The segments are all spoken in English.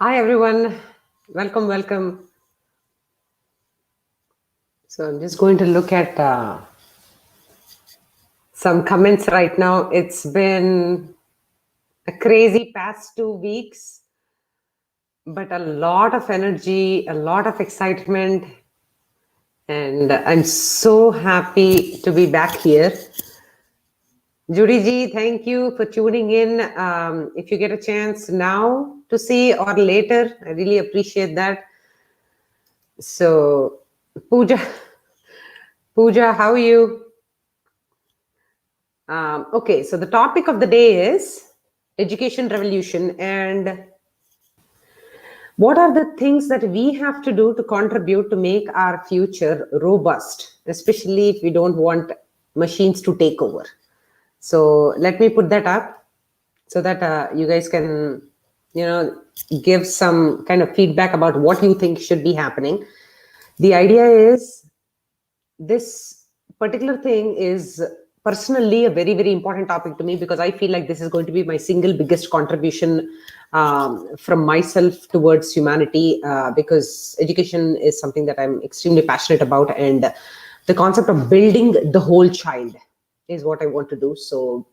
Hi everyone, welcome. So I'm just going to look at some comments right now. It's been a crazy past 2 weeks, but a lot of energy, a lot of excitement, and I'm so happy to be back here. Judy ji, thank you for tuning in. If you get a chance now to see or later, I really appreciate that. So, Pooja, Pooja, how are you? Okay, so the topic of the day is education revolution and what are the things that we have to do to contribute to make our future robust, especially if we don't want machines to take over. So let me put that up so that you guys can, you know, give some kind of feedback about what you think should be happening. The idea is this particular thing is personally a very important topic to me because I feel like this is going to be my single biggest contribution from myself towards humanity, because education is something that I'm extremely passionate about, and the concept of building the whole child is what I want to do. So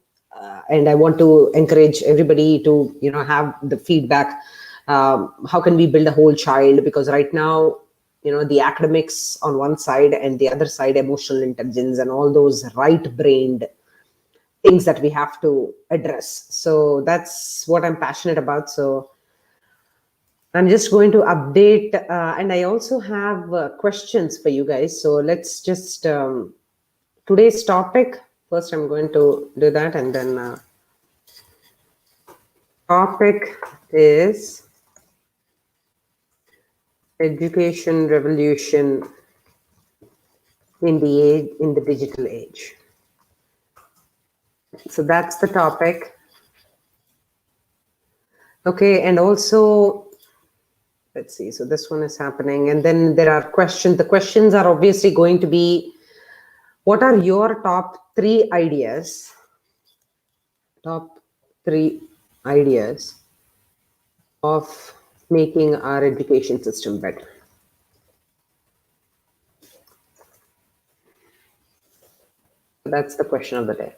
and I want to encourage everybody to have the feedback. How can we build a whole child? Because right now, the academics on one side and the other side emotional intelligence and all those right brained things that we have to address. So that's what I'm passionate about. So I'm just going to update, and I also have questions for you guys. So let's just today's topic first. I'm going to do that, and then topic is education revolution in the digital age. So that's the topic. Okay, and also let's see. So this one is happening, and then there are questions. The questions are obviously going to be, what are your top 3 ideas? Top 3 ideas of making our education system better. That's the question of the day.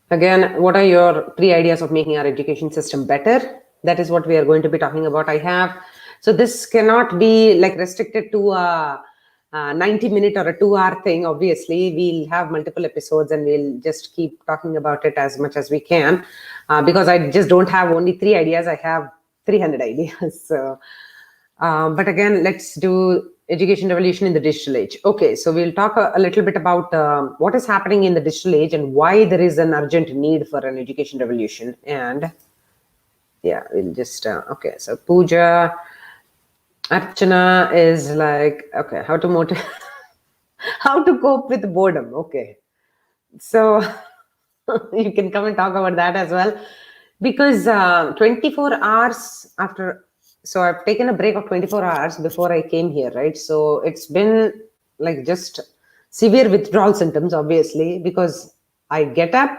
Again, what are your 3 ideas of making our education system better? That is what we are going to be talking about. So this cannot be like restricted to a 90-minute or a 2-hour thing. Obviously, we'll have multiple episodes and we'll just keep talking about it as much as we can, because I just don't have only 3 ideas. I have 300 ideas. So, but again, let's do education revolution in the digital age. Okay, so we'll talk a little bit about what is happening in the digital age and why there is an urgent need for an education revolution. And yeah, we'll just okay. So Pooja, Archana is like, okay, how to motivate, how to cope with boredom. Okay, so you can come and talk about that as well, because 24 hours after, so I've taken a break of 24 hours before I came here, right? So it's been like just severe withdrawal symptoms, obviously, because I get up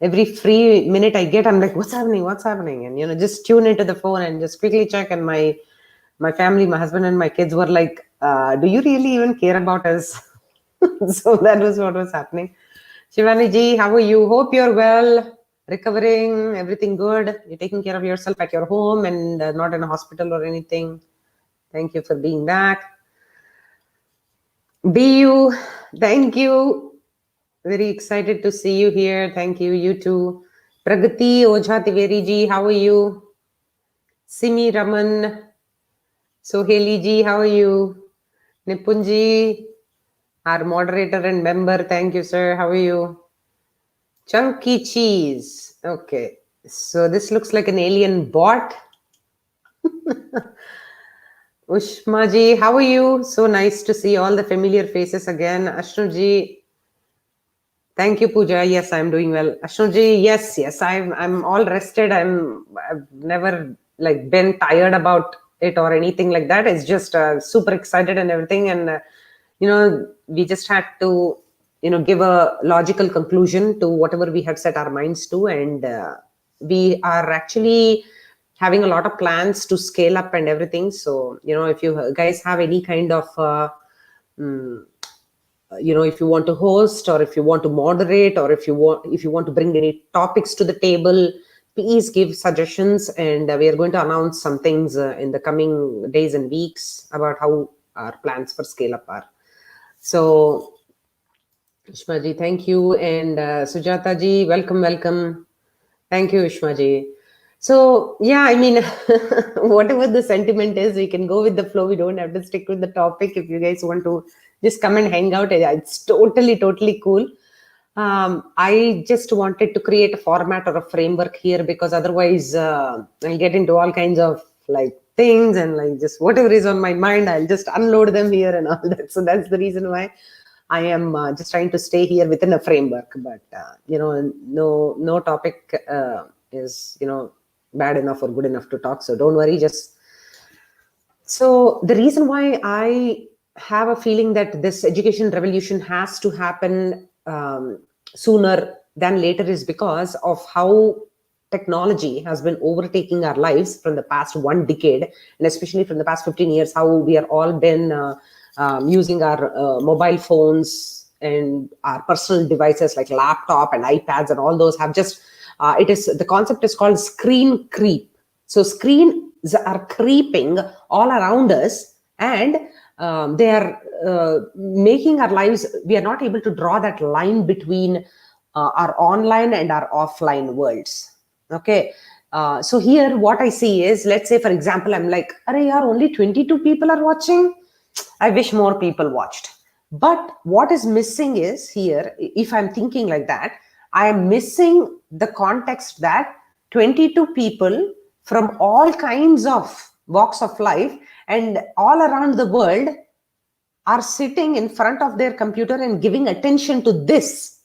every free minute I get, I'm like, what's happening, and just tune into the phone and just quickly check. And my family, my husband and my kids were like, do you really even care about us? So that was what was happening. Shivani ji, how are you? Hope you're well, recovering, everything good. You're taking care of yourself at your home and not in a hospital or anything. Thank you for being back. BU, thank you. Very excited to see you here. Thank you. You too. Pragati Ojha Tiveri ji, how are you? Simi Raman, Soheli ji, how are you? Nipunji, our moderator and member. Thank you, sir. How are you? Chunky cheese. Okay. So this looks like an alien bot. Ushma ji, how are you? So nice to see all the familiar faces again. Ashnu ji, thank you, Pooja. Yes, I'm doing well. Ashnu ji, yes, I'm all rested. I've never like been tired about it or anything like that. It's just super excited and everything, and we just had to give a logical conclusion to whatever we had set our minds to, and we are actually having a lot of plans to scale up and everything. So, if you guys have any kind of, if you want to host, or if you want to moderate, or if you want to bring any topics to the table, please give suggestions. And we are going to announce some things in the coming days and weeks about how our plans for scale up are. So, Ishmaji, thank you. And Sujata ji, welcome. Thank you, Ishmaji. So, yeah, I mean, whatever the sentiment is, we can go with the flow. We don't have to stick with the topic. If you guys want to just come and hang out, it's totally cool. I just wanted to create a format or a framework here, because otherwise I'll get into all kinds of things, and just whatever is on my mind, I'll just unload them here and all that. So that's the reason why I am just trying to stay here within a framework. But no topic is bad enough or good enough to talk. So don't worry. So the reason why I have a feeling that this education revolution has to happen sooner than later is because of how technology has been overtaking our lives from the past 1 decade, and especially from the past 15 years, how we are all been using our mobile phones and our personal devices like laptop and iPads, and all those have just, the concept is called screen creep. So screens are creeping all around us, and they are making our lives, we are not able to draw that line between our online and our offline worlds. Okay. So here what I see is, let's say, for example, I'm like, "Arey yaar, only 22 people are watching. I wish more people watched." But what is missing is here, if I'm thinking like that, I am missing the context that 22 people from all kinds of walks of life and all around the world are sitting in front of their computer and giving attention to this,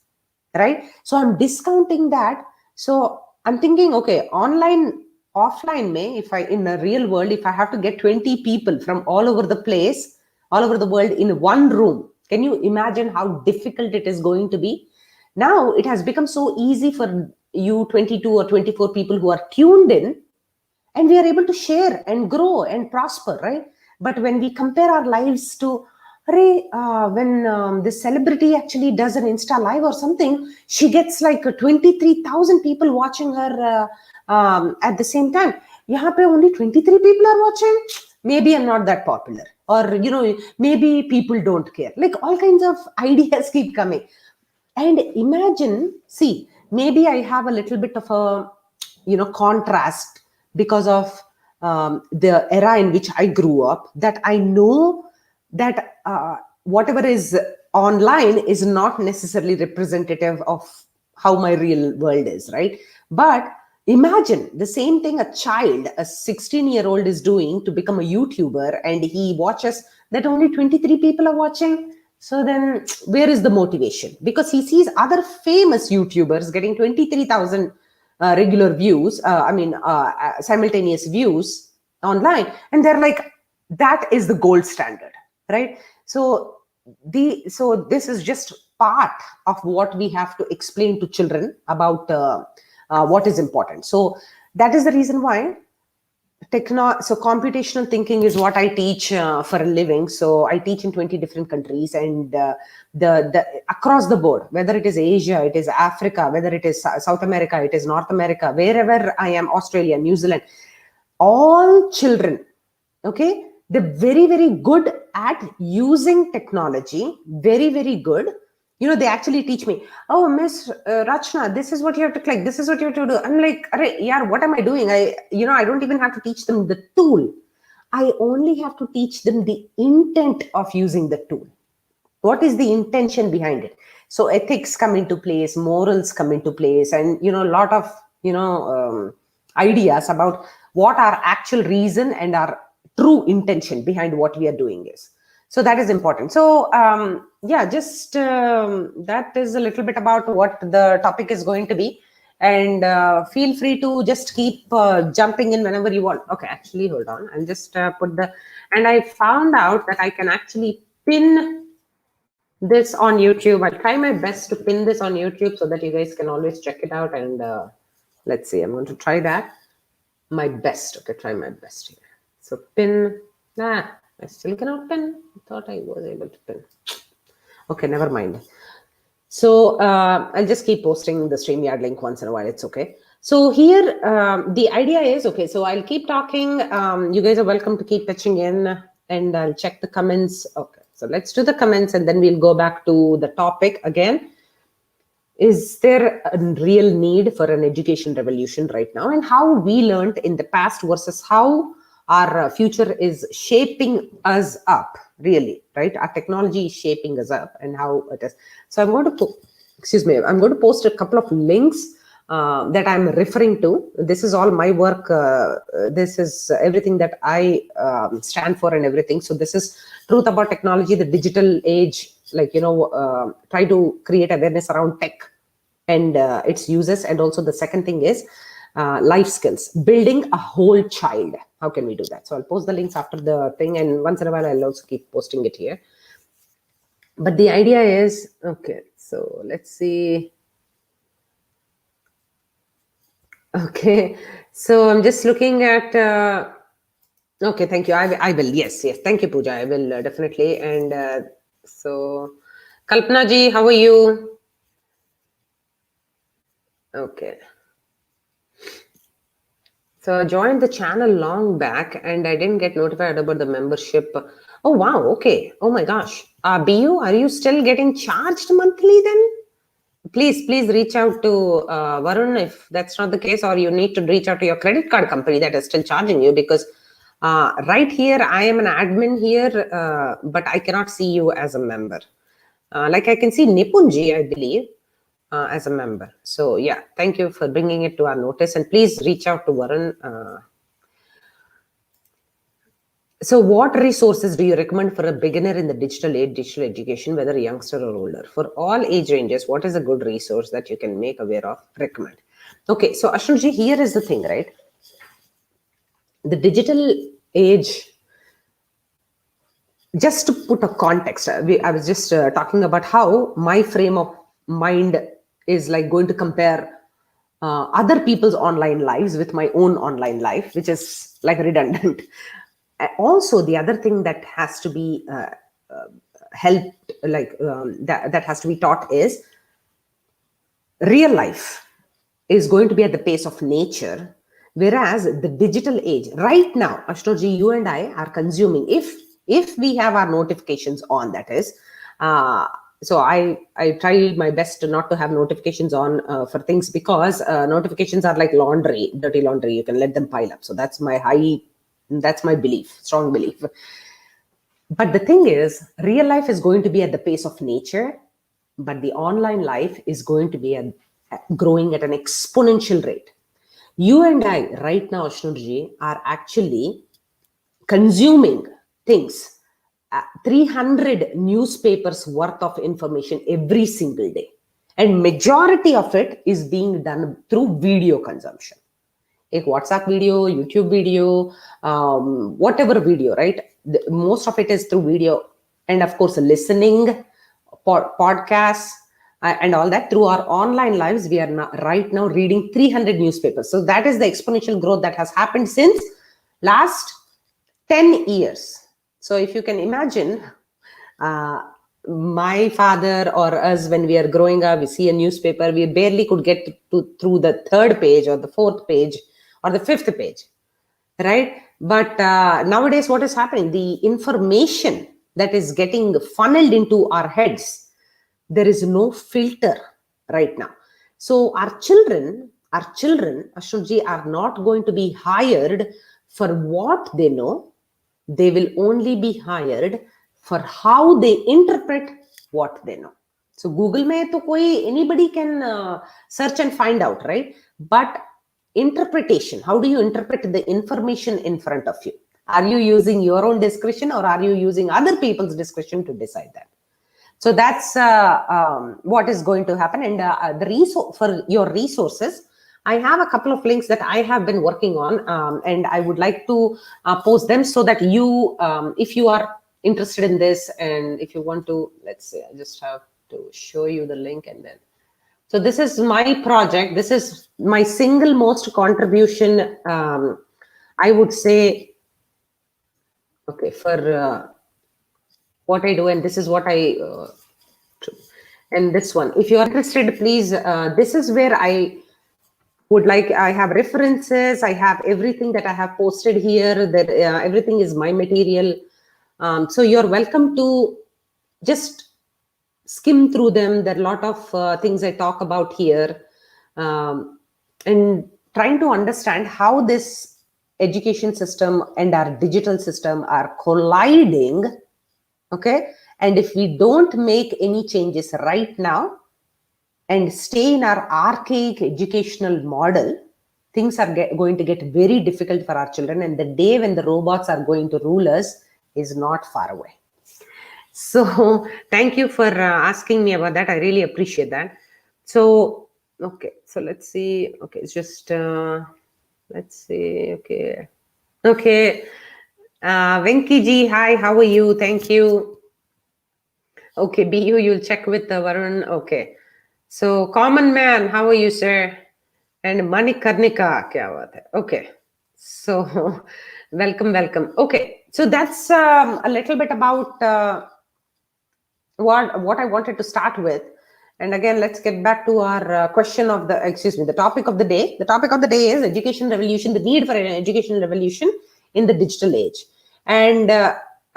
right? So I'm discounting that. So I'm thinking, okay, online, offline may, if I, in a real world, if I have to get 20 people from all over the place, all over the world in one room, can you imagine how difficult it is going to be? Now it has become so easy for you 22 or 24 people who are tuned in, and we are able to share and grow and prosper, right? But when we compare our lives to, when this celebrity actually does an Insta live or something, she gets like 23,000 people watching her at the same time. Yahan pe only 23 people are watching. Maybe I'm not that popular, or maybe people don't care. Like all kinds of ideas keep coming. And imagine, see, maybe I have a little bit of a contrast because of the era in which I grew up, that I know that whatever is online is not necessarily representative of how my real world is, right? But imagine the same thing a child, a 16-year-old is doing to become a YouTuber, and he watches that only 23 people are watching. So then where is the motivation? Because he sees other famous YouTubers getting 23,000 regular views, simultaneous views online, and they're like, that is the gold standard, right? So this is just part of what we have to explain to children about what is important. So that is the reason why so computational thinking is what I teach for a living. So I teach in 20 different countries, and the across the board, whether it is Asia, it is Africa, whether it is South America, it is North America, wherever I am, Australia, New Zealand, all children, okay, they're very good at using technology, very good. They actually teach me, "Oh, Miss Rachana, this is what you have to click. This is what you have to do." I'm like, yeah, what am I doing? I don't even have to teach them the tool. I only have to teach them the intent of using the tool. What is the intention behind it? So ethics come into place, morals come into place, and a lot of ideas about what our actual reason and our true intention behind what we are doing is. So that is important. So just that is a little bit about what the topic is going to be. And feel free to just keep jumping in whenever you want. Okay, actually, hold on. I'll just put and I found out that I can actually pin this on YouTube. I'll try my best to pin this on YouTube so that you guys can always check it out. And let's see, I'm going to try that. my best. Okay, try my best here. So pin. I still cannot pin. I thought I was able to pin. Okay, never mind. So I'll just keep posting the StreamYard link once in a while. It's okay. So here, the idea is, okay, so I'll keep talking. You guys are welcome to keep pitching in, and I'll check the comments. Okay, so let's do the comments, and then we'll go back to the topic again. Is there a real need for an education revolution right now, and how we learned in the past versus how our future is shaping us up, really, right? Our technology is shaping us up, and how it is. So I'm going to I'm going to post a couple of links that I'm referring to. This is all my work. This is everything that I stand for and everything. So this is Truth About Technology, the digital age, like, try to create awareness around tech and its uses. And also the second thing is life skills, building a whole child. How can we do that? So I'll post the links after the thing, and once in a while I'll also keep posting it here. But the idea is, okay, so let's see. Okay, so I'm just looking at, okay, thank you. I will, yes. Thank you, Pooja. I will definitely. And so, Kalpana ji, how are you? Okay. So I joined the channel long back and I didn't get notified about the membership. Oh, wow. Okay. Oh my gosh. BU, are you still getting charged monthly then? Please reach out to Varun if that's not the case, or you need to reach out to your credit card company that is still charging you, because right here, I am an admin here, but I cannot see you as a member. Like I can see Nipunji, I believe, as a member. So yeah, thank you for bringing it to our notice, and please reach out to Varun. So what resources do you recommend for a beginner in the digital age, digital education, whether a youngster or older? For all age ranges, what is a good resource that you can make aware of, recommend? Okay, so Ashwinji, here is the thing, right? The digital age, just to put a context, I was just talking about how my frame of mind is like going to compare other people's online lives with my own online life, which is like redundant. Also, the other thing that has to be helped, like that has to be taught is real life is going to be at the pace of nature, whereas the digital age right now, Ashtoji, you and I are consuming, if we have our notifications on, that is, so I try my best not to have notifications on for things, because notifications are like laundry, dirty laundry. You can let them pile up. So that's my belief, strong belief. But the thing is, real life is going to be at the pace of nature, but the online life is going to be growing at an exponential rate. You and I right now, Ashnurji, are actually consuming things, 300 newspapers worth of information every single day. And majority of it is being done through video consumption. A WhatsApp video, YouTube video, whatever video, right? Most of it is through video. And of course, listening, podcasts, and all that. Through our online lives, we are right now reading 300 newspapers. So that is the exponential growth that has happened since last 10 years. So if you can imagine, my father or us, when we are growing up, we see a newspaper, we barely could get through the third page or the fourth page or the fifth page, right? But nowadays, what is happening? The information that is getting funneled into our heads, there is no filter right now. So our children, Ashwinji, are not going to be hired for what they know. They will only be hired for how they interpret what they know. So Google mein to anybody can search and find out, right? But interpretation, how do you interpret the information in front of you? Are you using your own discretion, or are you using other people's discretion to decide that? So that's what is going to happen. And the resource for your resources, I have a couple of links that I have been working on, and I would like to post them so that you, if you are interested in this, and if you want to, let's say, I just have to show you the link, and then. So this is my project. This is my single most contribution. I would say, okay, for what I do, and this is what I and this one. If you are interested, please. This is where I would like. I have references. I have everything that I have posted here. That everything is my material. So you're welcome to just skim through them. There are a lot of things I talk about here, and trying to understand how this education system and our digital system are colliding. Okay, and if we don't make any changes right now and stay in our archaic educational model, things are going to get very difficult for our children, and the day when the robots are going to rule us is not far away. So thank you for asking me about that. I really appreciate that. So, okay, so let's see. Okay, it's just, let's see. Okay. Okay. Venki ji, hi, how are you? Thank you. Okay, BU, you'll check with Varun. Okay. So, Common Man, how are you, sir? And Manikarnika, kya baat hai? Okay. So, welcome. Okay. So, that's a little bit about what I wanted to start with. And again, let's get back to our the topic of the day. The topic of the day is education revolution, the need for an education revolution in the digital age. And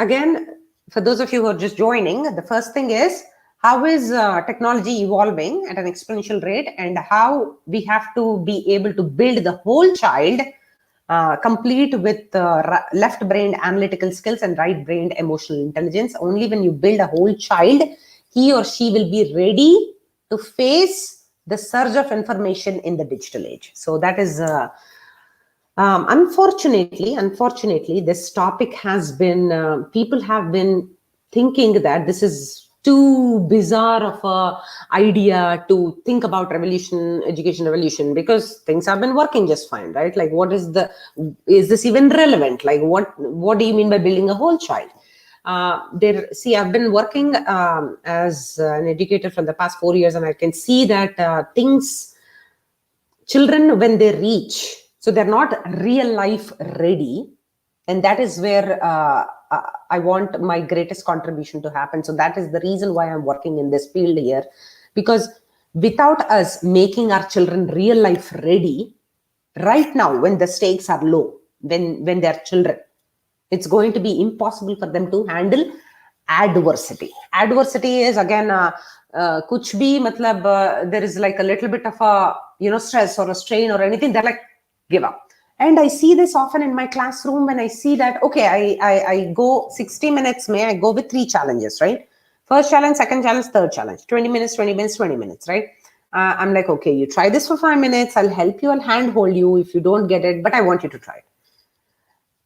again, for those of you who are just joining, the first thing is, how is technology evolving at an exponential rate, and how we have to be able to build the whole child complete with left-brained analytical skills and right-brained emotional intelligence. Only when you build a whole child, he or she will be ready to face the surge of information in the digital age. So that is, unfortunately, this topic has been, people have been thinking that this is too bizarre of a idea to think about education revolution, because things have been working just fine, right? Like, is this even relevant? Like, what do you mean by building a whole child? I've been working as an educator for the past 4 years, and I can see that children, when they reach, so they're not real life ready, and that is where I want my greatest contribution to happen. So that is the reason why I'm working in this field here, because without us making our children real life ready right now, when the stakes are low, when they're children, it's going to be impossible for them to handle adversity. Adversity is, again, kuch bhi, matlab, there is like a little bit of a stress or a strain or anything, they're like, give up. And I see this often in my classroom when I see that, okay, I go 60 minutes, I go with 3 challenges, right? First challenge, second challenge, third challenge, 20 minutes, 20 minutes, 20 minutes, right? I'm like, okay, you try this for 5 minutes, I'll help you, I'll handhold you if you don't get it, but I want you to try it.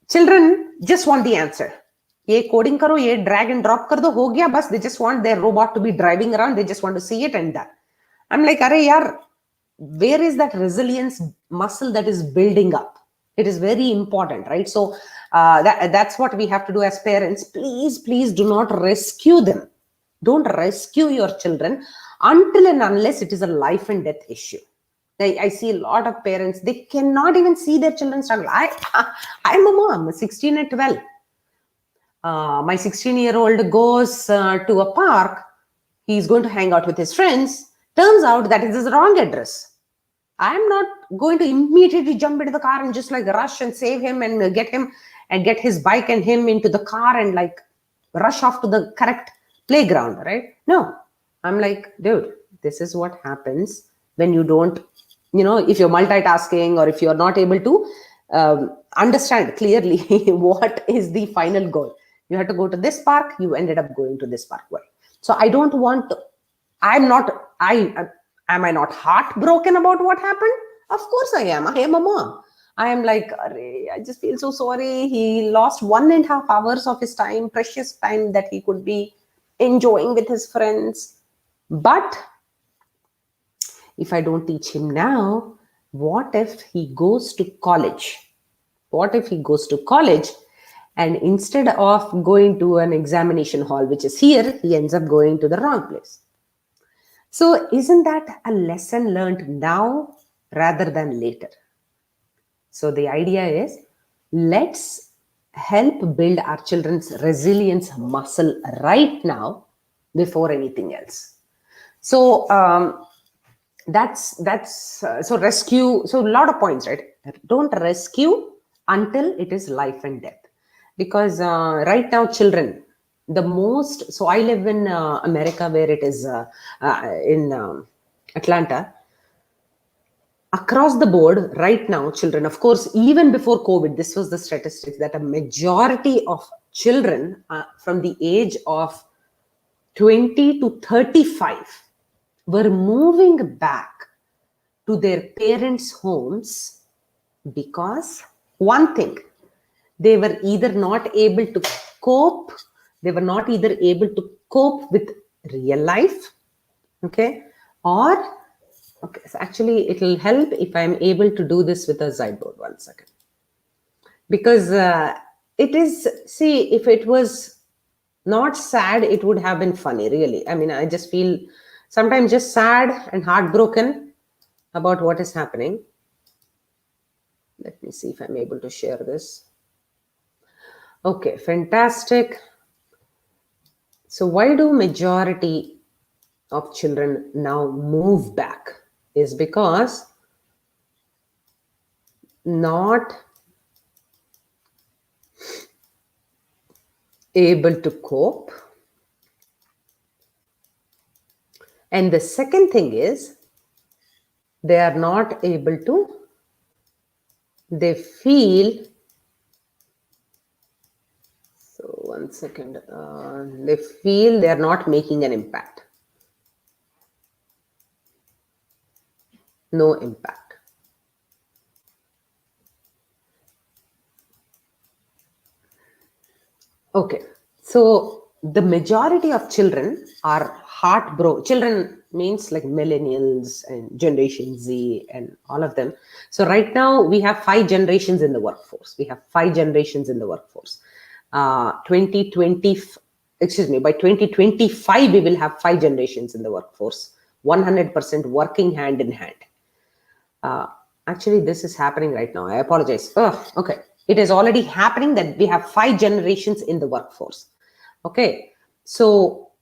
Children just want the answer. Ye coding karo, ye drag and drop kar do, ho gaya, bas. They just want their robot to be driving around. They just want to see it and that. I'm like, arey yaar, where is that resilience muscle that is building up? It is very important, right? So that's what we have to do as parents. Please do not rescue them. Don't rescue your children until and unless it is a life and death issue. I see a lot of parents, they cannot even see their children struggle. I'm a mom, 16 and 12. My 16-year-old goes to a park. He's going to hang out with his friends. Turns out that is his wrong address. I'm not going to immediately jump into the car and just like rush and save him and get him and get his bike and him into the car and like rush off to the correct playground, right? No, I'm like, dude, this is what happens when you don't, if you're multitasking or if you're not able to understand clearly what is the final goal. You have to go to this park, you ended up going to this park. Why? So I don't want to, am I not heartbroken about what happened? Of course I am. I am a mom. I am like, I just feel so sorry. He lost 1.5 hours of his time, precious time that he could be enjoying with his friends. But if I don't teach him now, what if he goes to college? What if he goes to college and instead of going to an examination hall, which is here, he ends up going to the wrong place? So isn't that a lesson learned now rather than later? So the idea is, let's help build our children's resilience muscle right now before anything else. So so rescue. So a lot of points, right? Don't rescue until it is life and death, because right now children, the most. So I live in America, where it is in Atlanta. Across the board right now, children, of course, even before COVID, this was the statistics, that a majority of children from the age of 20 to 35 were moving back to their parents' homes because, one thing, they were either not able to cope, they were not either able to cope with real life, okay, or okay, so actually it will help if I'm able to do this with a Zyboard. One second. Because it is, see, if it was not sad, it would have been funny, really. I mean, I just feel sometimes just sad and heartbroken about what is happening. Let me see if I'm able to share this. Okay, fantastic. So why do majority of children now move back? Is because not able to cope. And the second thing is, they are not able to, they feel, so one second, they feel they are not making an impact. No impact. Okay, so the majority of children are heartbroken. Children means like millennials and Generation Z and all of them. So right now we have 5 generations in the workforce. We have 5 generations in the workforce. 2020, excuse me, by 2025 we will have 5 generations in the workforce, 100% working hand in hand. Actually, this is happening right now. I apologize. Oh, okay. It is already happening that we have 5 generations in the workforce. Okay. So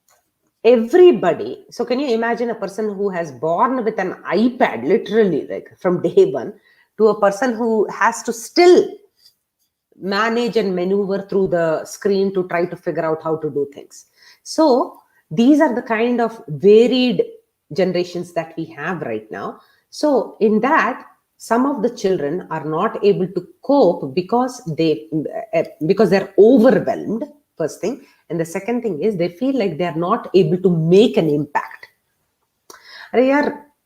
everybody, so can you imagine a person who has born with an iPad, literally, like from day one, to a person who has to still manage and maneuver through the screen to try to figure out how to do things. So these are the kind of varied generations that we have right now. So in that, some of the children are not able to cope because they're overwhelmed, first thing. And the second thing is, they feel like they're not able to make an impact.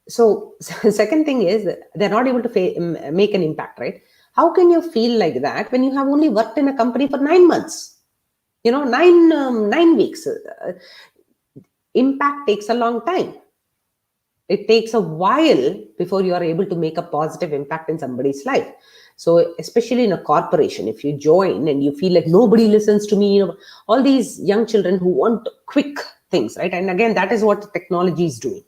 So second thing is, they're not able to make an impact, right? How can you feel like that when you have only worked in a company for 9 months? 9 weeks. Impact takes a long time. It takes a while before you are able to make a positive impact in somebody's life. So especially in a corporation, if you join and you feel like nobody listens to me, all these young children who want quick things, right? And again, that is what technology is doing.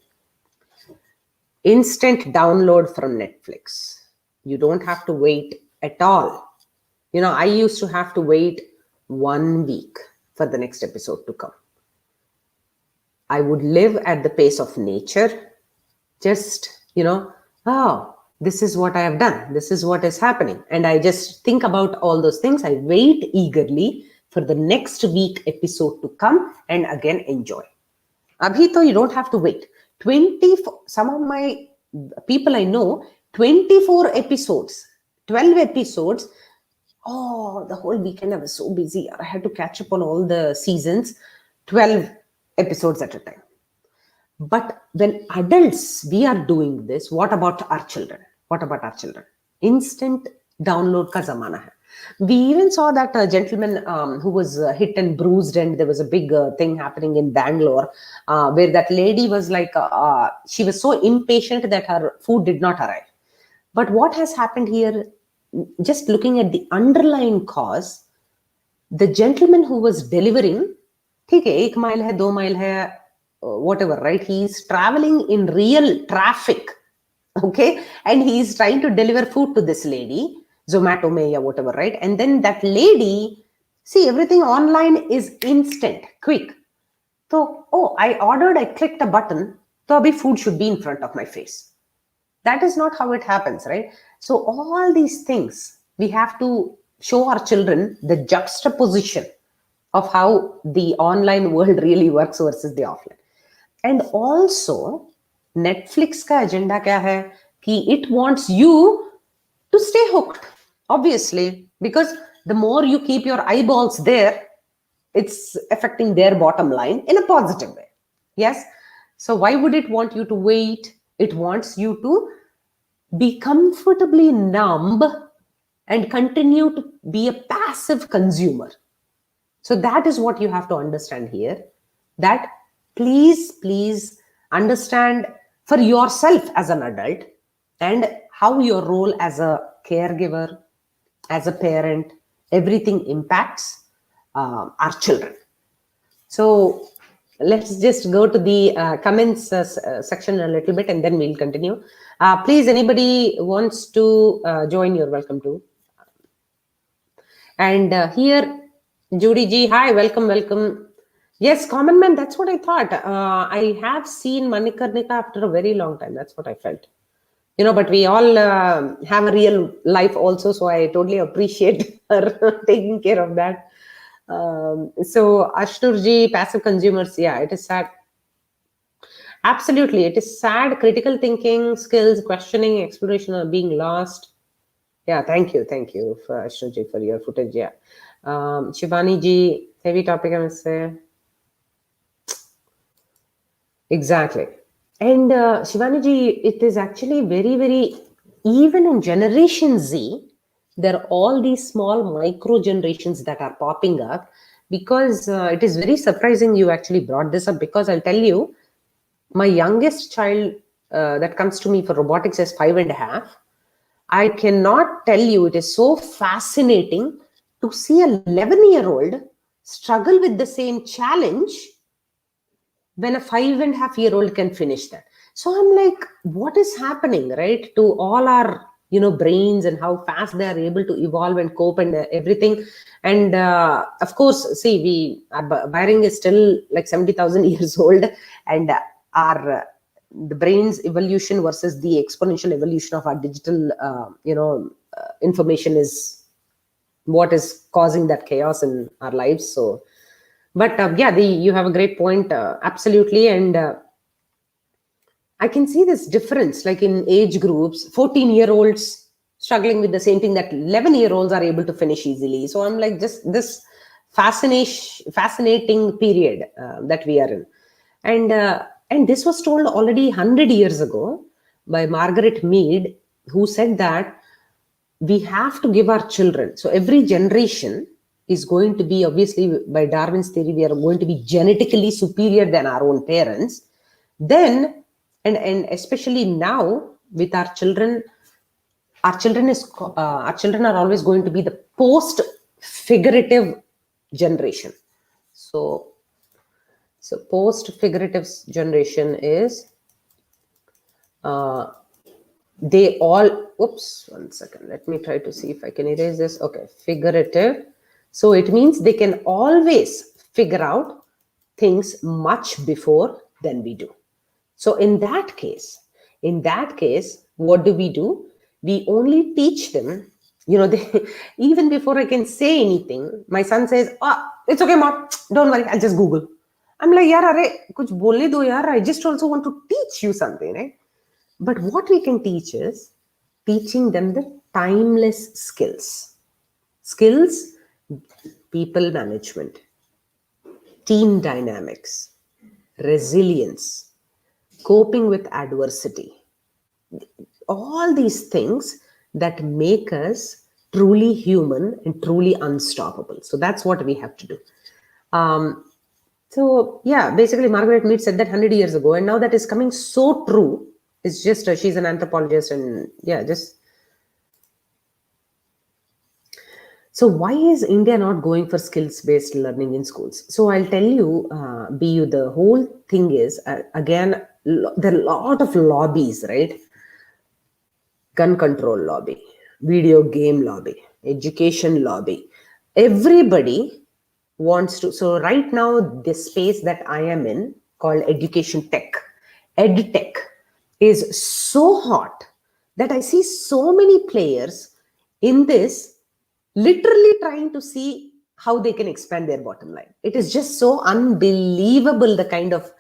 Instant download from Netflix. You don't have to wait at all. I used to have to wait 1 week for the next episode to come. I would live at the pace of nature. Just, oh, this is what I have done. This is what is happening. And I just think about all those things. I wait eagerly for the next week episode to come and again enjoy. Abhi to you don't have to wait. 24, some of my people I know, 24 episodes, 12 episodes. Oh, the whole weekend I was so busy. I had to catch up on all the seasons, 12 episodes at a time. But when adults, we are doing this, what about our children? Instant download ka zamana hai. We even saw that gentleman who was hit and bruised, and there was a big thing happening in Bangalore, where that lady was like, she was so impatient that her food did not arrive. But what has happened here, just looking at the underlying cause, the gentleman who was delivering, ठीक है, 1 mile है, 2 mile है, whatever, right? He's traveling in real traffic, okay, and he's trying to deliver food to this lady, Zomato May or whatever, right? And then that lady, see, everything online is instant, quick. So, oh, I ordered, I clicked a button, so abhi food should be in front of my face. That is not how it happens, right? So all these things, we have to show our children the juxtaposition of how the online world really works versus the offline. And also, Netflix का agenda क्या है कि it wants you to stay hooked, obviously, because the more you keep your eyeballs there, it's affecting their bottom line in a positive way. Yes. So why would it want you to wait? It wants you to be comfortably numb and continue to be a passive consumer. So that is what you have to understand here, that please understand for yourself as an adult and how your role as a caregiver, as a parent, everything impacts our children. So let's just go to the comments section a little bit and then we'll continue. Please, anybody wants to join, you're welcome to. And here, Judy G, hi, welcome. Yes, common man, that's what I thought. I have seen Manikarnika after a very long time. That's what I felt. But we all have a real life also, so I totally appreciate her taking care of that. So Ashturji, passive consumers, yeah, it is sad. Absolutely, it is sad. Critical thinking skills, questioning, exploration are being lost. Yeah, thank you for Ashturji for your footage. Yeah, Shivani ji, heavy topic, I must say. Exactly. And Shivani ji, it is actually very, even in Generation Z, there are all these small micro generations that are popping up, because it is very surprising you actually brought this up, because I'll tell you, my youngest child that comes to me for robotics is 5.5. I cannot tell you, it is so fascinating to see a 11-year-old struggle with the same challenge when a 5.5-year-old can finish that. So I'm like, what is happening, right, to all our brains, and how fast they are able to evolve and cope and everything. And of course, see, our wiring is still like 70,000 years old, and our the brain's evolution versus the exponential evolution of our digital information is what is causing that chaos in our lives. So but yeah, you have a great point, absolutely. And I can see this difference, like in age groups, 14-year-olds struggling with the same thing that 11-year-olds are able to finish easily. So I'm like, just this fascinating period that we are in. And this was told already 100 years ago by Margaret Mead, who said that we have to give our children, so every generation is going to be, obviously by Darwin's theory, we are going to be genetically superior than our own parents. Then, and especially now with our children are always going to be the post figurative generation. So post figurative generation is they all, oops, one second, let me try to see if I can erase this. Okay, figurative. So it means they can always figure out things much before than we do. So in that case, what do? We only teach them, they, even before I can say anything, my son says, it's okay, mom, don't worry, I'll just Google. I'm like, yaar, arre, kuch bolne do yaar, I just also want to teach you something, right? But what we can teach is teaching them the timeless skills, people management, team dynamics, resilience, coping with adversity, all these things that make us truly human and truly unstoppable. So that's what we have to do. So yeah, basically Margaret Mead said that 100 years ago, and now that is coming so true. It's just she's an anthropologist, and yeah, just So why is India not going for skills based learning in schools? So I'll tell you, Bu, the whole thing is, again, there are a lot of lobbies, right? Gun control lobby, video game lobby, education lobby. Everybody wants to. So right now, this space that I am in, called education tech, ed tech, is so hot that I see so many players in this, literally trying to see how they can expand their bottom line. It is just so unbelievable, the kind of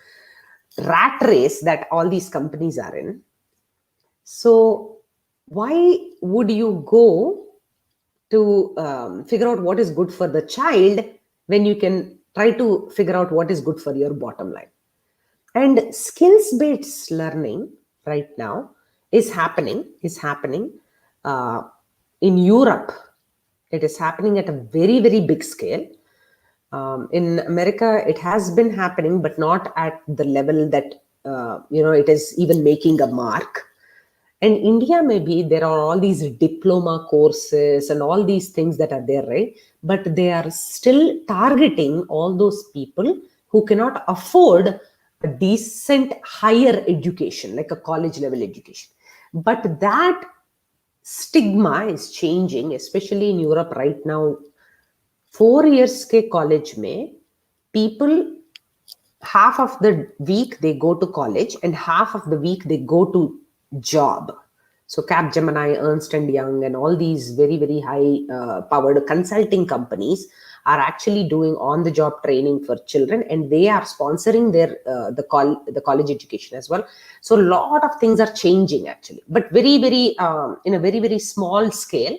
rat race that all these companies are in. So why would you go to figure out what is good for the child when you can try to figure out what is good for your bottom line? And skills based learning right now is happening uh, in Europe. It is happening at a very, very big scale. In America, it has been happening, but not at the level that it is even making a mark. And India, maybe there are all these diploma courses and all these things that are there, right? But they are still targeting all those people who cannot afford a decent higher education, like a college level education. But that stigma is changing, especially in Europe right now. 4 years के college में, people, half of the week they go to college and half of the week they go to job. So Capgemini, Ernst and Young, and all these very, very high powered consulting companies are actually doing on the job training for children, and they are sponsoring their the college education as well. So a lot of things are changing actually, but very, very in a very, very small scale.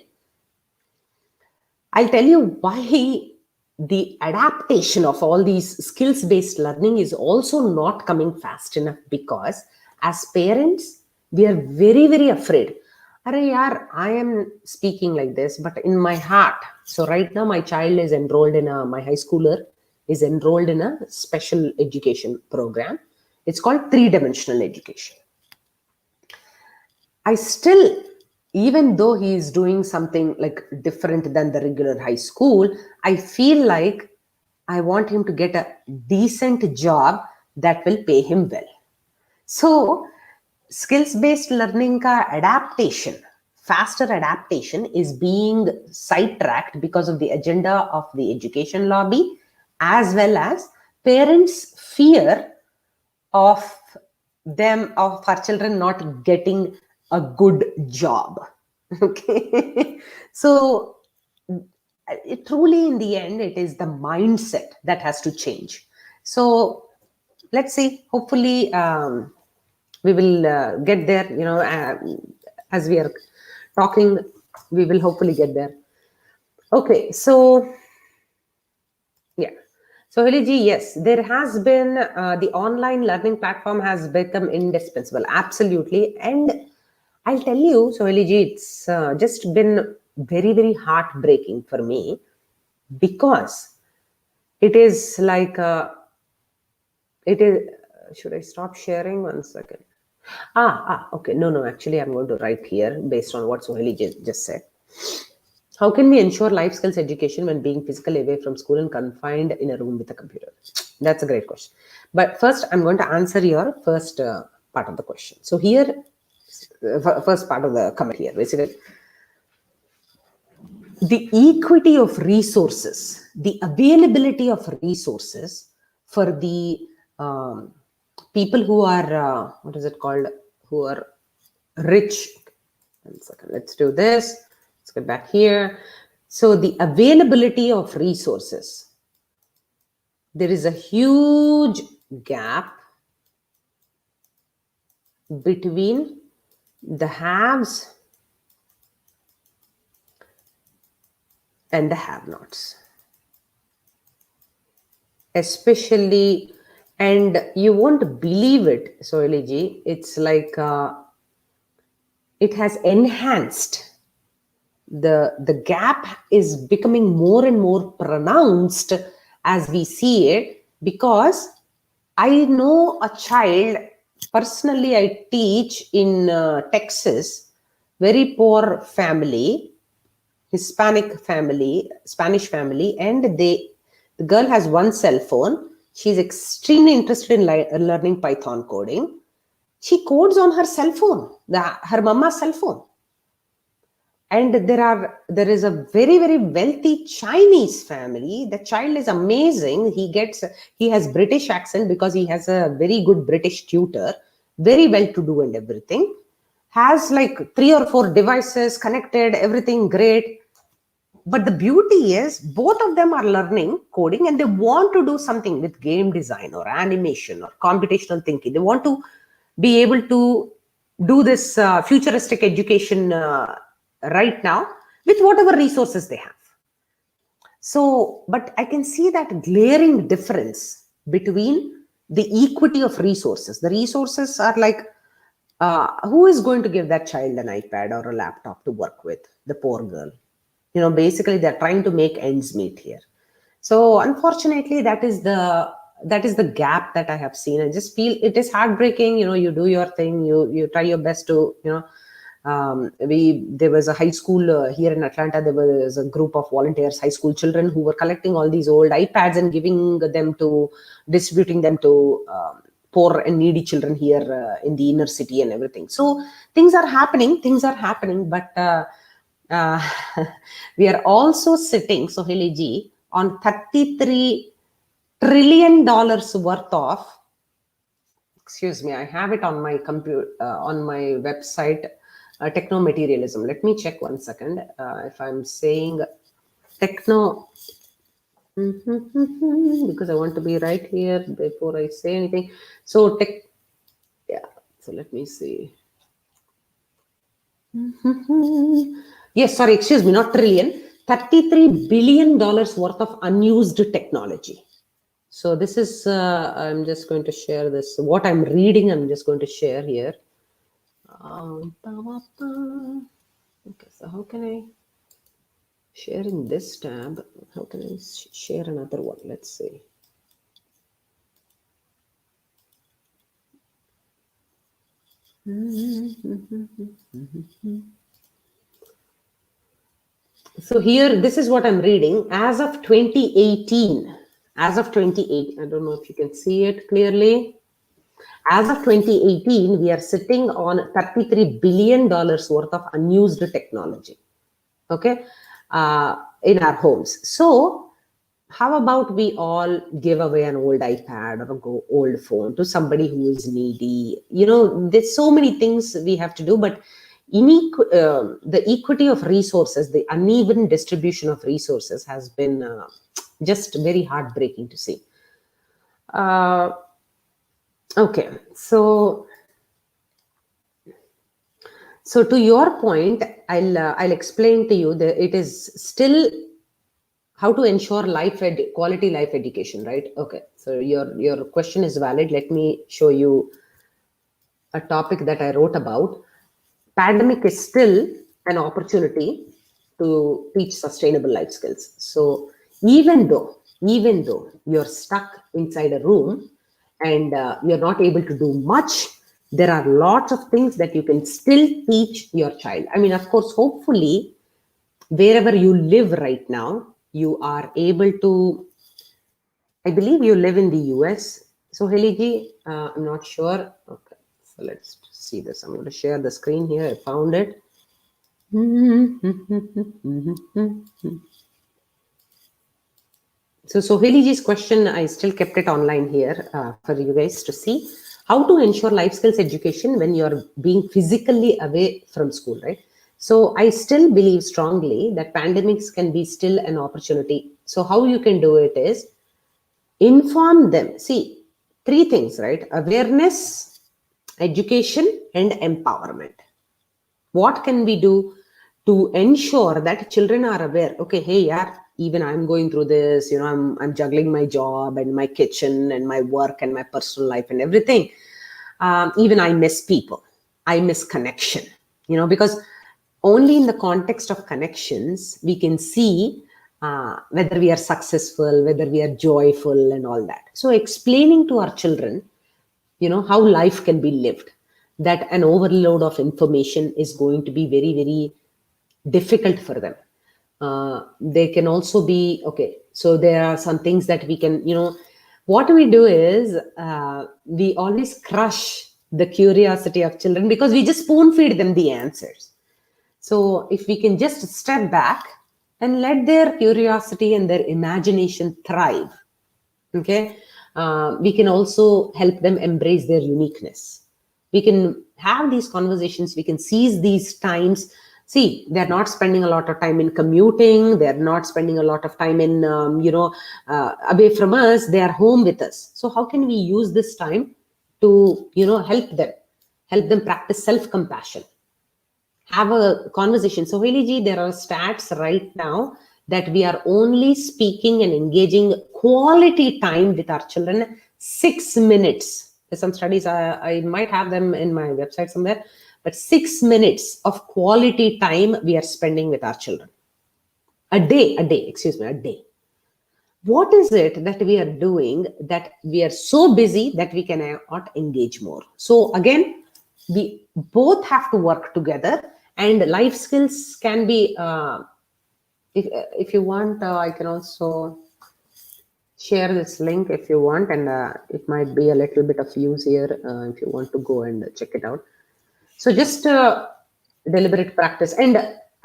I'll tell you why the adaptation of all these skills based learning is also not coming fast enough, because as parents, we are very, very afraid. Are yaar, I am speaking like this, but in my heart. So right now, my child is enrolled in my high schooler is enrolled in a special education program. It's called three-dimensional education. I still, even though he is doing something like different than the regular high school, I feel like I want him to get a decent job that will pay him well. So, skills based learning ka adaptation, faster adaptation, is being sidetracked because of the agenda of the education lobby, as well as parents' fear of of our children not getting a good job. Okay. So truly, in the end, it is the mindset that has to change. So let's see, hopefully we will get there, as we are talking, we will hopefully get there. Okay, so yeah. So, Heliji, yes, there has been the online learning platform has become indispensable. Absolutely. And I'll tell you, so Heliji, it's just been very, very heartbreaking for me, because it is like, it is, should I stop sharing? 1 second. Okay. No, actually, I'm going to write here based on what Soheli just said. How can we ensure life skills education when being physically away from school and confined in a room with a computer? That's a great question. But first, I'm going to answer your first part of the question. So here, first part of the comment here, basically, the equity of resources, the availability of resources for the people who are, what is it called, who are rich. 1 second, let's do this. Let's get back here. So the availability of resources, there is a huge gap between the haves and the have-nots. Especially, and you won't believe it, Soiliji, it's like it has enhanced. The gap is becoming more and more pronounced as we see it, because I know a child personally. I teach in Texas, very poor family, Spanish family, and the girl has one cell phone. She's extremely interested in learning Python coding. She codes on her cell phone, her mama's cell phone. And there is a very very wealthy Chinese family. The child is amazing. He has British accent because he has a very good British tutor, very well to do and everything, has like 3 or 4 devices connected, everything great. But the beauty is both of them are learning coding, and they want to do something with game design or animation or computational thinking. They want to be able to do this futuristic education right now with whatever resources they have. So, but I can see that glaring difference between the equity of resources. The resources are like, who is going to give that child an iPad or a laptop to work with? The poor girl. Basically, they're trying to make ends meet here. So, unfortunately, that is the gap that I have seen. I just feel it is heartbreaking. You do your thing. You try your best to there was a high school here in Atlanta. There was a group of volunteers, high school children, who were collecting all these old iPads and distributing them to poor and needy children here in the inner city and everything. So things are happening, but uh, we are also sitting, Soheli ji, on $33 trillion worth of, excuse me, I have it on my computer, on my website, techno-materialism. Let me check one second if I'm saying techno, because I want to be right here before I say anything. So yeah, so let me see. Yes, sorry, excuse me, not trillion, $33 billion worth of unused technology. So this is, I'm just going to share this. What I'm reading, I'm just going to share here. Okay, so how can I share in this tab? How can I share another one? Let's see. So here, this is what I'm reading. As of 2018, I don't know if you can see it clearly. As of 2018, we are sitting on $33 billion worth of unused technology, okay, in our homes. So how about we all give away an old iPad or an old phone to somebody who is needy? There's so many things we have to do, but the equity of resources, the uneven distribution of resources has been just very heartbreaking to see. Okay, so to your point, I'll explain to you that it is still how to ensure quality life education, right? Okay, so your question is valid. Let me show you a topic that I wrote about. Pandemic is still an opportunity to teach sustainable life skills. So even though you're stuck inside a room and you're not able to do much, there are lots of things that you can still teach your child. I mean, of course, hopefully, wherever you live right now, you are able to. I believe you live in the US. So, Heliji, I'm not sure. Okay, so let's see this. I'm going to share the screen here. I found it. So Soheliji's question, I still kept it online here for you guys to see. How to ensure life skills education when you're being physically away from school, right? So I still believe strongly that pandemics can be still an opportunity. So how you can do it is inform them. See, 3 things, right? Awareness, education, and empowerment. What can we do to ensure that children are aware? Okay, hey, yeah, even I'm going through this, I'm juggling my job and my kitchen and my work and my personal life and everything. Even I miss people. I miss connection, because only in the context of connections, we can see whether we are successful, whether we are joyful and all that. So explaining to our children, how life can be lived, that an overload of information is going to be very, very difficult for them. They can also be okay. So there are some things that we can, what we do is we always crush the curiosity of children because we just spoon feed them the answers. So if we can just step back and let their curiosity and their imagination thrive, okay, we can also help them embrace their uniqueness. We can have these conversations, we can seize these times. See, they're not spending a lot of time in commuting, they're not spending a lot of time in away from us, they are home with us. So how can we use this time to help them practice self compassion, have a conversation. So, Haley there are stats right now that we are only speaking and engaging quality time with our children 6 minutes. There's some studies, I might have them in my website somewhere, but 6 minutes of quality time we are spending with our children. A day, a day. What is it that we are doing that we are so busy that we cannot engage more? So again, we both have to work together, and life skills can be if you want, I can also share this link if you want, and it might be a little bit of use here if you want to go and check it out. So just deliberate practice, and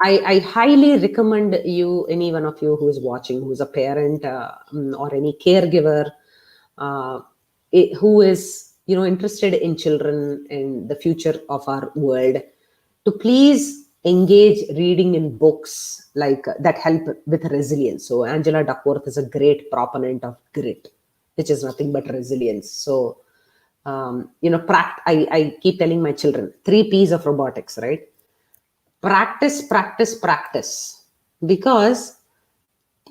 I highly recommend you, any one of you who is watching, who is a parent or any caregiver who is interested in children and the future of our world, to please engage reading in books like that help with resilience. So Angela Duckworth is a great proponent of grit, which is nothing but resilience. So I keep telling my children 3 P's of robotics, right? Practice, practice, practice. Because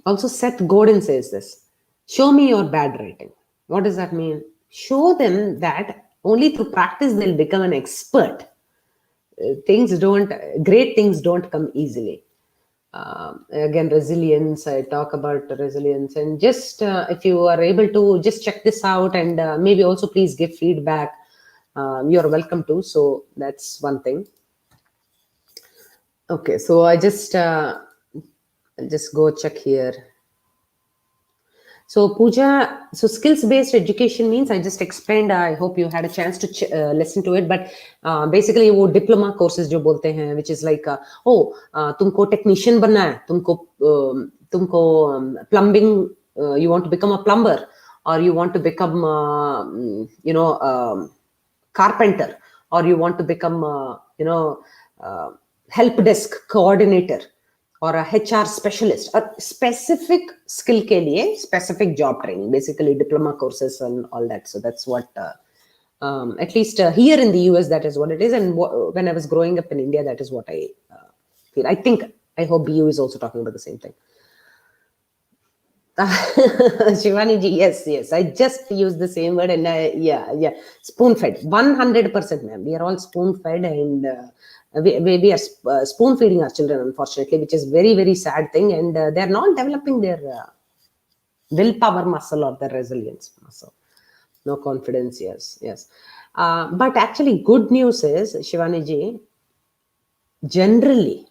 also Seth Godin says this: show me your bad writing. What does that mean? Show them that only through practice they'll become an expert. Great things don't come easily. Again, resilience, I talk about resilience, and just if you are able to just check this out, and maybe also please give feedback, you're welcome to. So that's one thing. Okay, so I just go check here. So Pooja, so skills-based education means, I just explained, I hope you had a chance to listen to it, but basically वो diploma courses जो बोलते हैं, which is like, तुमको technician बनना है, तुमको plumbing, you want to become a plumber, or you want to become, carpenter, or you want to become, help desk coordinator, or a HR specialist, a specific skill ke liye, specific job training, basically diploma courses and all that. So that's what, at least here in the US, that is what it is. And when I was growing up in India, that is what I feel. I hope BU is also talking about the same thing. Shivani ji, yes. I just used the same word, and yeah. Spoon-fed, 100%, ma'am. We are all spoon-fed, and we are spoon feeding our children, unfortunately, which is very, very sad thing. And they're not developing their willpower muscle or their resilience muscle. No confidence, yes. But actually, good news is, Shivani ji, generally,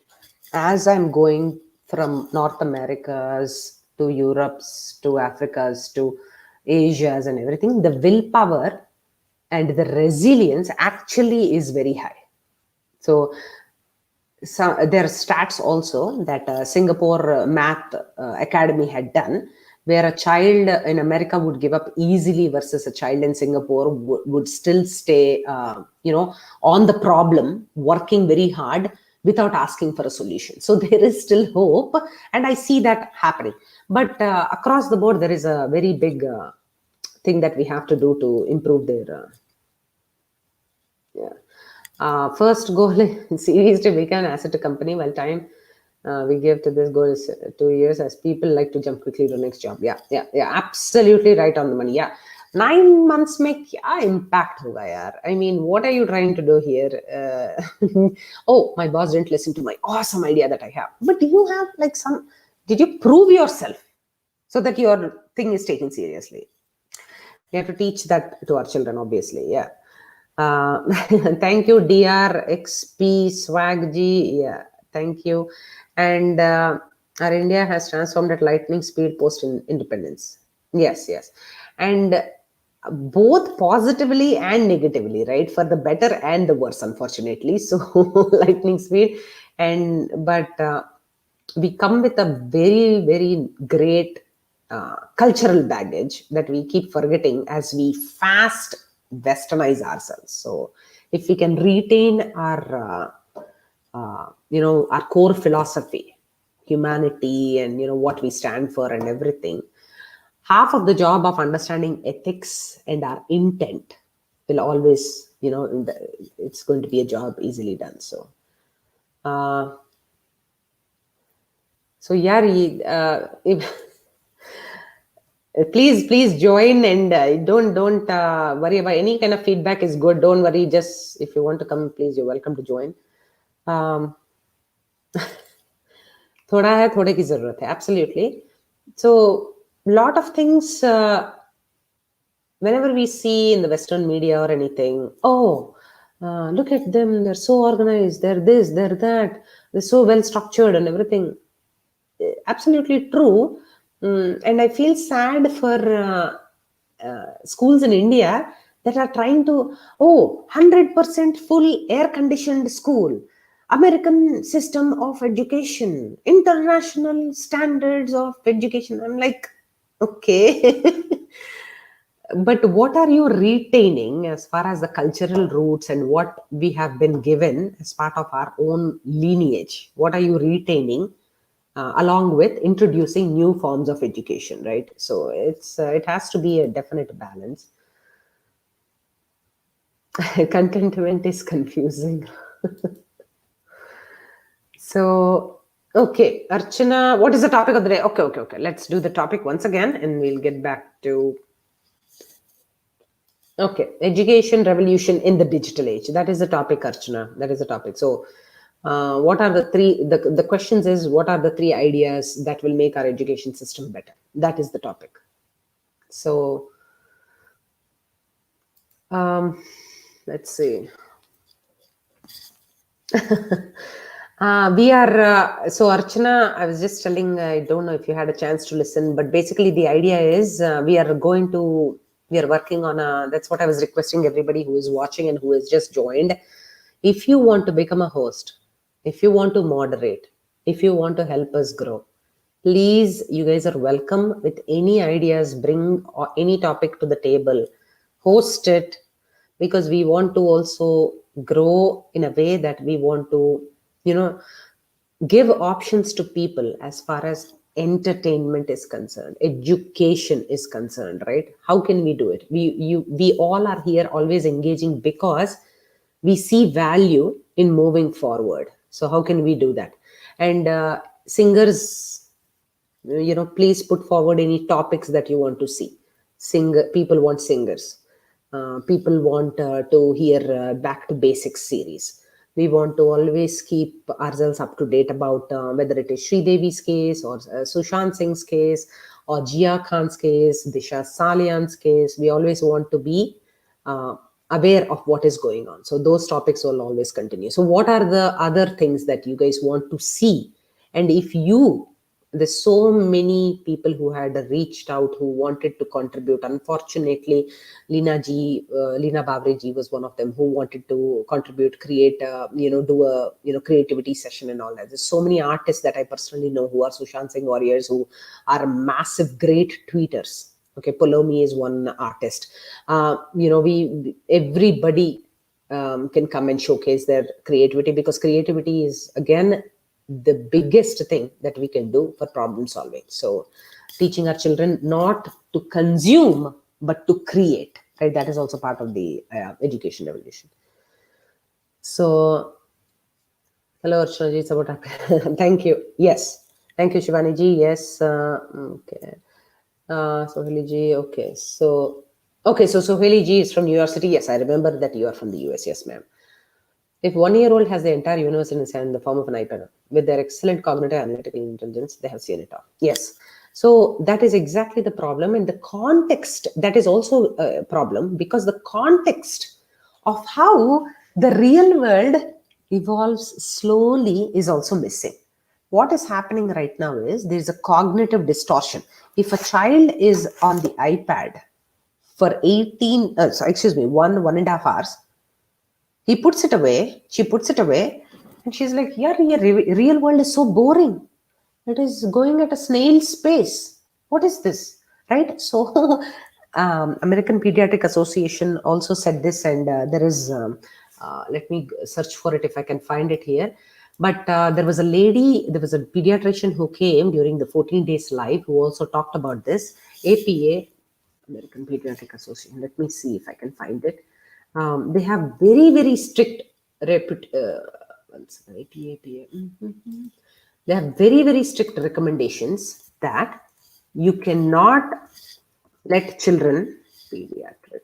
as I'm going from North America's to Europe's to Africa's to Asia's and everything, the willpower and the resilience actually is very high. So there are stats also that Singapore Math Academy had done, where a child in America would give up easily versus a child in Singapore would still stay, on the problem, working very hard without asking for a solution. So there is still hope, and I see that happening. But across the board, there is a very big thing that we have to do to improve their first goal series to become an asset to company, while time we give to this goal is 2 years, as people like to jump quickly to the next job. Yeah, absolutely right on the money. 9 months में क्या impact होगा यार? I mean, what are you trying to do here? Oh, my boss didn't listen to my awesome idea that I have. But do you have like did you prove yourself so that your thing is taken seriously? We have to teach that to our children, obviously. Yeah. Thank you, DRXP Swagji. Yeah, thank you. And Our India has transformed at lightning speed post independence. Yes, yes. And both positively and negatively, right? For the better and the worse, unfortunately. So, lightning speed. But we come with a very, very great cultural baggage that we keep forgetting as we fast westernize ourselves. So, if we can retain our core philosophy, humanity, and what we stand for and everything, half of the job of understanding ethics and our intent will always, it's going to be a job easily done. Uh, so yeah, if, please join, and don't worry about any kind of feedback is good. Don't worry. Just if you want to come, please, you're welcome to join. Um, थोड़ा है थोड़े की जरूरत है, absolutely. So lot of things, whenever we see in the Western media or anything, oh, look at them, they're so organized, they're this, they're that, they're so well structured and everything. Absolutely true. And I feel sad for schools in India that are trying to, 100% full air conditioned school, American system of education, international standards of education. I'm like, okay. But what are you retaining as far as the cultural roots and what we have been given as part of our own lineage? What are you retaining, along with introducing new forms of education, right? So it has to be a definite balance. Contentment is confusing. So, okay, Archana, what is the topic of the day? Okay. Let's do the topic once again, and we'll get back to. Okay, education revolution in the digital age. That is the topic, Archana. That is the topic. So, what are the three? The questions is, what are the three ideas that will make our education system better? That is the topic. So, let's see. We are so Archana, I was just telling, I don't know if you had a chance to listen, but basically the idea is we are working on that's what I was requesting everybody who is watching and who has just joined. If you want to become a host, if you want to moderate, if you want to help us grow, please, you guys are welcome with any ideas, bring any topic to the table, host it, because we want to also grow in a way that we want to, give options to people as far as entertainment is concerned, education is concerned, right? How can we do it? We all are here always engaging because we see value in moving forward. So how can we do that? And singers, please put forward any topics that you want to see. People want singers. People want to hear back to basics series. We want to always keep ourselves up to date about whether it is Sri Devi's case, or Sushant Singh's case, or Jia Khan's case, Disha Salian's case. We always want to be aware of what is going on. So those topics will always continue. So what are the other things that you guys want to see? And if there's so many people who had reached out who wanted to contribute. Unfortunately, Lina Bavre ji was one of them who wanted to contribute, create, do a, creativity session and all that. There's so many artists that I personally know who are Sushant Singh warriors, who are massive, great tweeters. Okay, Polomi is one artist. Everybody can come and showcase their creativity, because creativity is, again, the biggest thing that we can do for problem solving. So teaching our children not to consume but to create, right? That is also part of the education revolution. So hello Archana ji, it's about thank you. Yes, thank you Shivani ji. Yes. Okay. Soheli ji. Okay, so Soheli ji is from New York City. Yes, I remember that you are from the US. Yes, ma'am. If 1-year-old has the entire universe in his hand in the form of an iPad, with their excellent cognitive analytical intelligence, they have seen it all. Yes. So that is exactly the problem. And the context, that is also a problem, because the context of how the real world evolves slowly is also missing. what is happening right now is there's a cognitive distortion. If a child is on the iPad for 1.5 hours, he puts it away, she puts it away, and she's like, yeah, real world is so boring. It is going at a snail's pace. What is this? Right? So, American Pediatric Association also said this, and there is, let me search for it if I can find it here. But there was a pediatrician who came during the 14 days live who also talked about this. APA, American Pediatric Association. Let me see if I can find it. They have very, very strict they have very, very strict recommendations that you cannot let children pediatric.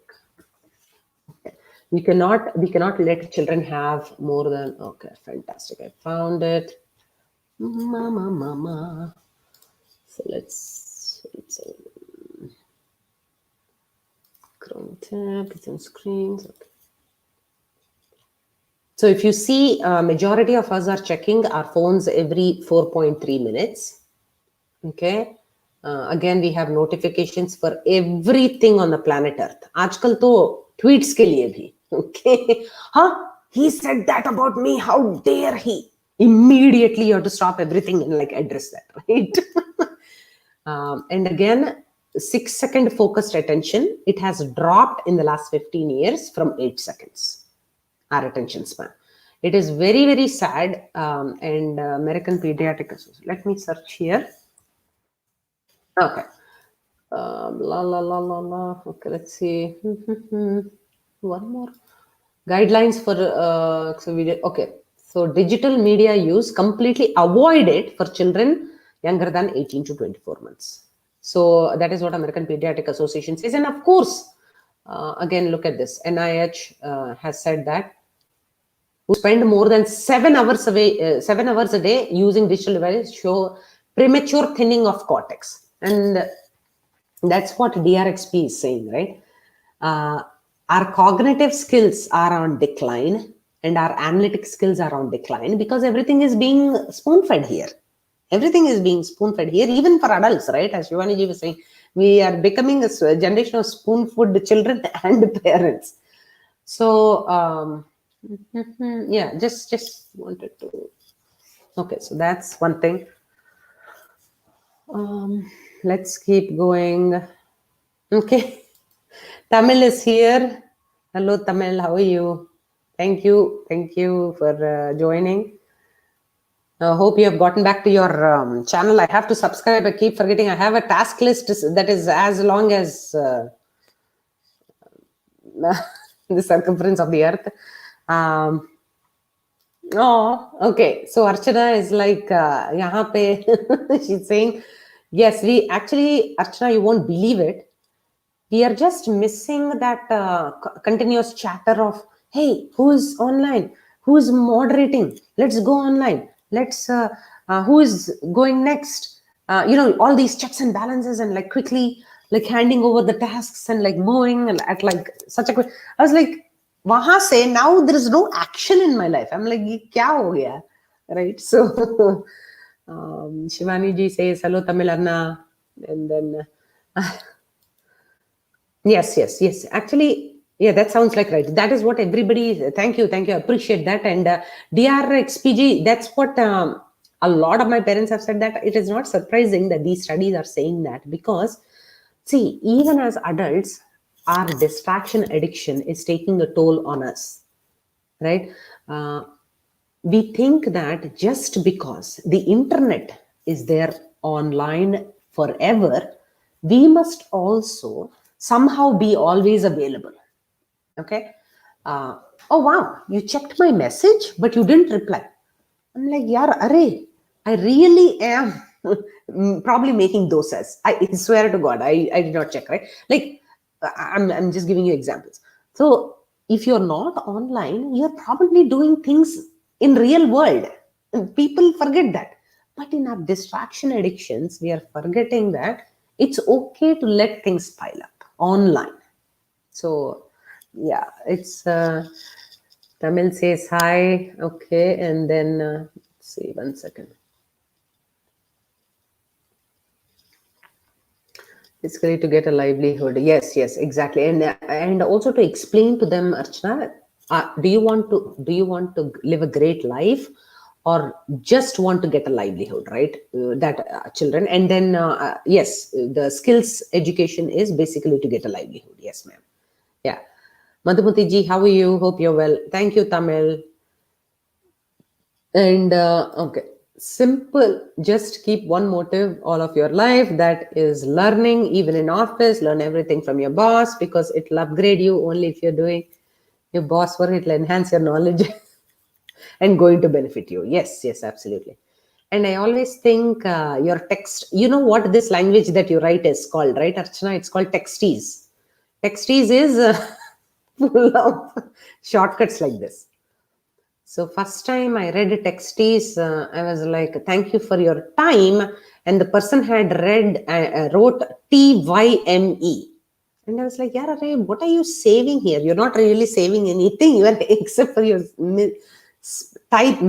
We cannot let children have more than, okay, fantastic. I found it. Mama. So let's Chrome tab, it's on screens. Okay. So if you see, majority of us are checking our phones every 4.3 minutes. Okay. Again, we have notifications for everything on the planet Earth. आजकल तो tweets के लिए भी. Okay. Huh? He said that about me. How dare he? Immediately you have to stop everything and like address that, right? And again, 6-second focused attention, it has dropped in the last 15 years from 8 seconds. Our attention span. It is very, very sad. And American Pediatric Association. Let me search here. Okay. Okay, let's see. One more. Guidelines for okay. So digital media use completely avoided for children younger than 18 to 24 months. So that is what American Pediatric Association says. And of course, again, look at this. NIH has said that who spend more than 7 hours a day using digital devices show premature thinning of cortex. And that's what DRXP is saying, right? Our cognitive skills are on decline and our analytic skills are on decline because everything is being spoon-fed here. Everything is being spoon-fed here, even for adults, right? As Shivaniji was saying, we are becoming a generation of spoon-fed children and parents. So, yeah, just wanted to. Okay, so that's one thing. Let's keep going. Okay, Tamil is here. Hello, Tamil. How are you? Thank you for joining. I hope you have gotten back to your channel. I have to subscribe. I keep forgetting. I have a task list that is as long as the circumference of the earth. Oh, okay. So Archana is like, yahan pe, she's saying, yes, we actually, Archana, you won't believe it. We are just missing that continuous chatter of, hey, who's online? Who's moderating? Let's go online. Who is going next? All these checks and balances and like quickly like handing over the tasks and like moving at like such a quick. I was like, wahan se now there is no action in my life. I'm like, ye kya ho gaya? Right? So Shivani ji says, hello, Tamil Anna. And then Yes. Actually, yeah, that sounds like right. That is what everybody is. Thank you. I appreciate that. And DRXPG, that's what a lot of my parents have said, that it is not surprising that these studies are saying that, because see, even as adults, our distraction addiction is taking a toll on us, right? We think that just because the internet is there online forever, we must also somehow be always available. Okay. Oh wow, you checked my message but you didn't reply. I'm like, yaar, array, I really am probably making dosas. I swear to God, I did not check, right? Like, I'm just giving you examples. So if you're not online, you're probably doing things in real world. And people forget that. But in our distraction addictions, we are forgetting that it's okay to let things pile up online. So yeah, it's Tamil says hi. Okay, and then let's see, one second. Basically, to get a livelihood. Yes, yes, exactly, and also to explain to them, Archana, do you want to live a great life, or just want to get a livelihood, right? That children, and then yes, the skills education is basically to get a livelihood. Yes, ma'am. Yeah, Madhumati ji, how are you? Hope you're well. Thank you, Tamil. And okay, simple. Just keep one motive all of your life. That is learning, even in office. Learn everything from your boss because it'll upgrade you only if you're doing your boss work. It'll enhance your knowledge and going to benefit you. Yes, yes, absolutely. And I always think your text. You know what this language that you write is called, right, Archana? It's called texties. Texties is full of shortcuts like this. So first time I read texties, I was like, "Thank you for your time." And the person had wrote TYME, and I was like, "Yeah, Ray, what are you saving here? You're not really saving anything, you are except for your type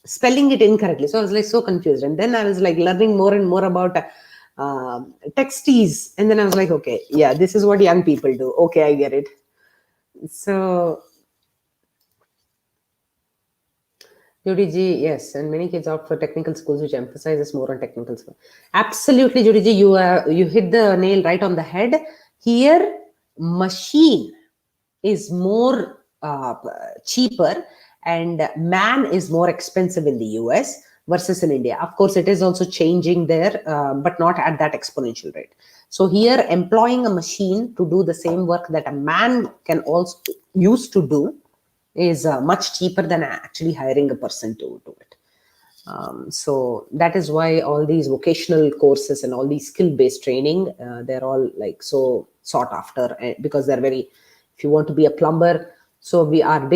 spelling it incorrectly." So I was like so confused, and then I was like learning more and more about texties, and then I was like, "Okay, yeah, this is what young people do. Okay, I get it." So Judy ji, yes, and many kids opt for technical schools, which emphasizes more on technical skills. Absolutely, Judy ji, you hit the nail right on the head. Here, machine is more cheaper, and man is more expensive in the US versus in India. Of course, it is also changing there, but not at that exponential rate. So here, employing a machine to do the same work that a man can also use to do is much cheaper than actually hiring a person to do it. So that is why all these vocational courses and all these skill-based training, they're all like so sought after because they're very. If you want to be a plumber, so our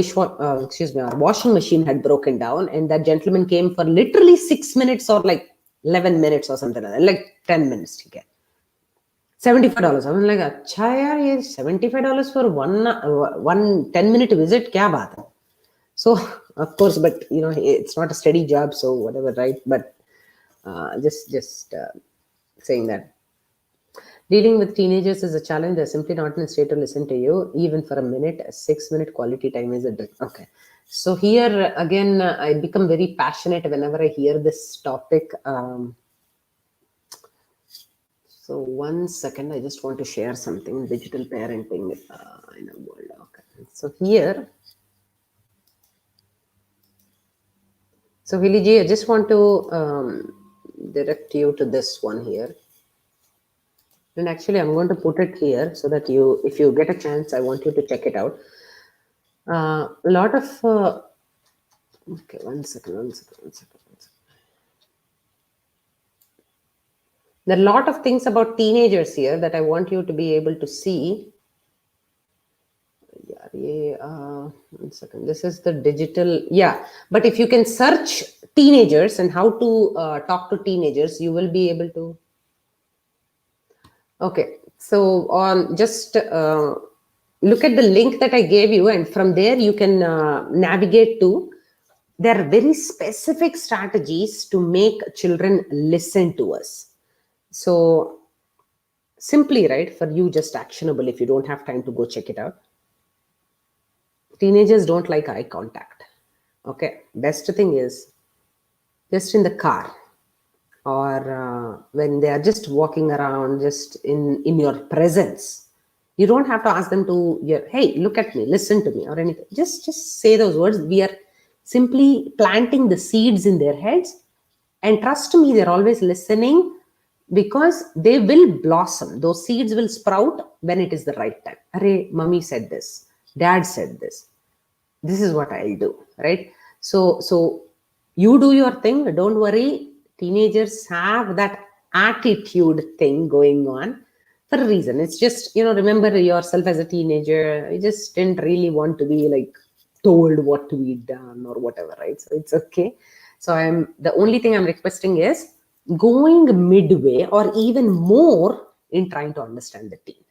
washing machine had broken down, and that gentleman came for literally 6 minutes or like 11 minutes or something like that, like 10 minutes. Okay. $75. I'm like, अच्छा यार ये $75 for one 10-minute visit क्या बात है? So of course, but it's not a steady job, so whatever, right? But just saying that dealing with teenagers is a challenge. They're simply not in a state to listen to you, even for a minute. A 6-minute quality time is a dream. Okay. So here again, I become very passionate whenever I hear this topic. So 1 second, I just want to share something. Digital parenting in a world. Okay. So here. So Viliji, I just want to direct you to this one here. And actually, I'm going to put it here so that if you get a chance, I want you to check it out. A lot of, okay, one second. There are a lot of things about teenagers here that I want you to be able to see. Yeah, 1 second. This is the digital. Yeah, but if you can search teenagers and how to talk to teenagers, you will be able to. Okay, so on just look at the link that I gave you, and from there you can navigate to. There are very specific strategies to make children listen to us. So simply, right, for you, just actionable if you don't have time to go check it out. Teenagers don't like eye contact. Okay, best thing is just in the car or when they are just walking around, just in your presence. You don't have to ask them to, hey, look at me, listen to me, or anything. Just say those words. We are simply planting the seeds in their heads, and trust me, they're always listening because they will blossom. Those seeds will sprout when it is the right time. Array, mommy said this, dad said this. This is what I'll do, right? So you do your thing. Don't worry. Teenagers have that attitude thing going on for a reason. It's just, remember yourself as a teenager. You just didn't really want to be like told what to be done or whatever, right? So it's okay. So the only thing I'm requesting is going midway or even more in trying to understand the teen.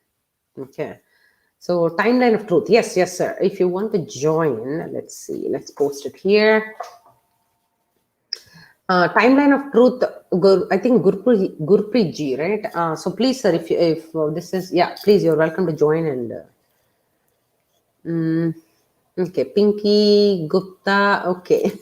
Okay. So timeline of truth. Yes, sir. If you want to join, let's see. Let's post it here. Timeline of truth. I think Gurpreet ji, right? So please, sir, if this is, yeah, please, you're welcome to join. And mm, okay, Pinky Gupta. Okay,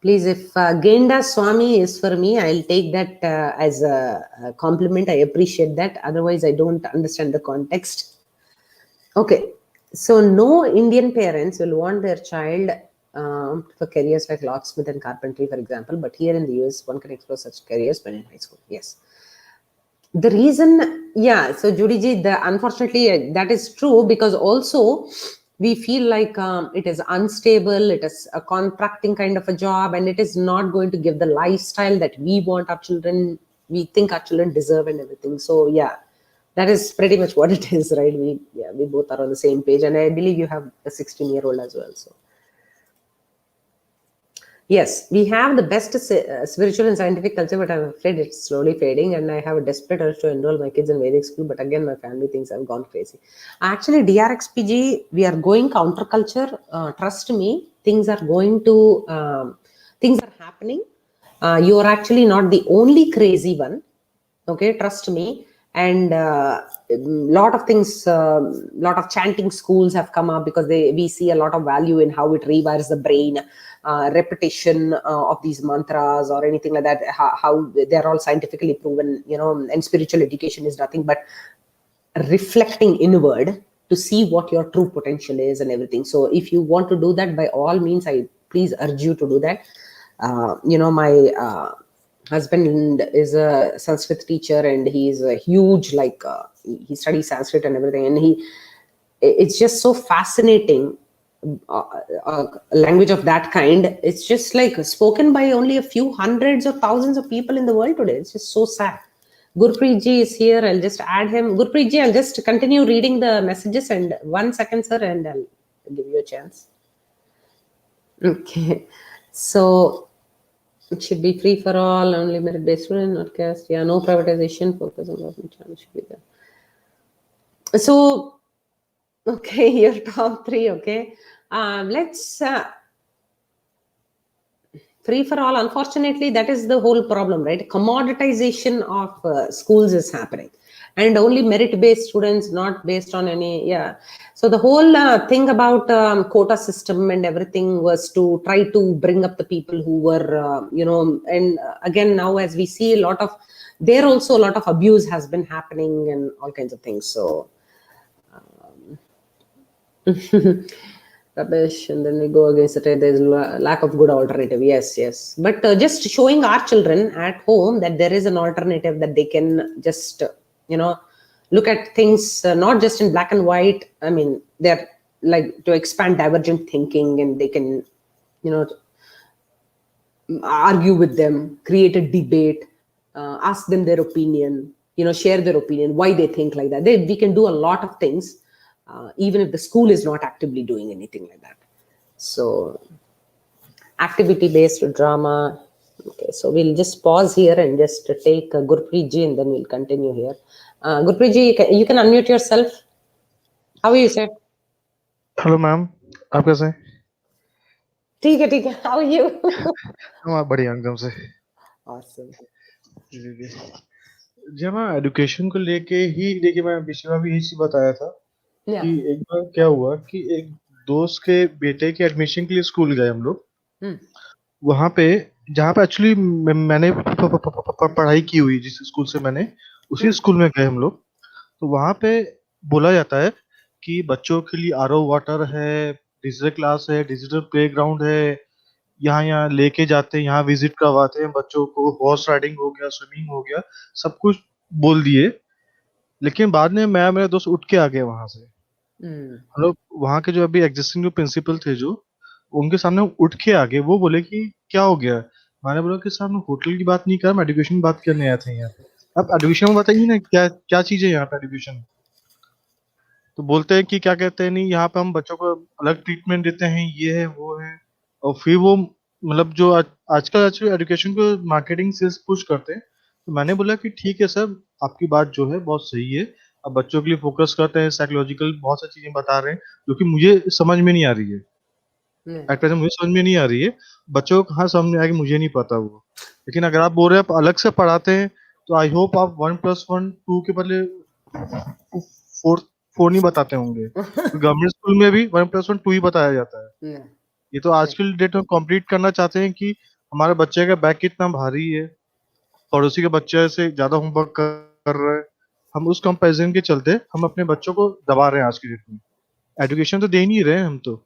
please, if Genda Swami is for me, I'll take that as a compliment. I appreciate that. Otherwise, I don't understand the context. Okay, so no Indian parents will want their child for careers like locksmith and carpentry, for example. But here in the US, one can explore such careers when in high school. Yes, the reason, yeah. So Judy ji, unfortunately that is true, because also we feel like it is unstable. It is a contracting kind of a job, and it is not going to give the lifestyle that we want our children. We think our children deserve and everything. So yeah, that is pretty much what it is, right? We both are on the same page, and I believe you have a 16-year-old as well. So yes, we have the best spiritual and scientific culture, but I'm afraid it's slowly fading. And I have a desperate urge to enroll my kids in Vedic school, but again, my family thinks I've gone crazy. Actually, DRXPG, we are going counterculture. Trust me, things are happening. You are actually not the only crazy one. Okay, trust me. And lot of things, lot of chanting schools have come up, because we see a lot of value in how it rewires the brain. Repetition of these mantras or anything like that, how they're all scientifically proven, and spiritual education is nothing but reflecting inward to see what your true potential is and everything. So if you want to do that, by all means, I please urge you to do that. My husband is a Sanskrit teacher, and he's a huge, like, he studies Sanskrit and everything, and it's just so fascinating. Language of that kind, it's just like spoken by only a few hundreds or thousands of people in the world today. It's just so sad. Gurpreet ji is here. I'll just add him. Gurpreet ji, I'll just continue reading the messages, and 1 second, sir, and I'll give you a chance. Okay. So it should be free for all, only merit based student, not caste. Yeah, no privatization, focus on government channel should be there. So, okay, your top three, okay. Let's free for all. Unfortunately, that is the whole problem, right? Commoditization of schools is happening, and only merit based students, not based on any, yeah. So the whole thing about quota system and everything was to try to bring up the people who were and again, now as we see, a lot of there also a lot of abuse has been happening and all kinds of things. So rubbish, and then we go against it. There's lack of good alternative. Yes, yes. But just showing our children at home that there is an alternative, that they can just, look at things not just in black and white. I mean, they're like to expand divergent thinking, and they can, argue with them, create a debate, ask them their opinion, share their opinion, why they think like that. We can do a lot of things, even if the school is not actively doing anything like that. So, activity based drama. Okay, so we'll just pause here and just take Gurpreet ji, and then we'll continue here. Gurpreet ji, you can unmute yourself. How are you, sir? Hello ma'am, आप कैसे हैं? ठीक है, ठीक है. How are you? हम बढ़िया एकदम से। Awesome. जी जी जी मैं एजुकेशन को लेके ही देखिए, मैं पिछली बार भी यही चीज बताया था Yeah. कि एक बार क्या हुआ कि एक दोस्त के बेटे के एडमिशन के लिए स्कूल गए हम लोग। Hmm. वहां पे जहाँ पे एक्चुअली मैंने पढ़ाई की हुई, जिस स्कूल से मैंने, उसी स्कूल में गए हम लोग। तो वहां पे बोला जाता है कि बच्चों के लिए आरओ वाटर है, डिजिटल क्लास है, डिजिटल प्लेग्राउंड है, यहाँ यहाँ लेके जाते हैं, यहाँ विजिट करवाते हैं बच्चों को, हॉर्स राइडिंग हो गया, स्विमिंग हो गया, सब कुछ बोल दिए। लेकिन बाद में मैं मेरे दोस्त उठ के आ गए वहां से। हम लोग वहां के जो अभी एग्जिस्टिंग जो प्रिंसिपल थे, जो उनके सामने उठ के आ गए। वो बोले कि क्या हो गया। मैंने बोला कि सर, हम होटल की बात नहीं कर, हम एजुकेशन की बात करने आए थे यहाँ पे। अब एजुकेशन में बताइए ना, क्या क्या चीज है यहाँ पे एजुकेशन। तो बोलते हैं कि क्या कहते हैं, नहीं यहाँ पे हम बच्चों को अलग ट्रीटमेंट देते हैं, ये है वो है। और फिर वो मतलब जो आजकल आजकल एजुकेशन को मार्केटिंग सेल्स पुश करते हैं। तो मैंने बोला कि ठीक है सर, आपकी बात जो है बहुत सही है। अब बच्चों के लिए फोकस करते हैं, साइकोलॉजिकल बहुत सारी चीजें बता रहे हैं जो कि मुझे समझ में नहीं आ रही है। एट प्रेजेंट मुझे समझ में नहीं आ रही है, बच्चों को कहाँ समझ में आएगी मुझे नहीं पता वो। लेकिन अगर आप बोल रहे हैं आप अलग से पढ़ाते हैं, तो आई होप आप 1+1 2 के बदले 4 नहीं बताते होंगे। गवर्नमेंट स्कूल में भी 1+1 2 ही बताया जाता है। ये तो आज की डेट में कंप्लीट करना चाहते हैं कि हमारे बच्चे का बैग कितना भारी है, पड़ोसी के बच्चे से ज्यादा होमवर्क कर रहे हैं। हम उस कंपैरिजन के चलते हम अपने बच्चों को दबा रहे हैं आज की डेट में। एजुकेशन तो दे ही नहीं रहे हैं हम तो।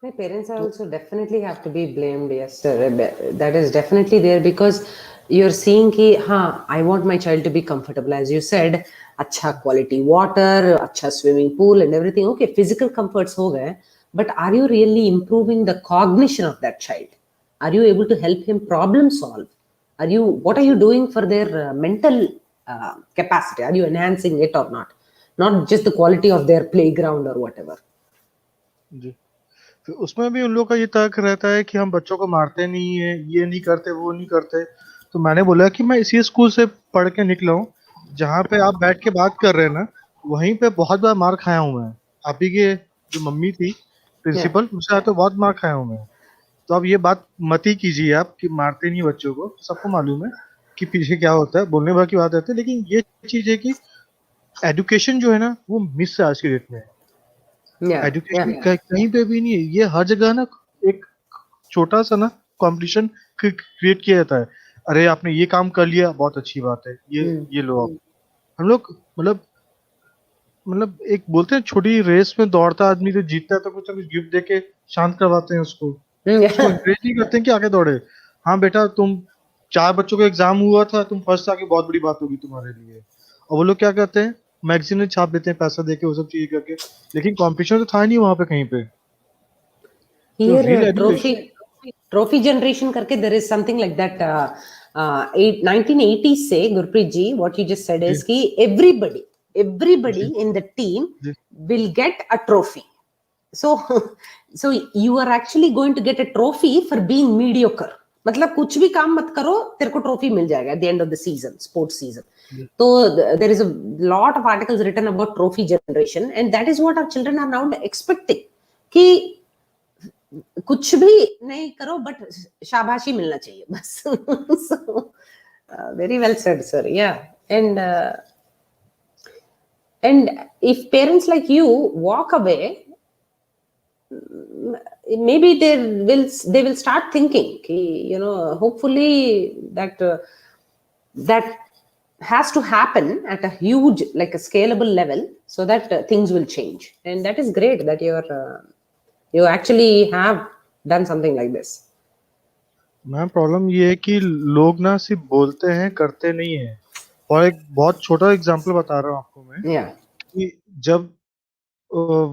My parents are तो also definitely have to be blamed. Yes, sir. That is definitely there because you're seeing कि हाँ, I want my child to be comfortable, as you said. अच्छा quality water, अच्छा swimming pool and everything. Okay, physical comforts हो गए, but are you really improving the cognition of that child? Are you able to help him problem solve? What are you doing for their mental capacity? Are you enhancing it or not? Not just the quality of their playground or whatever. जी, फिर उसमें भी उन लोगों का ये तर्क रहता है कि हम बच्चों को मारते नहीं है, ये नहीं करते, वो नहीं करते। तो मैंने बोला कि मैं इसी स्कूल से पढ़ के निकला हूँ जहाँ पे आप बैठ के बात कर रहे हैं ना, वहीं पे बहुत बार मार खाया हूँ मैं। आप ही के जो मम्मी थी Yeah. प्रिंसिपल, उनसे आते बहुत मार खाया हूँ मैं। तो अब ये बात मत ही कीजिए आप कि मारते नहीं बच्चों को, सबको मालूम है कि पीछे क्या होता है, बोलने भर की बात रहती है। लेकिन ये चीज है कि एजुकेशन जो है ना वो मिस है आज की डेट में। Yeah. एजुकेशन कहीं पे भी नहीं है, ये हर जगह ना एक छोटा सा ना कंपटीशन क्रिएट किया जाता है। अरे आपने ये काम कर लिया, बहुत अच्छी बात है, ये लो आप। हम लोग मतलब एक बोलते हैं छोटी रेस में दौड़ता आदमी तो जीतता है तो कुछ ना कुछ गिफ्ट दे के शांत करवाते हैं उसको। उसको Yeah. एनकरेज नहीं करते हैं कि आगे दौड़े। हाँ बेटा तुम 4 बच्चों का एग्जाम हुआ था, तुम फर्स्ट आके बहुत बड़ी बात होगी तुम्हारे लिए। और वो लोग क्या करते हैं, मैगजीन में छाप देते हैं पैसा देके वो सब चीजें करके। लेकिन कंपटीशन तो था नहीं वहां पे कहीं पे। तो real Here, education. trophy generation करके there is something like that. 1980s से Gurpreet ji, what you just said ji is कि everybody ji in the team ji will get a trophy. So, so you are actually going to get a trophy for being mediocre. मतलब कुछ भी काम मत करो, तेरे को trophy मिल जाएगा at the end of the season, sports season. Ji So there is a lot of articles written about trophy generation, and that is what our children are now expecting. कि कुछ भी नहीं करो बट शाबाशी मिलना चाहिए बस. So very well said, sir. Yeah. And if parents like you walk away, maybe they will start thinking कि, hopefully that has to happen at a huge, like a scalable level, so that things will change. And that is great that you actually have done something like this. Ma'am problem ये है कि लोग ना सिर्फ बोलते हैं करते नहीं है। और एक बहुत छोटा एग्जांपल बता रहा हूँ आपको मैं Yeah. कि जब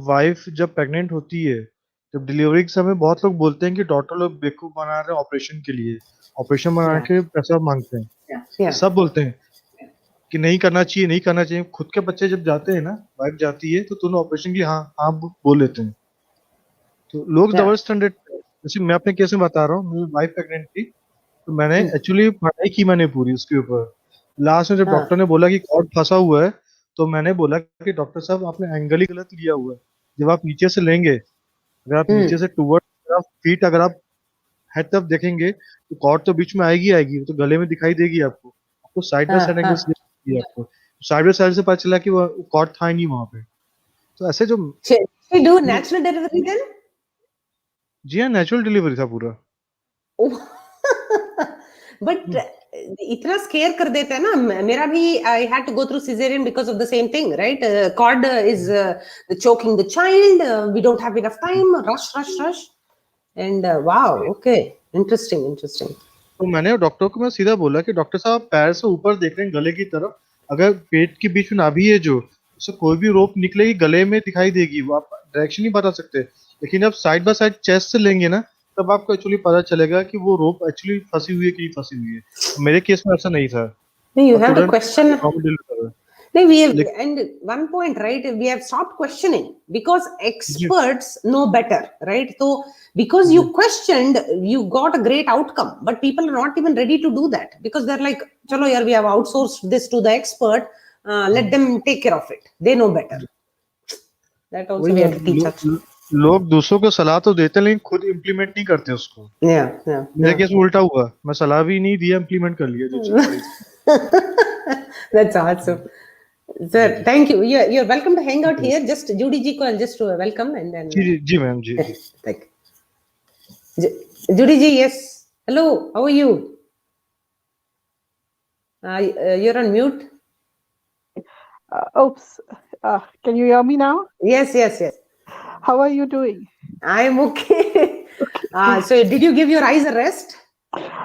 वाइफ जब प्रेग्नेंट होती है, जब डिलीवरी के समय बहुत लोग बोलते हैं कि डॉक्टर लोग बेवकूफ बना रहे हैं ऑपरेशन के लिए, ऑपरेशन बना Yeah. के पैसा मांगते हैं। Yeah. सब बोलते हैं कि नहीं करना चाहिए, नहीं करना चाहिए। खुद के बच्चे जब जाते हैं ना, वाइफ जाती है तो दोनों ऑपरेशन के लिए हाँ हाँ बोल लेते हैं। तो लोग Yeah. Double standard. जैसे मैं अपने केस में बता रहा हूँ, मेरी वाइफ प्रेग्नेंट थी तो मैंने एक्चुअली पढ़ाई की मैंने पूरी उसके ऊपर। लास्ट में जब हाँ. डॉक्टर ने बोला कि कॉर्ड फंसा हुआ है, तो मैंने बोला कि डॉक्टर साहब आपने एंगल ही गलत लिया हुआ है। जब आप नीचे से लेंगे, अगर आप नीचे से टूवर्ड फीट अगर आप हेड तरफ देखेंगे तो कॉर्ड तो बीच में आएगी आएगी, वो तो गले में दिखाई देगी आपको। आपको साइड बाय हाँ. साइड एंगल हाँ. से दिखती है आपको। साइड बाय साइड से पता चला कि वो कॉर्ड था ही नहीं वहां पे। तो ऐसे जो She do natural delivery then? जी हाँ, नेचुरल डिलीवरी था पूरा। बट इतना स्केयर कर देते हैं ना. मेरा भी I had to go through caesarean because of the same thing, right? Cord is choking the child. We don't have enough time. Rush. And wow, okay, interesting. तो मैंने डॉक्टर को मैं सीधा बोला कि डॉक्टर साहब पैर से ऊपर देख रहे हैं गले की तरफ, अगर पेट के बीच में नाभि है जो, उससे कोई भी रोप निकलेगी गले में दिखाई देगी, वो आप डायरेक्शन नहीं बता सकते। लेकिन अब साइड बाय साइड चेस्ट से लेंगे ना, तब आपको एक्चुअली पता चलेगा कि वो रोप एक्चुअली फंसी हुई है कि नहीं फंसी हुई है। मेरे केस में ऐसा नहीं था No, you और have to तुरंत question. नॉर्मल डिलीवरी कर रहा है। No, we have, लेकिन and one point, right? We have stopped questioning because ji experts know better, right? So because you ji questioned, you got a great outcome. But people are not even ready to do that because they're like, "Chalo, yaar, we have outsourced this to the expert. Let them take care of it. They know better." That वही also we मैं have to teach our children. लोग दूसरों को सलाह तो देते हैं लेकिन खुद इम्प्लीमेंट नहीं करते उसको। Yeah, yeah, मेरे yeah. केस में उल्टा हुआ, मैं सलाह भी नहीं दिया, इम्प्लीमेंट कर लिया जो चीज सही थी। That's awesome. जी Sir, जी thank you. You're welcome to hang out जी here. Just Judy ji ko I'll just welcome and then जी जी मैम, जी yeah, जी। thank Judy ji, yes. Hello, how are you? You're on mute. Oops. Can you hear me now? Yes, yes, yes. How are you doing? I'm okay. So did you give your eyes a rest?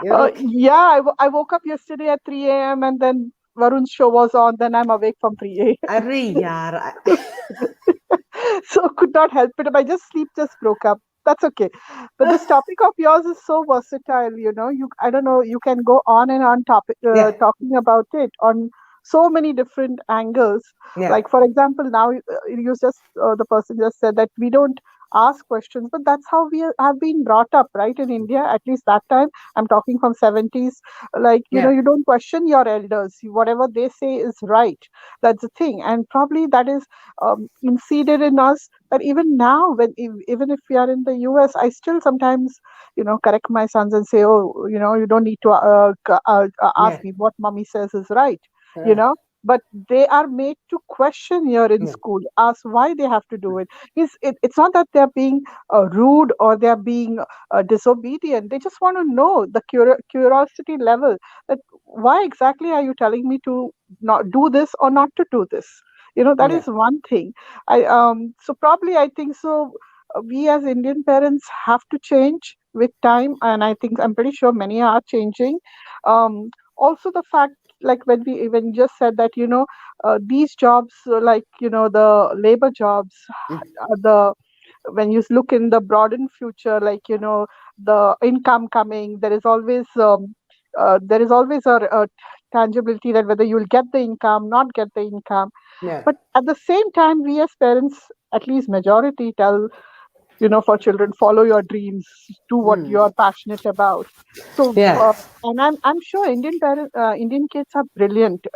You're okay. Yeah, I woke up yesterday at 3 a.m. and then Varun's show was on. Then I'm awake from 3 a.m. Arre yaar. So could not help it. My just sleep just broke up. That's okay. But this topic of yours is so versatile. I don't know. You can go on and on Yeah, talking about it on so many different angles. yeah, Like for example, now you just the person just said that we don't ask questions, but that's how we have been brought up, right? In India, at least that time. I'm talking from 70s. Like yeah, you don't question your elders. Whatever they say is right. That's the thing, and probably that is inseeded in us that even now even if we are in the US, I still sometimes correct my sons and say, oh, you don't need to ask yeah, me. What mommy says is right, you yeah, know but they are made to question here in yeah, school, ask why they have to do it. It's not that they're being rude or they're being disobedient. They just want to know the curiosity level, that why exactly are you telling me to not do this or not to do this. That yeah, is one thing. So probably I think so. We as Indian parents have to change with time, and I'm pretty sure many are changing. Also, the fact, like when we even just said that these jobs, like the labor jobs, mm, the when you look in the broadened future, like the income coming, there is always a tangibility that whether you'll get the income, not get the income. yeah, But at the same time, we as parents, at least majority, tell for children, follow your dreams, do what mm, you are passionate about. So yeah, and I'm sure Indian kids are brilliant.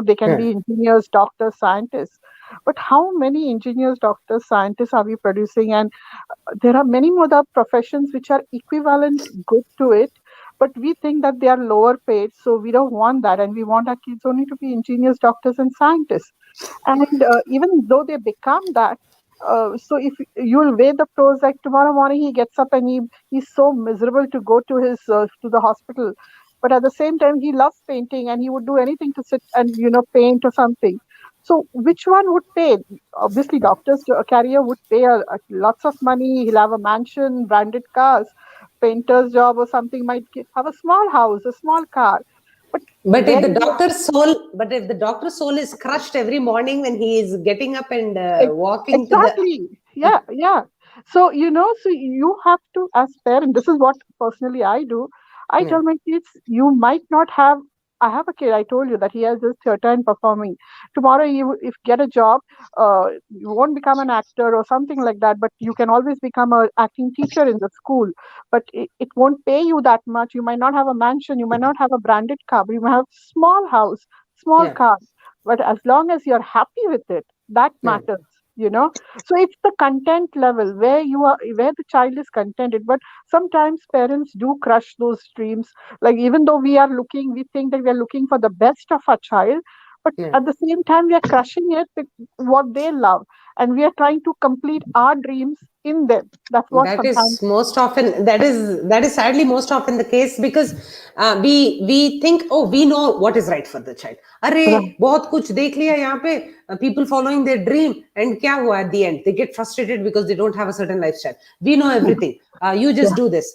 They can yeah. be engineers, doctors, scientists. But how many engineers, doctors, scientists are we producing? And there are many more other professions which are equivalent good to it, but we think that they are lower paid, so we don't want that, and we want our kids only to be engineers, doctors, and scientists. And even though they become that, so if you'll weigh the pros, like tomorrow morning he gets up and he's so miserable to go to the hospital, but at the same time he loves painting and he would do anything to sit and paint or something. So which one would pay? Obviously doctor's career would pay lots of money. He'll have a mansion, branded cars. Painter's job or something might have a small house, a small car. But But if there the you go. doctor's soul, but if the doctor's soul is crushed every morning when he is getting up and Ex- walking to the, Exactly. Yeah, yeah. So, so you have to, as parent, this is what personally I do. I yeah, tell my kids, you might not have, I have a kid, I told you that he has this theater and performing. Tomorrow, if get a job, you won't become an actor or something like that, but you can always become a acting teacher in the school. But it won't pay you that much. You might not have a mansion, you might not have a branded car, but you might have small house, small yeah, car. But as long as you're happy with it, that yeah, matters. So it's the content level where the child is contented. But sometimes parents do crush those dreams. Like even though we think that we are looking for the best of our child, but yeah. at the same time we are crushing it with what they love, and we are trying to complete our dreams in them. That's what That sometimes. is most often, that is sadly most often the case, because we think, oh, we know what is right for the child. अरे बहुत कुछ देख लिया यहाँ पे, people following their dream, and क्या हुआ at the end? They get frustrated because they don't have a certain lifestyle. We know everything. You just Yeah, do this.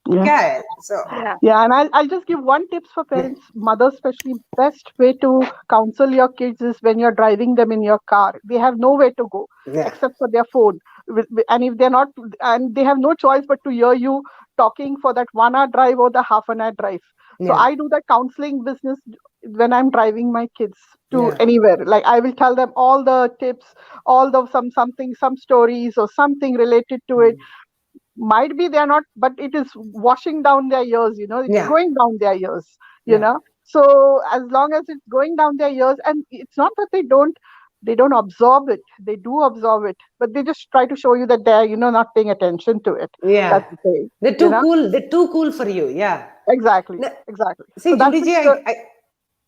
yeah. क्या है? So yeah, Yeah, and I'll just give one tips for yeah, parents, mothers especially. Best way to counsel your kids is when you're driving them in your car. They have nowhere to go yeah, except for their phone. And if they're not, and they have no choice but to hear you talking for that 1 hour drive or the half an hour drive. So yeah, I do that counseling business when I'm driving my kids to yeah, anywhere. Like I will tell them all the tips, all the some stories or something related to it. Might be they're not, but it is washing down their ears, it's yeah, going down their ears. yeah, So as long as it's going down their ears, and it's not that they don't they don't absorb it. They do absorb it, but they just try to show you that they're, not paying attention to it. That's Yeah. the thing, They're you too know. cool. They're too cool for you. Yeah. Exactly, No, exactly. So see, that's Judy which ji, the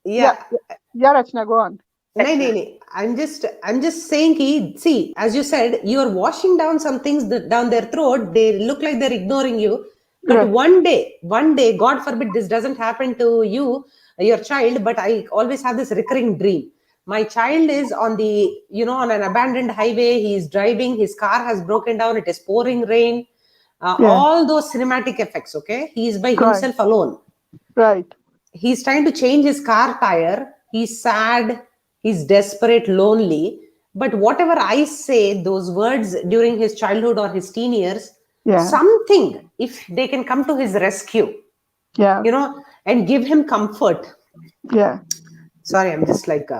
yeah. yeah, yeah, yeah, Rachna, go on. No, no, no. I'm just saying, see, as you said, you are washing down some things down their throat. They look like they're ignoring you. But Correct. one day, God forbid this doesn't happen to you, your child, but I always have this recurring dream. My child is on an abandoned highway. He is driving. His car has broken down. It is pouring rain. Yeah. All those cinematic effects, okay? He is by Right. himself alone. Right. He's trying to change his car tire. He's sad. He's desperate, lonely. But whatever I say, those words during his childhood or his teen years, Yeah. something, if they can come to his rescue, Yeah. and give him comfort. Yeah. Sorry, I'm just like,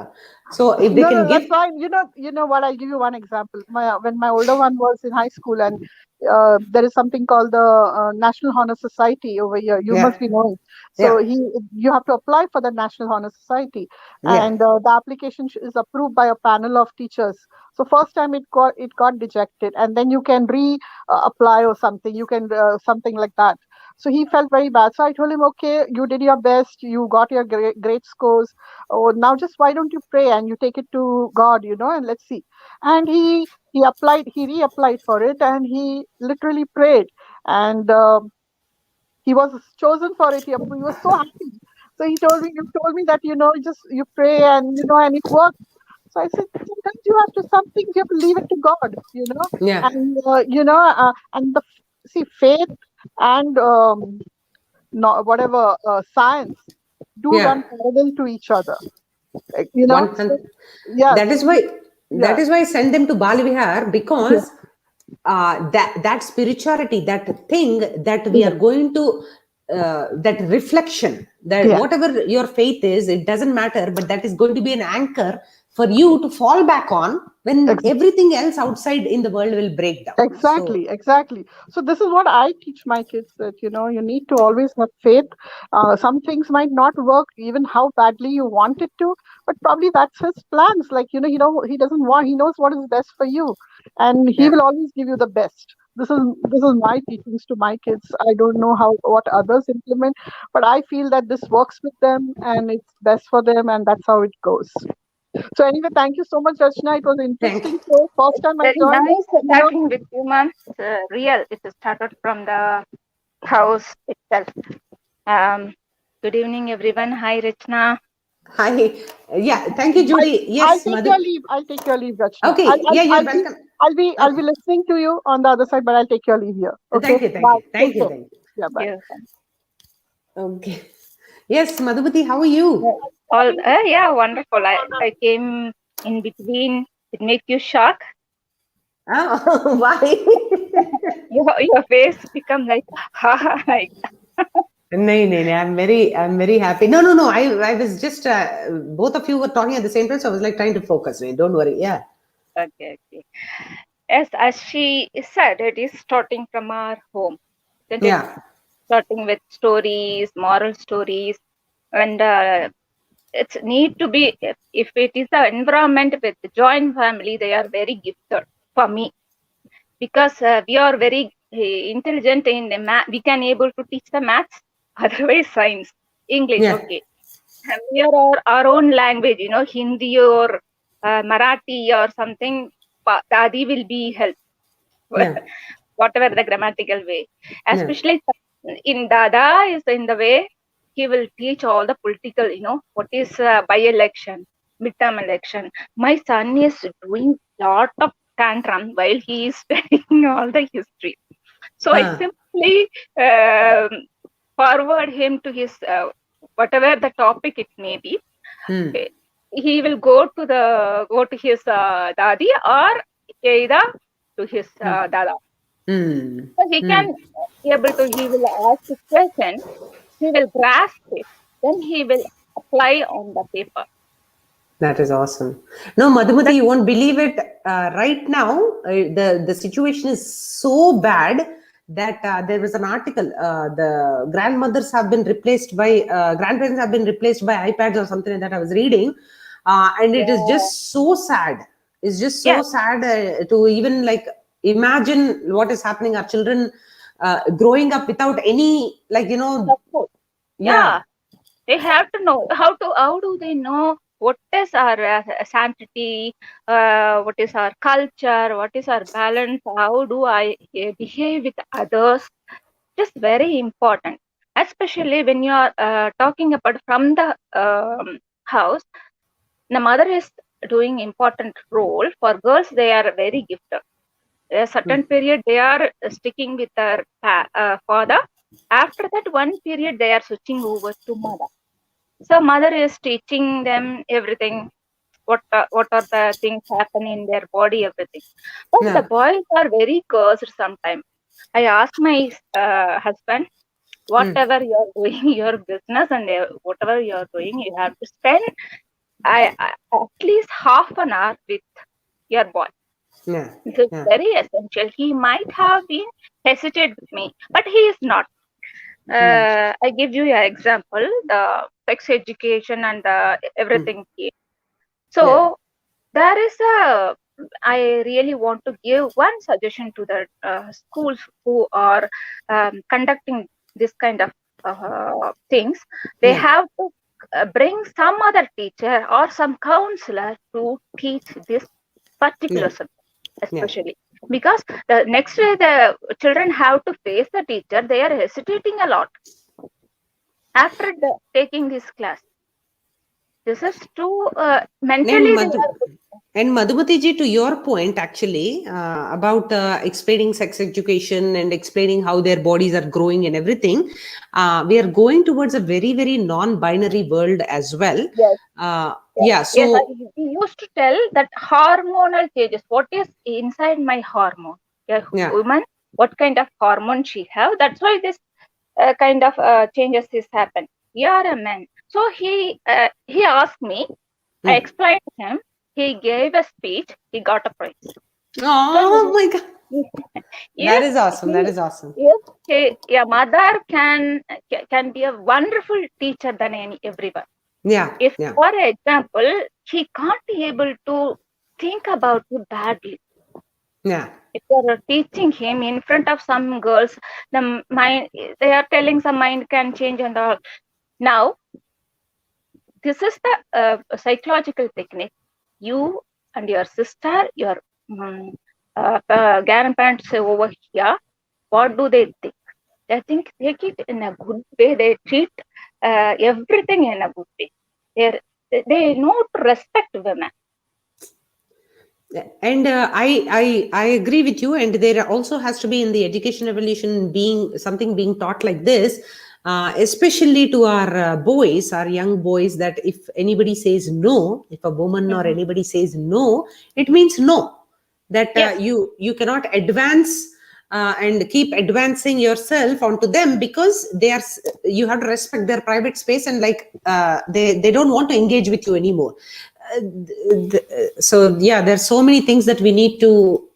so if they No, can no, give, that's fine. You know what? I'll give you one example. When my older one was in high school, and there is something called the National Honor Society over here. You yeah, must be knowing. So yeah, you have to apply for the National Honor Society, yeah, and the application is approved by a panel of teachers. So first time it got dejected, and then you can apply or something. You can something like that. So he felt very bad. So I told him, okay, you did your best. You got your great scores. Oh, now just why don't you pray and you take it to God, and let's see. And he reapplied for it, and he literally prayed, and he was chosen for it. He was so happy. So you told me that just you pray, and and it works. So I said, sometimes you have to something you have to leave it to God, yeah, and and see, faith and no, whatever science do yeah. run parallel to each other. One So, hundred. yeah, That so is why. That yeah, is why I send them to Bali Vihar, yeah, because that spirituality, that thing that we yeah, are going to, that reflection, that yeah, whatever your faith is, it doesn't matter, but that is going to be an anchor for you to fall back on when ex- everything else outside in the world will break down. So exactly, exactly. So this is what I teach my kids, that you need to always have faith. Some things might not work even how badly you want it to, but probably that's his plans. Like he doesn't want. He knows what is best for you, and he yeah, will always give you the best. This is my teachings to my kids. I don't know what others implement, but I feel that this works with them and it's best for them, and that's how it goes. So anyway, thank you so much, Rachna. It was thank interesting. So first time I Very joined, nice you know, talking with you, ma'am. It's real. It started from the house itself. Um, Good evening, everyone. Hi, Rachna. hi, yeah, thank you, I'll, Judy. I'll Yes, take Madhu. your leave. I'll take your leave, Rachna. I'll, Okay, I'll, yeah, you're I'll be, welcome. I'll be, I'll Okay, be listening to you on the other side, but I'll take your leave here. Okay. thank you, thank Bye. you, thank Take you, care. thank you. Yeah. Bye. You. Okay, yes, Madhubati, how are Yeah. you? All yeah, wonderful. I came in between. It make you shock. Oh, why? Your face become like like No, no, no. I'm very happy. No, no, no. I was just, both of you were talking at the same time, so I was like trying to focus. No, don't worry. Yeah, okay, okay. Yes, as she said, it is starting from our home, isn't it? yeah, Starting with stories, moral stories, and it's need to be, if it is the environment with the joint family, they are very gifted for me, because we are very intelligent in the math. We can able to teach the maths, otherwise science, English, yeah, okay. And we are our own language, Hindi or Marathi or something. Dadi will be help, yeah, whatever the grammatical way. yeah. Especially in Dada is in the way he will teach all the political, what is by-election, midterm election. My son is doing lot of tantrum while he is studying all the history. So I Ah, simply forward him to his whatever the topic it may be. hmm, He will go to his dadi, or either to his dada. hmm, So he hmm. can he will ask the question, he will grasp it, then he will apply on the paper. That is awesome. No, Madhumati, That you won't believe it. Right now, the situation is so bad that there was an article. The grandparents have been replaced by iPads or something like that. I was reading. and it is Yeah. just so sad. It's just so Yeah. sad to even like imagine what is happening. Our children growing up without any, like, Support. yeah, Yeah. They have to know how do they know what is our sanctity, what is our culture, what is our balance, how do I behave with others. Just very important, especially when you are talking about from the house. The mother is doing important role. For girls, they are very gifted. A certain period they are sticking with their father. After that one period they are switching over to mother. So mother is teaching them everything, what are the things happen in their body, everything. But the yeah, boys are very cursed sometimes. I ask my husband, whatever you are doing, your business and whatever you are doing, you have to spend at least half an hour with your boy. yeah, This is yeah, very essential. He might have been hesitant with me, but he is not. I give you an example: the sex education and everything here. yeah, So there is a. I really want to give one suggestion to the schools who are conducting this kind of things. They yeah, have to bring some other teacher or some counselor to teach this yeah, particular subject, yeah. especially because the next day the children have to face the teacher. They are hesitating a lot after taking this class. This is too And mentally they Madhu, are. and Madhumati ji, to your point, actually, about explaining sex education and explaining how their bodies are growing and everything, we are going towards a very, very non-binary world as well. Yes, yes, Yeah, yes. so We used to tell that hormonal changes. What is inside my hormone? A yeah, woman, what kind of hormone she have? That's why this kind of changes is happen. You are a man. So he asked me. I mm. explained to him. He gave a speech. He got a prize. Oh So my God, that if is awesome. That he, is awesome. a mother can be a wonderful teacher than everyone. Yeah, If, yeah, for example, he can't be able to think about you badly. yeah, If you are teaching him in front of some girls, the mind they are telling some mind can change and all. Now, this is the psychological technique. You and your sister, your grandparents over here, what do they think? They think take it in a good way. They treat everything in a good way. They know to respect women. and I agree with you, and there also has to be in the education evolution being something being taught like this, especially to our boys, our young boys, that if anybody says no, if a woman or Mhm. anybody says no, it means no, that Yes, you cannot advance and keep advancing yourself onto them, because they are, you have to respect their private space, and like they don't want to engage with you anymore. So yeah, there's so many things that we need to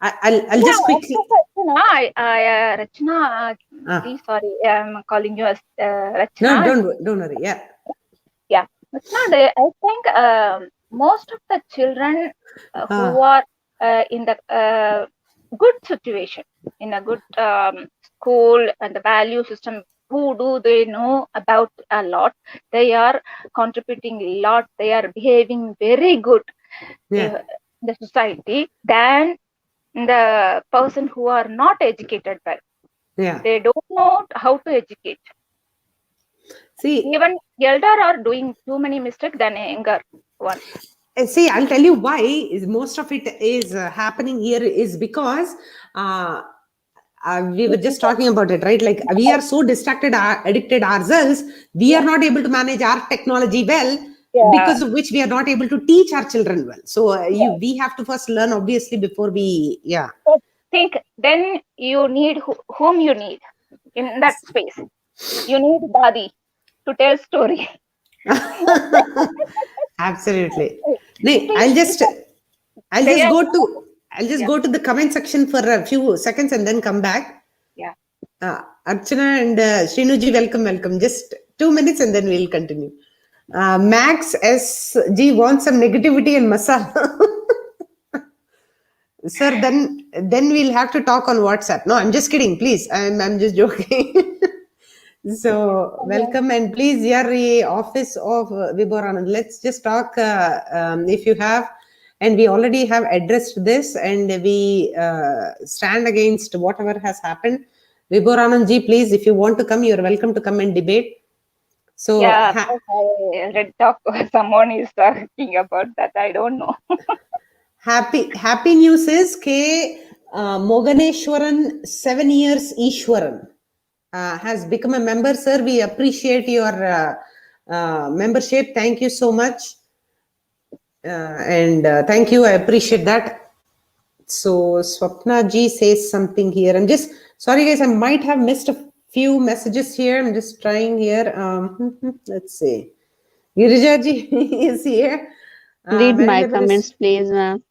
I'll yeah. just quickly Rachana, Rachana, uh, please, sorry, I'm calling you as no, Rachana. don't worry, yeah, Yeah, Rachana, I think most of the children uh, who are in the good situation, in a good school and the value system, who do they know about a lot? They are contributing a lot. They are behaving very good yeah, in the society than the person who are not educated well. yeah, They don't know how to educate. see. Even elder are doing too many mistakes than a younger one. See, I'll tell you why is most of it is happening here is because uh, we were just talking about it, right? Like we are so distracted, addicted ourselves, we are Yeah, not able to manage our technology well, yeah, because of which we are not able to teach our children well. So yeah. we have to first learn, obviously, before we, yeah. So think then you need whom you need in that space. You need Dadi to tell story. Absolutely. Nee, See, I'll they just are go to I'll just yeah, go to the comment section for a few seconds and then come back. yeah. Archana and Shrinuji, welcome, welcome. Just 2 minutes and then we'll continue. Max SG wants some negativity and masala. Sir, then we'll have to talk on WhatsApp. No, I'm just kidding. Please, I'm just joking. So welcome and please, your office of Viboranand. Let's just talk if you have, and we already have addressed this, and we stand against whatever has happened. Viboranand ji, please, if you want to come, you're welcome to come and debate. So Yeah, I read talk. Someone is talking about that. I don't know. happy news is K Moganeshwaran 7 years Ishwaran has become a member, sir. We appreciate your membership. Thank you so much. And thank you. I appreciate that. So Swapna ji says something here. I'm just sorry, guys. I might have missed a few messages here. I'm just trying here. Let's see. Girija ji is here. Read Manual my labor is comments, please, ma'am.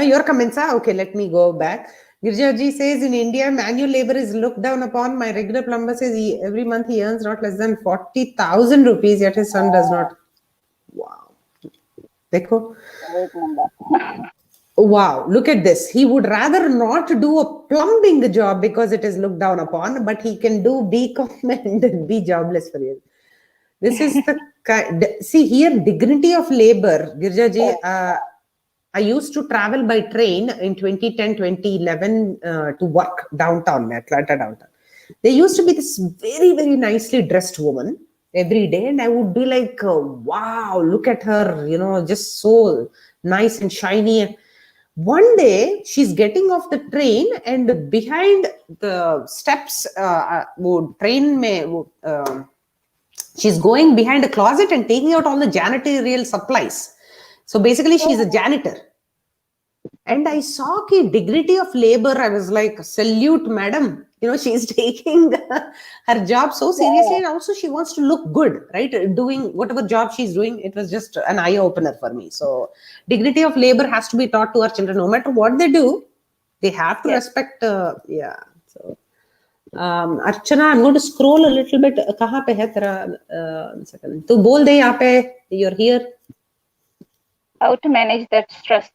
your comments are okay. Let me go back. Girjaji says in India, manual labor is looked down upon. My regular plumber says every month he earns not less than 40,000 rupees, yet his son does not. Wow. Dekho. Great number. Wow. Look at this. He would rather not do a plumbing job because it is looked down upon, but he can do BCom and be jobless for years. This is the see here dignity of labor, Girjaji. I used to travel by train in 2010, 2011 to work downtown, Atlanta downtown. There used to be this very, very nicely dressed woman every day, and I would be like, wow, look at her, just so nice and shiny. One day, she's getting off the train, and behind the steps, train may. She's going behind a closet and taking out all the janitorial supplies. So basically, she's a janitor. And I saw the dignity of labor. I was like, salute, madam. She's taking her job so seriously. And also, she wants to look good, right? Doing whatever job she's doing. It was just an eye opener for me. So, dignity of labor has to be taught to our children. No matter what they do, they have to respect. Yeah. So, Archana, I'm going to scroll a little bit. कहाँ पे है तेरा second? तू बोल दे यहाँ पे. You're here. How to manage that stress?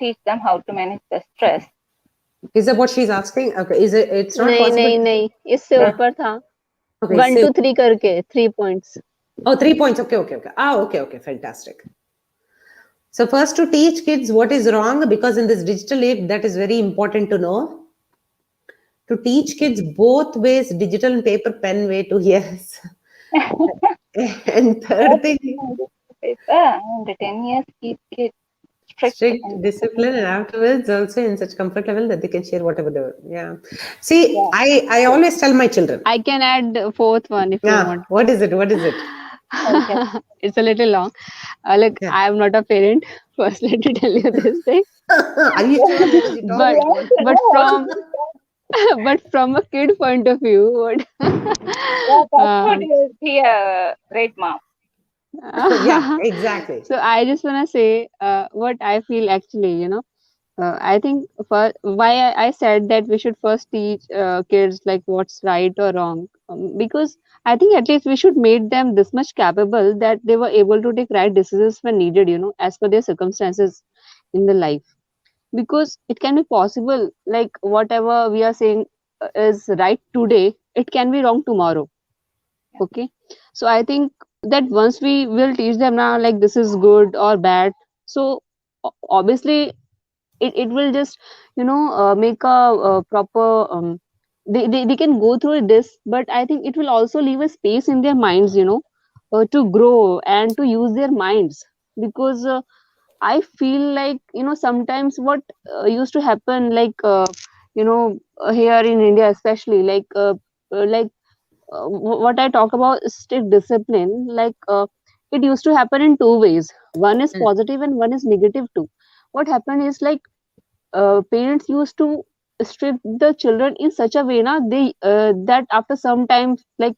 Teach them how to manage the stress. Is that what she's asking? Okay. Is it? It's not नहीं possible. नहीं नहीं इससे Yeah. ऊपर था Okay. 1 2 3 करके 3 points. Oh, 3 points. Okay. Okay. Fantastic. So first to teach kids what is wrong, because in this digital age, that is very important to know. To teach kids both ways, digital and paper pen way to yes. And third thing, And 10 years keep kids strict discipline, and afterwards also in such comfort level that they can share whatever they want. Yeah. See, I always tell my children. I can add a fourth one if you want. What is it? Okay. It's a little long. Look, Yeah. I am not a parent. First, let me tell you this thing. Are you sure? Because you told me. But from a kid point of view, what? That's what you'll be a great mom. Yeah, exactly. So I just want to say what I feel actually, I think for why I said that we should first teach kids like what's right or wrong, because I think at least we should make them this much capable that they were able to take right decisions when needed, as per their circumstances in the life. Because it can be possible, like whatever we are saying is right today, it can be wrong tomorrow. Okay, so I think that once we will teach them now, like this is good or bad, so obviously it will just make a proper they can go through this, but I think it will also leave a space in their minds, to grow and to use their minds. Because I feel like sometimes what used to happen, like here in India especially, like what I talk about is strict discipline. Like it used to happen in two ways. One is positive and one is negative too. What happened is like parents used to strict the children in such a way now they that after some time, like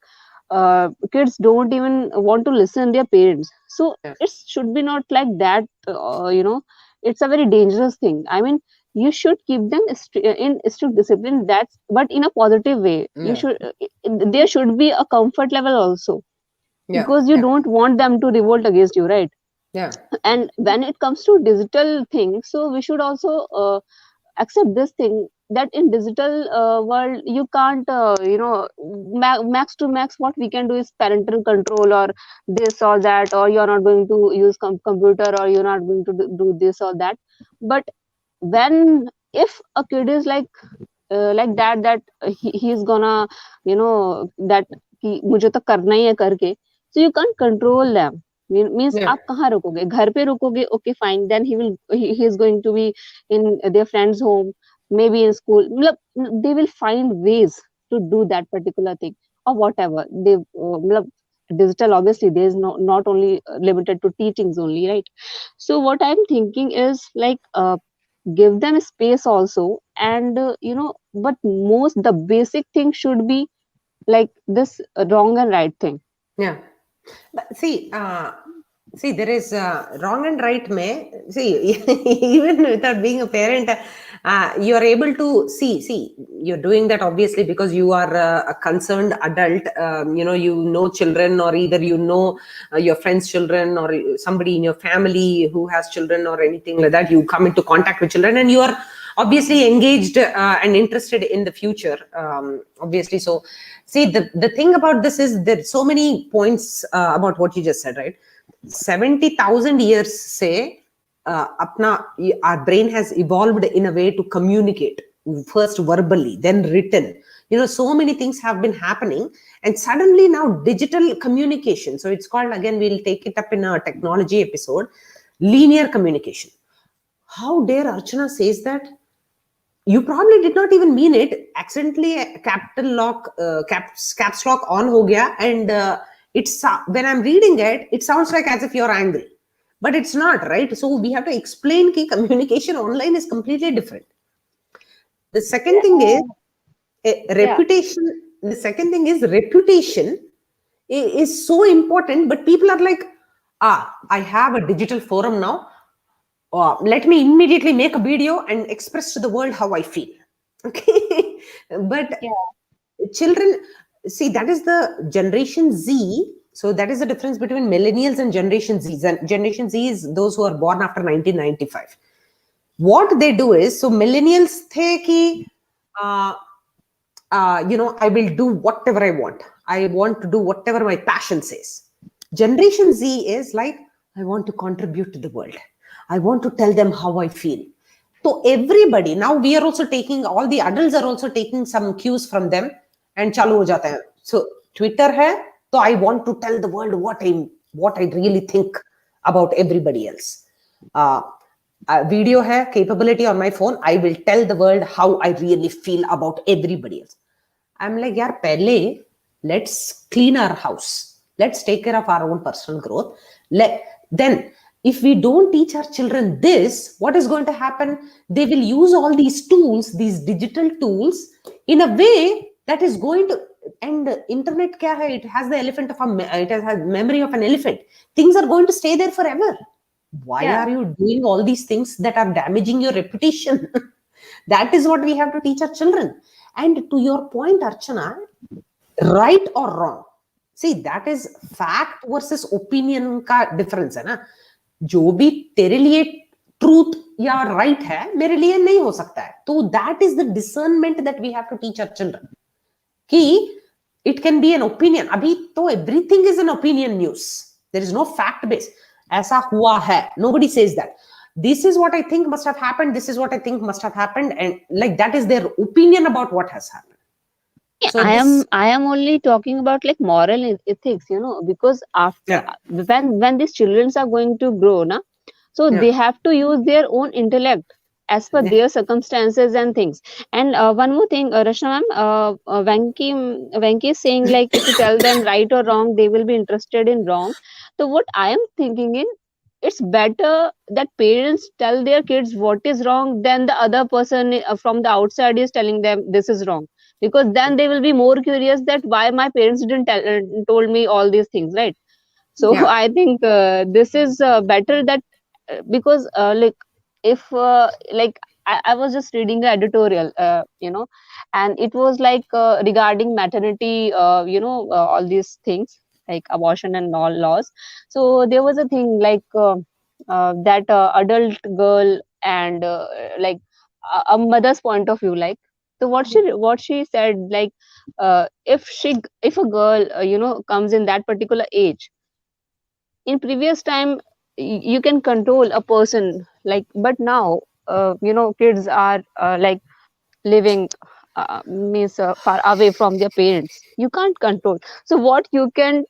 kids don't even want to listen their parents. So it should be not like that. It's a very dangerous thing. I mean, you should keep them in strict discipline, that's but in a positive way. You should there should be a comfort level also. Yeah. because you Yeah. don't want them to revolt against you, right? Yeah. And when it comes to digital things, so we should also accept this thing that in digital world you can't max to max what we can do is parental control or this or that, or you're not going to use computer, or you're not going to do this or that. But when if a kid is like that he's gonna that कि मुझे तो करना ही है करके, so you can't control them. Means Yeah. आप कहाँ रुकोगे, घर पे रुकोगे, okay fine, then he is going to be in their friend's home, maybe in school, मतलब they will find ways to do that particular thing or whatever they मतलब digital obviously there is not only limited to teachings only, right? So what I'm thinking is like give them space also, and but most the basic thing should be like this wrong and right thing. Yeah. But see, there is wrong and right. May see, even without being a parent, you are able to see. You're doing that obviously because you are a concerned adult. You know children, or either your friends' children, or somebody in your family who has children, or anything like that. You come into contact with children, and you are obviously engaged and interested in the future. Obviously, so see, the thing about this is there's so many points about what you just said, right? 70,000 years say our brain has evolved in a way to communicate, first verbally, then written. So many things have been happening, and suddenly now digital communication. So it's called, again, we'll take it up in a technology episode, linear communication. How dare Archana says that? You probably did not even mean it. Accidentally, capital lock, caps lock on ho gaya, and it's when I'm reading it, it sounds like as if you're angry, but it's not, right? So we have to explain that communication online is completely different. The second thing is Yeah. reputation. The second thing is reputation is so important, but people are like, I have a digital forum now. Let me immediately make a video and express to the world how I feel. Okay. But Yeah. children, see, that is the Generation Z. So that is the difference between millennials and Generation Z. Generation Z is those who are born after 1995. What they do is, so millennials the ki, uh, I will do whatever I want. I want to do whatever my passion says. Generation Z is like, I want to contribute to the world. I want to tell them how I feel. So everybody, now we are also taking, all the adults are also taking some cues from them, and chalu ho jata hai. So Twitter hai, so I want to tell the world what I really think about everybody else. Uh, video hai, capability on my phone, I will tell the world how I really feel about everybody else. I'm like, yaar, pehle, let's clean our house. Let's take care of our own personal growth. Then, if we don't teach our children this, what is going to happen? They will use all these tools, these digital tools, in a way that is going to. And internet kya hai? It has the it has memory of an elephant. Things are going to stay there forever. Why Yeah. are you doing all these things that are damaging your reputation? That is what we have to teach our children. And to your point, Archana, right or wrong, see, that is fact versus opinion का difference है ना. जो भी तेरे लिए truth या right है, मेरे लिए नहीं हो सकता है. तो that is the discernment that we have to teach our children. कि it can be an opinion. अभी तो everything is an opinion news. There is no fact base. ऐसा हुआ है. Nobody says that. This is what I think must have happened. This is what I think must have happened. And like that is their opinion about what has happened. Yeah, So this, I am only talking about like moral ethics, because after yeah, when these children are going to grow, na, so yeah, they have to use their own intellect as per yeah, their circumstances and things. And one more thing, Rachna ma'am, Venki is saying like if you tell them right or wrong, they will be interested in wrong. So what I am thinking in, it's better that parents tell their kids what is wrong than the other person from the outside is telling them this is wrong, because then they will be more curious that why my parents didn't told me all these things, right? So yeah, I think this is better that because like if like I was just reading the editorial and it was like regarding maternity all these things. like abortion and all laws. So there was a thing like that adult girl and like a mother's point of view, like, so what she said, like, if a girl comes in that particular age, in previous time you can control a person, like, but now kids are like living means far away from their parents, you can't control. So what you can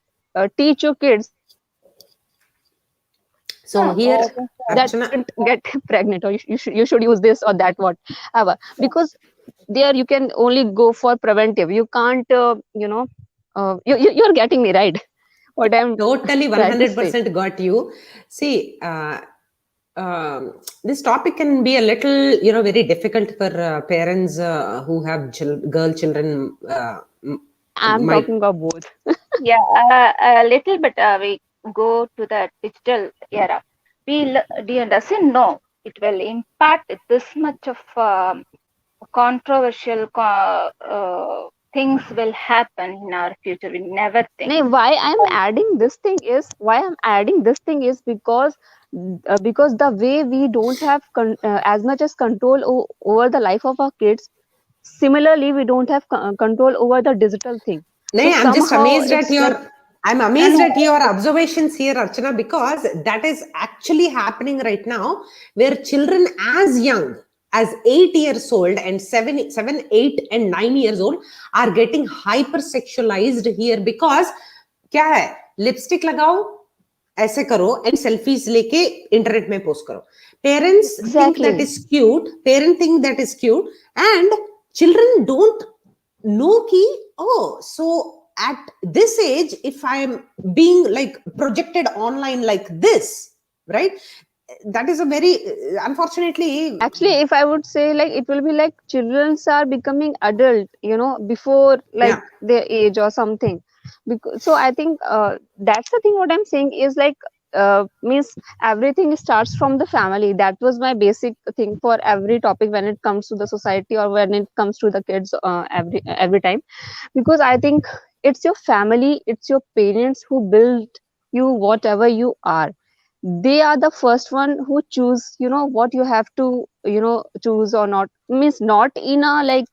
teach your kids So here, that Archana, shouldn't get pregnant, or you should use this or that, whatever, because there you can only go for preventive, you can't you're getting me right, what I'm totally trying to say. 100% got you. See, this topic can be a little, very difficult for parents who have girl children. I'm Might talking about both. Yeah, a little bit we go to the digital era. Doesn't know it will impact this much of controversial things will happen in our future. We never think. No, why I'm adding this thing is because the way we don't have as much as control over the life of our kids, similarly we don't have control over the digital thing. So Nay, somehow it's like, I'm amazed at your observations here, Archana, because that is actually happening right now, where children as young as 8 years old and 7, 8 and 9 years old are getting hypersexualized here because क्या है lipstick लगाओ ऐसे करो and selfies लेके internet में post करो parents think that exactly. Is cute parent think that is cute and children don't know ki oh so at this age if I am being like projected online like this, right, that is a very unfortunately Actually, if I would say, like, it will be like children are becoming adult, before like yeah their age or something. Because so I think that's the thing. What I'm saying is like means everything starts from the family. That was my basic thing for every topic when it comes to the society or when it comes to the kids every time, because I think it's your family, it's your parents who build you whatever you are. They are the first one who choose what you have to choose or not, means not in a like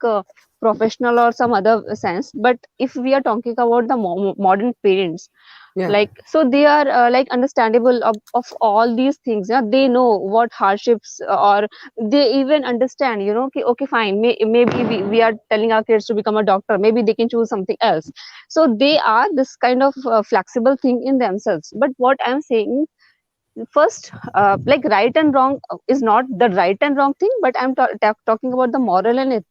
professional or some other sense, but if we are talking about the modern parents, yeah like, so they are like understandable of all these things. Yeah, they know what hardships or they even understand, okay, okay, fine, maybe we are telling our kids to become a doctor, maybe they can choose something else. So they are this kind of flexible thing in themselves. But what I'm saying, first, like, right and wrong is not the right and wrong thing, but I'm talking about the moral and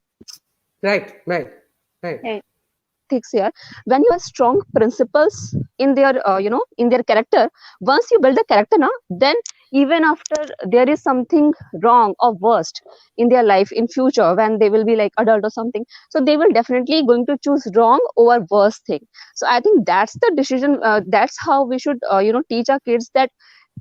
right right right Right. ethics here. When you have strong principles in their in their character, once you build the character now, then even after there is something wrong or worst in their life in future, when they will be like adult or something, so they will definitely going to choose wrong over worst thing. So I think that's the decision, that's how we should teach our kids that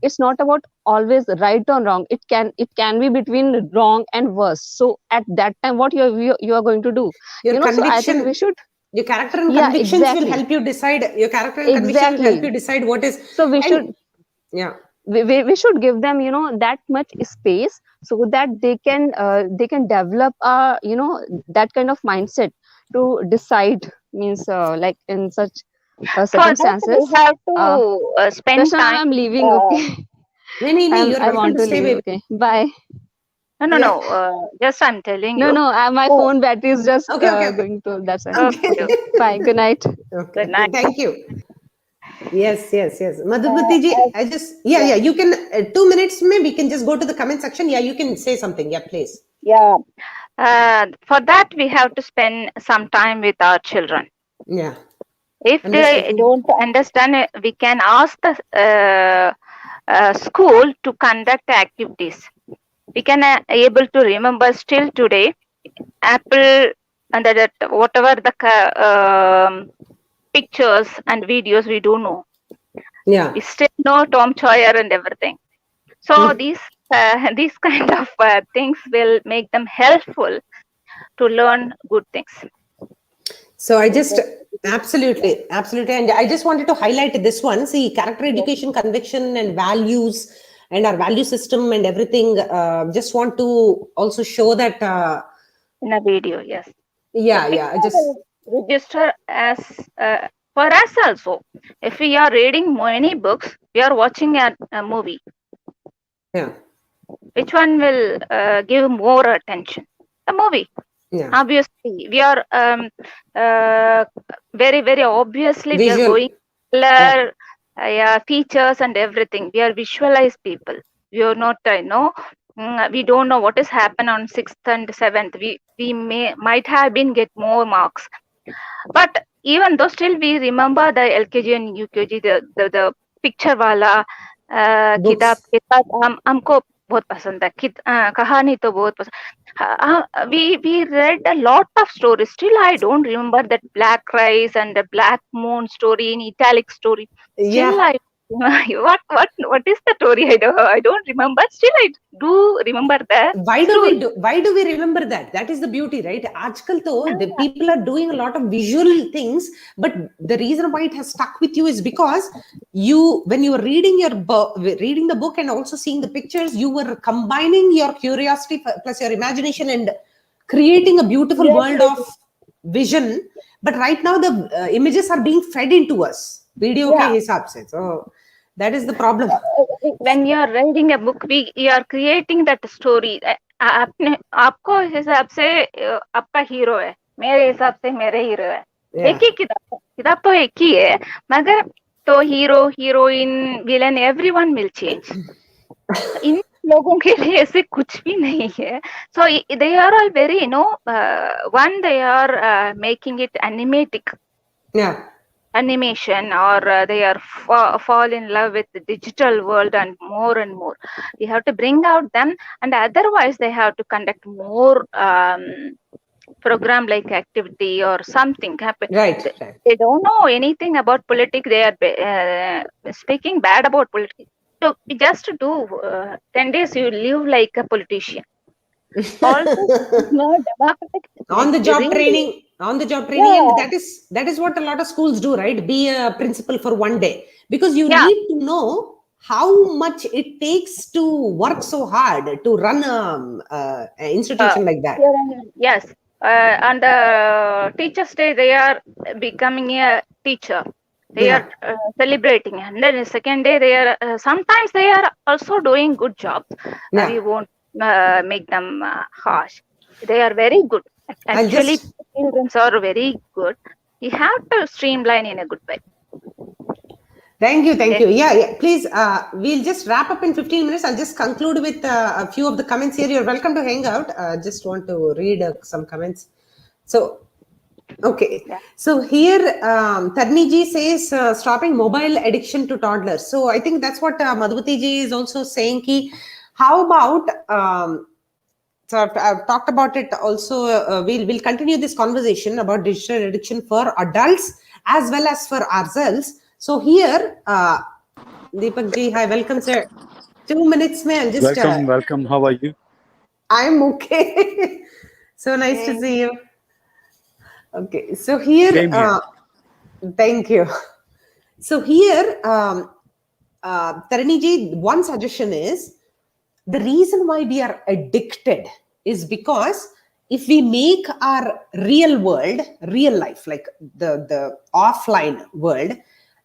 it's not about always right or wrong, it can be between wrong and worse. So at that time, what you are going to do, your so I think we conviction should. your character and Yeah, convictions will exactly. help you decide your character and conviction will help you Exactly. decide what is So we and should yeah we should give them that much space, so that they can develop that kind of mindset to decide, means like in such For that, we circumstances. have uh to spend Rachana, time. I'm leaving, Uh, okay. nee, you're I welcome want to to stay leave, baby okay, bye. no, no, yeah no. Just I'm telling No, you. no, my Oh, phone battery is just okay okay okay going to, that's why. okay okay. Okay, bye, good night. okay Good night. thank you yes yes Uh, Madhumati ji as, I just yeah yeah, you can 2 minutes maybe we can just go to the comment section yeah you can say something yeah please yeah. For that, we have to spend some time with our children. yeah If I'm just they looking don't understand, we can ask the school to conduct activities. We can able to remember still today. Apple and that whatever the pictures and videos we do know. yeah We still know Tom Sawyer and everything. So Hmm. these kind of things will make them helpful to learn good things. So I just Absolutely, absolutely. And I just wanted to highlight this one. See, character education, conviction, and values, and our value system and everything. Just want to also show that. In a video, yes. The Yeah, yeah. picture Just will register as for us also. If we are reading many books, we are watching a movie. yeah, Which one will give more attention? The movie. yeah. Obviously, we are uh, very obviously we are Visual. going Yeah. color, yeah, features and everything. We are visualized people. We are not, we don't know what has happened on 6th and 7th. We might have been get more marks, but even though still we remember the LKG and UKG, the picture wala किताब Books. किताब हमको बहुत पसंद है कहानी तो बहुत पसंद we read a lot of stories. Still I don't remember that black rice and the black moon story in italic story. Still Yeah. I what is the story? I don't remember. Still I do remember the story. Why do we remember that? That is the beauty, right? Aajkal to, the Yeah. people are doing a lot of visual things, but the reason why it has stuck with you is because you, when you were reading reading the book and also seeing the pictures, you were combining your curiosity plus your imagination and creating a beautiful Yes, world yes, of vision. But right now the images are being fed into us video ke yeah. hisab se. So that is the problem. When you are reading a book, you are creating that story. आपने आपको हिसाब से आपका hero है, मेरे हिसाब से मेरे हीरो है. Yeah. एक ही किताब तो एक ही है, मगर तो hero heroine villain everyone will change. इन लोगों के लिए ऐसे कुछ भी नहीं है. So they are all very one they are making it animatic. Yeah. Animation, or they are fall in love with the digital world and more. We have to bring out them, and otherwise they have to conduct more program like activity or something happen. Right. They, Right. they don't know anything about politics. They are speaking bad about politics. So just do 10 days you live like a politician. Also, no democratic. On the job Really, training, yeah, and that is what a lot of schools do, right? Be a principal for one day, because you yeah. need to know how much it takes to work so hard to run an institution like that. Yes, on the Teachers' Day, they are becoming a teacher. They are Yeah. celebrating, and then the second day, they are sometimes they are also doing good jobs. Yeah. We won't make them harsh. They are very good. I'll Actually, just children are very good. You have to streamline in a good way. Thank you. Okay. Yeah, yeah. Please, we'll just wrap up in 15 minutes. I'll just conclude with a few of the comments here. You're welcome to hang out. Just want to read some comments. So, okay. Yeah. So here, Tarni ji says, stopping mobile addiction to toddlers. So I think that's what Madhuvati ji is also saying. Ki, how about, so I've talked about it also. We'll continue this conversation about digital addiction for adults as well as for ourselves. So here, Deepak ji, hi, welcome, sir. 2 minutes, mein, I'll just. Welcome. How are you? I'm okay. So nice to see you. Okay, so here, Same here. thank you. So here, Tarini ji, one suggestion is, the reason why we are addicted is because if we make our real world, real life, like the offline world,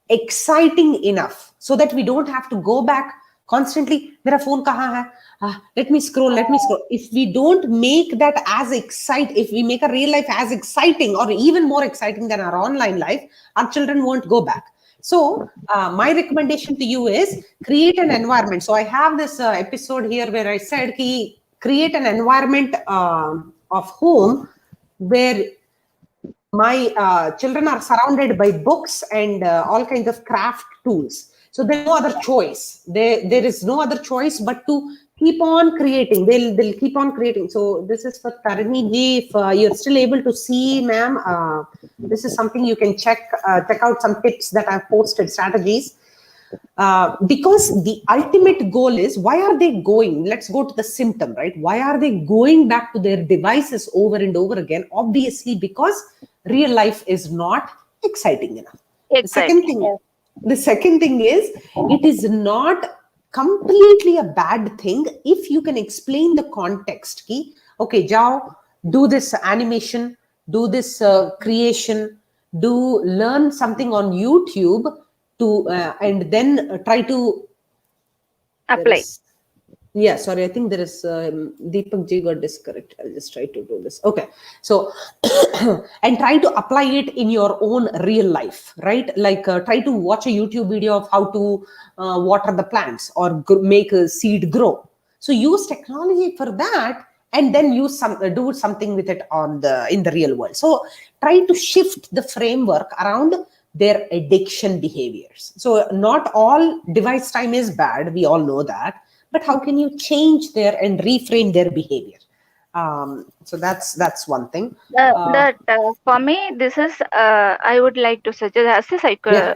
exciting enough so that we don't have to go back constantly, mera phone kahan hai? Let me scroll. If we don't make that as exciting, if we make our real life as exciting or even more exciting than our online life, our children won't go back. So my recommendation to you is create an environment. So I have this episode here where I said ki create an environment of home where my children are surrounded by books and all kinds of craft tools. So there's no other choice. There is no other choice but to keep on creating. They'll keep on creating. So this is for Tarini ji. If you're still able to see, ma'am, this is something you can check out some tips that I've posted, strategies. Because the ultimate goal is, why are they going? Let's go to the symptom, right? Why are they going back to their devices over and over again? Obviously, because real life is not exciting enough. The Exactly. second thing is, it is not completely a bad thing if you can explain the context. Ki, okay, Jao, do this animation, do this creation, do learn something on YouTube to, and then try to, there Apply. is, yeah, sorry, I think there is Deepak Ji got disconnected. I'll just try to do this. Okay, so and try to apply it in your own real life, right? Like try to watch a YouTube video of how to water the plants or make a seed grow. So use technology for that, and then use some do something with it on the in the real world. So try to shift the framework around their addiction behaviors. So not all device time is bad. We all know that, but how can you change their and reframe their behavior? So that's one thing. That for me, this is I would like to suggest as a Yeah,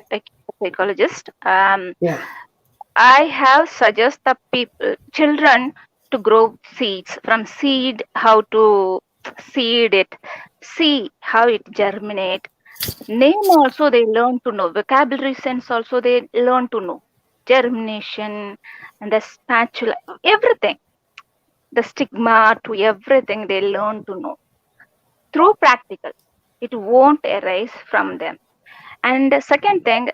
psychologist. yeah, I have suggest the people, children, to grow seeds from seed, how to seed it, see how it germinate. Name also they learn to know. Vocabulary sense also they learn to know. Germination and the spatula, everything. The stigma to everything they learn to know through practical. It won't arise from them. And the second thing,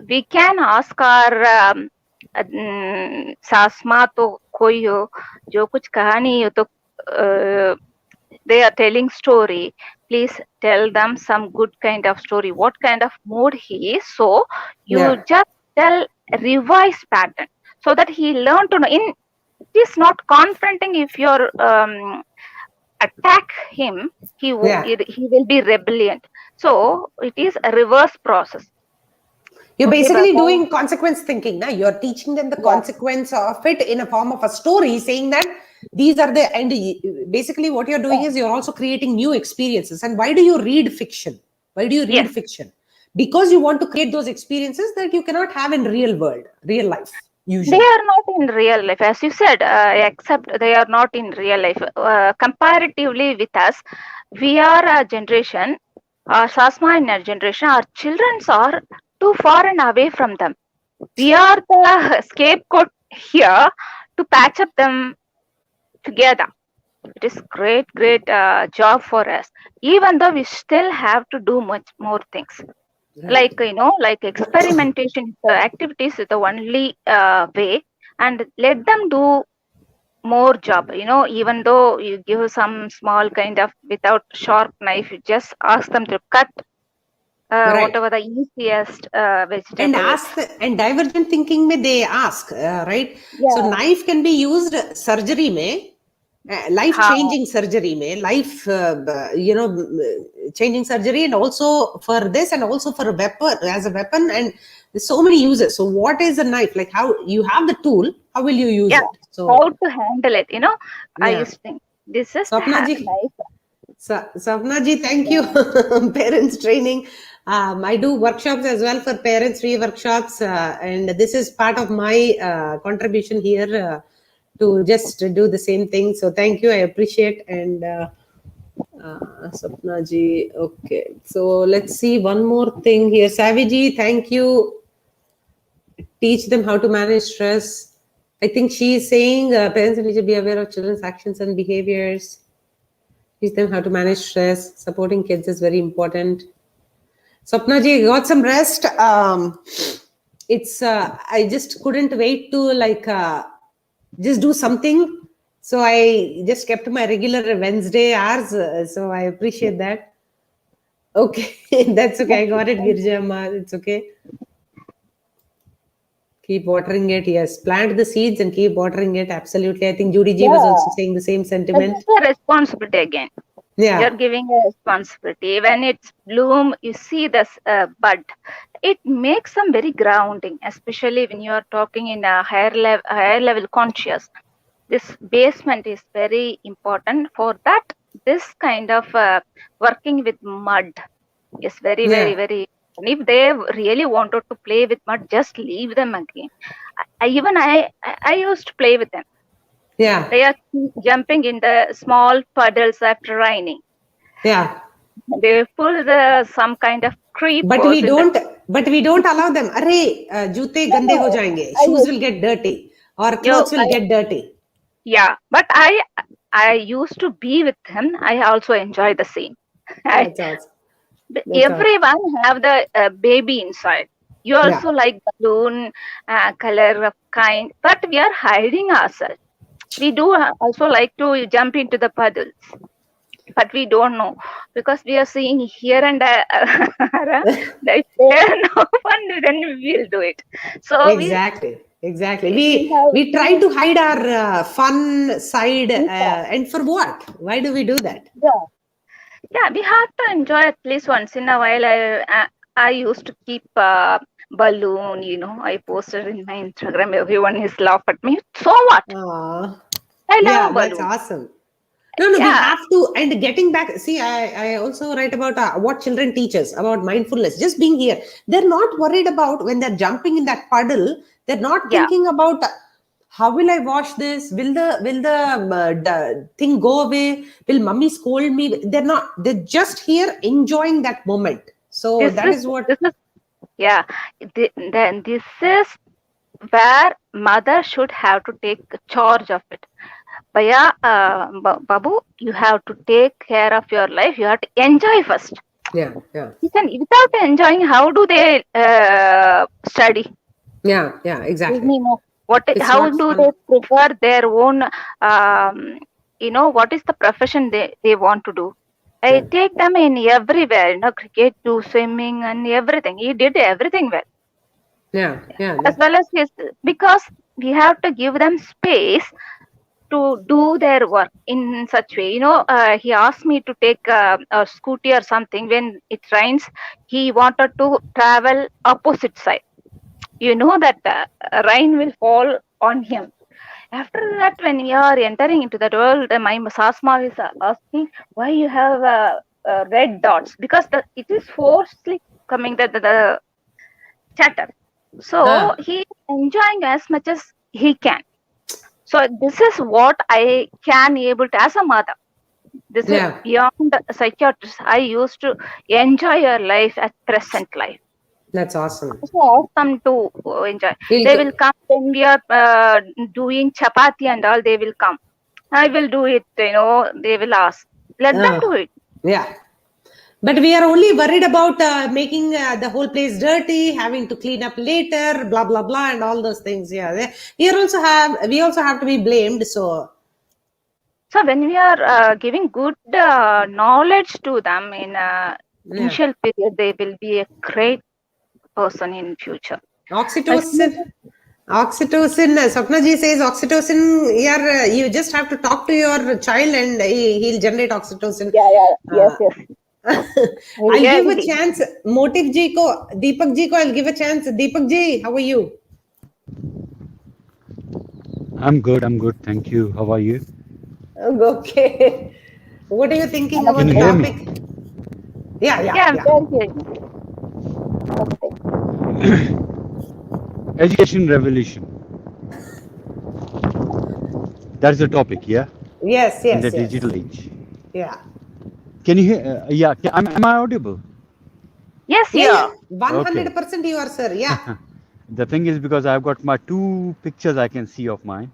we can ask our सास माँ तो कोई हो जो कुछ कहानी हो तो they are telling story, please tell them some good kind of story, what kind of mood he is, so you yeah, just tell revise pattern so that he learn to know. In it is not confronting. If you're attack him, yeah. he will be rebellion. So it is a reverse process. You're Okay, basically Baba. doing consequence thinking. Now you're teaching them the consequence of it in a form of a story, saying that these are the, and basically what you're doing is you're also creating new experiences. And why do you read fiction? Why do you read Yes, fiction? Because you want to create those experiences that you cannot have in real life, they usually. are not in real life, as you said. Except they are not in real life. Comparatively with us, we are a generation. Sasma in our generation, our children are too far and away from them. We are the scapegoat here to patch up them together. It is great job for us. Even though we still have to do much more things. Right. Like experimentation activities is the only way, and let them do more job. Even though you give some small kind of without sharp knife, you just ask them to cut Right. whatever the easiest And vegetable. ask and divergent thinking may they ask, right? So Yeah. knife can be used surgery may, life How? changing surgery may, life changing surgery, and also for this, and also for a weapon, as a weapon, and there's so many uses. So what is a knife? Like, how you have the tool, how will you use Yeah. it? How So to handle it? I yeah, used to think this is Swapna ji, nice. Savna ji, thank you. Yeah. Parents training. I do workshops as well for parents, free workshops, and this is part of my contribution here to just do the same thing. So thank you. I appreciate. And Sapna ji, okay. So let's see one more thing here. Savi ji, thank you. Teach them how to manage stress. I think she is saying parents need to be aware of children's actions and behaviors. Teach them how to manage stress. Supporting kids is very important. Swapna ji, got some rest. It's I just couldn't wait to just do something. So I just kept my regular Wednesday hours. So I appreciate that. Okay, that's okay. I got it, Girja Amma. It's okay. Keep watering it. Yes, plant the seeds and keep watering it. Absolutely. I think Judy ji was Yeah. also saying the same That is sentiment. the responsibility again. You're Yeah, giving a responsibility. When it's bloom, you see this bud. It makes them very grounding, especially when you are talking in a higher level conscious. This basement is very important. For that, this kind of working with mud is very, very, yeah, very. And if they really wanted to play with mud, just leave them again. I used to play with them. yeah, They are jumping in the small puddles after raining. yeah. They pull some kind of but creepers we in the. don't but we don't allow them. Arey, joote No, gande ho jayenge, I shoes used will get dirty, or yo, clothes will get dirty. yeah, but I used to be with him. I also enjoy the same. I, That's awesome. That's awesome. everyone have the baby inside. You Yeah. also like balloon color of kind, but we are hiding ourselves. We do also like to jump into the puddles, but we don't know because we are seeing here and there. That if there are no fun, then we will do it. So Exactly. we We have try to. to hide our fun side, and for what? Why do we do that? Yeah. Yeah, we have to enjoy at least once in a while. I used to keep balloon. I posted in my Instagram. Everyone is laugh at me. So what? Aw. I Yeah, love that's balloon. awesome. No, we Yeah, have to. And getting back, see, I also write about what children teach us about mindfulness. Just being here, they're not worried about when they're jumping in that puddle. They're not yeah. thinking about how will I wash this? Will the thing go away? Will mummy scold me? They're not. They're just here enjoying that moment. So This that is is what. this is yeah. Then this is where mother should have to take charge of it. Baya, Babu, you have to take care of your life. You have to enjoy first. Yeah, Without enjoying, how do they study? yeah. Let Exactly. me know It's how not do fun. they prepare their own, what is the profession they want to do. I Yeah, take them in everywhere, cricket to swimming and everything. He did everything well, yeah. as well as his, because we have to give them space to do their work in such way. He asked me to take a scooty or something. When it rains, he wanted to travel opposite side. That rain will fall on him. After that, when we are entering into that world, my Sasma is asking why you have red dots, because it is forcefully coming the chatter. So ah, he is enjoying as much as he can. So this is what I can able to as a mother. This is yeah. beyond psychiatrist. I used to enjoy your life at present life. That's awesome. So awesome to enjoy. We'll They go. will come when we are doing chapati and all. They will come. I will do it. They will ask. Let them do Ah, it. yeah. But we are only worried about making the whole place dirty, having to clean up later, blah blah blah, and all those things. Yeah, we also have to be blamed. So So when we are giving good knowledge to them in yeah, initial period, they will be a great person in future. oxytocin, Ultimately, oxytocin. Swapna ji says oxytocin. Yeah, you just have to talk to your child, and he'll generate oxytocin. yeah, yeah, yes, Uh, yes. I'll give a Really. chance. Motive ji ko, Deepak ji ko, I'll give a chance. Deepak ji, how are you? I'm good. I'm good. Thank you. How are you? Okay. What are you thinking I'm about Can you the hear okay. me? topic? Yeah, Yeah, I'm yeah. very hearing. Okay. Education revolution. That's the topic, yeah? Yes, In the yes, yes. digital age. Yeah. Can you hear? Yeah. Am I audible? Yes, Yeah. yeah. Okay. 100% you are, sir. Yeah. The thing is because I've got my two pictures I can see of mine,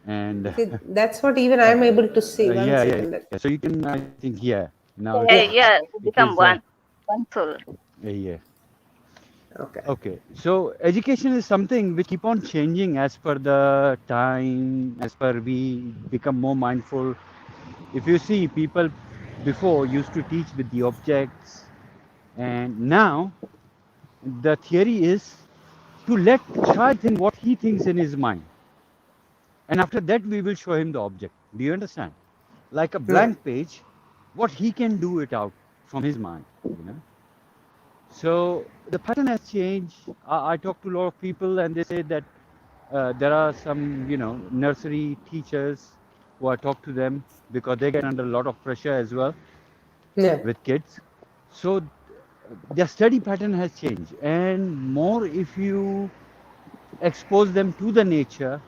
and Okay, that's what even I'm able to see. One second. yeah. So you can, I think, yeah. Now Yeah, Yeah. it's yeah. Become because one soul. yeah. Okay. Okay, so education is something which keep on changing as per the time, as per we become more mindful. If you see, people before used to teach with the objects, and now the theory is to let child think what he thinks in his mind, and after that we will show him the object. Do you understand? Like a Yeah. blank page, what he can do it out from his mind, you know. So the pattern has changed. I talk to a lot of people, and they say that there are some, nursery teachers who I talk to them because they get under a lot of pressure as well Yeah. with kids. So their study pattern has changed, and more if you expose them to the nature.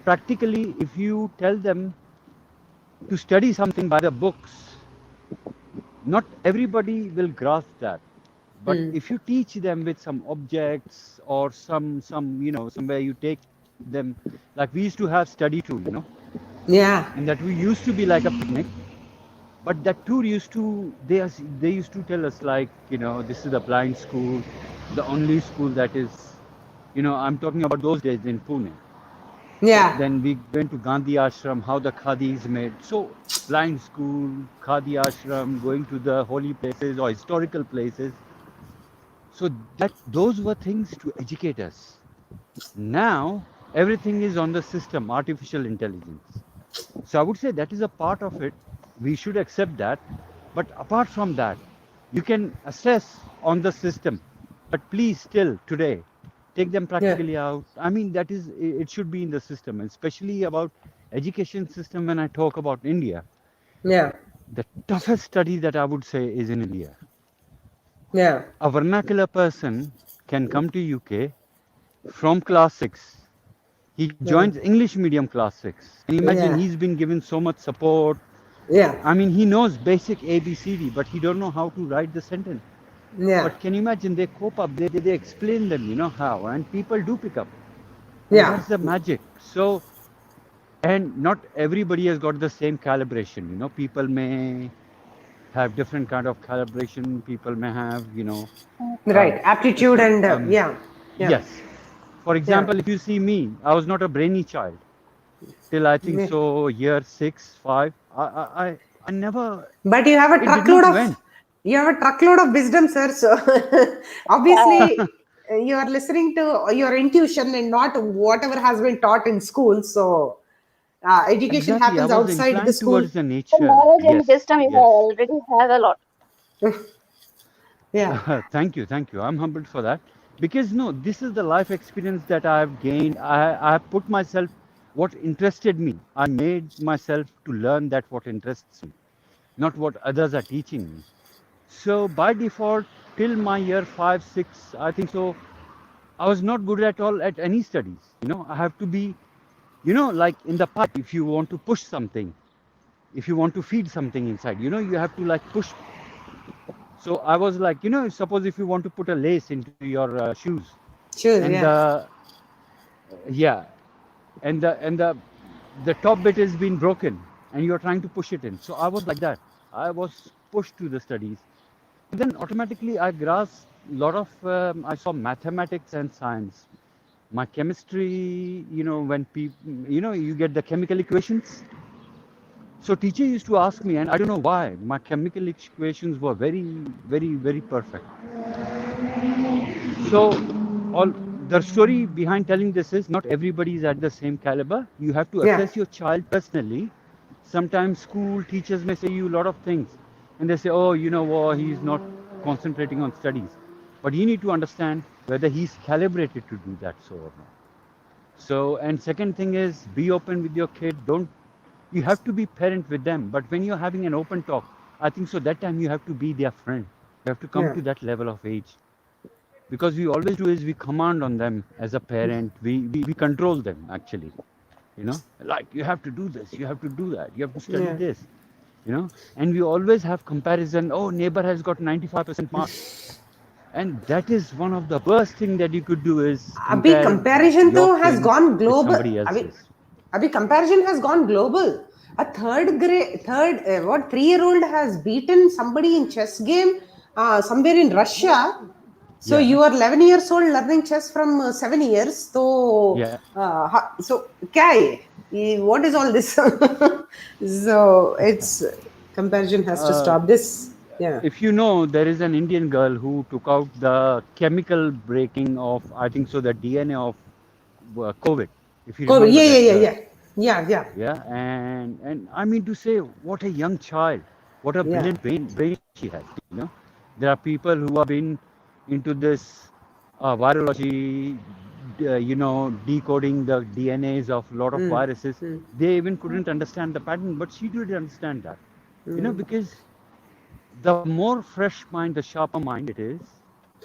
Practically, if you tell them to study something by the books, not everybody will grasp that. But Hmm. if you teach them with some objects or some somewhere you take them, like we used to have study tour, Yeah. and that we used to be like a picnic. But that tour used to they used to tell us like this is the blind school, the only school that is, I'm talking about those days in Pune. Yeah. Then we went to Gandhi Ashram, how the khadi is made. So blind school, khadi ashram, going to the holy places or historical places. So that those were things to educate us. Now everything is on the system, artificial intelligence. So I would say that is a part of it. We should accept that. But apart from that, you can assess on the system. But please still today take them Yeah. practically out. I mean that is it should be in the system, and especially about education system. When I talk about India, Yeah. the toughest study that I would say is in India. Yeah. A vernacular person can come to UK from class 6. He Yeah. joins English medium class 6. And imagine Yeah. he's been given so much support. Yeah. I mean, he knows basic ABCD, but he don't know how to write the sentence. Yeah. But can you imagine they cope up, they explain them, how, and people do pick up. And Yeah. that's the magic. So, and not everybody has got the same calibration, people may have different kind of calibration. People may have, uh, Right. Aptitude different, and yeah. Yeah. yes. For Yeah. example, if you see me, I was not a brainy child till I think Yeah. so year 6, 5. I never, But you have a it did not truckload of went. wisdom, sir. So obviously you are listening to your intuition and not whatever has been taught in school. So education Exactly. I happens was outside the inclined school. towards the The nature. knowledge and Yes, wisdom you have yes. already have a lot. Yeah. Thank you, thank you. I'm humbled for that. Because no, this is the life experience that I have gained. I have put myself what interested me. I made myself to learn that what interests me, not what others are teaching me. So by default, till my year 5, 6, I think so, I was not good at all at any studies. I have to be, like in the pipe, if you want to push something, if you want to feed something inside, you have to like push. So I was like, suppose if you want to put a lace into your shoes, Choose. and Yeah. yeah, and the top bit has been broken, and you're trying to push it in. So I was like that. I was pushed to the studies, and then automatically I grasped a lot of. I saw mathematics and science. My chemistry, when people, you get the chemical equations. So teacher used to ask me, and I don't know why, my chemical equations were very, very, very perfect. So all the story behind telling this is not everybody is at the same caliber. You have to Yeah. assess your child personally. Sometimes school teachers may say you a lot of things, and they say, oh, he's not concentrating on studies. But you need to understand whether he's calibrated to do that so or not. So, and second thing is be open with your kid. Don't you have to be parent with them, but when you're having an open talk, I think so that time you have to be their friend. You have to come Yeah. to that level of age. Because we always do is we command on them as a parent. We control them actually. Like you have to do this, you have to do that, you have to study Yeah. this, and we always have comparison. Oh, neighbor has got 95% marks. And that is one of the worst thing that you could do is Abhi compare comparison your though has kid gone with global. somebody Abhi, else's. Abhi comparison has gone global. A what 3-year-old has beaten somebody in chess game somewhere in Russia. So Yeah, you are 11 years old learning chess from 7 years. So yeah. so kya hai? What is all this? So it's comparison has to uh, stop this. Yeah. if there is an Indian girl who took out the chemical breaking of, I think so, the DNA of COVID. If you COVID. remember Yeah, yeah, that yeah, girl. yeah. Yeah, yeah. Yeah, and I mean to say, what a young child, what a Yeah. brilliant brain she has. There are people who have been into this virology, decoding the DNAs of a lot of Mm. viruses. Mm. They even couldn't understand the pattern, but she did understand that. Mm. Because the more fresh mind, the sharper mind it is,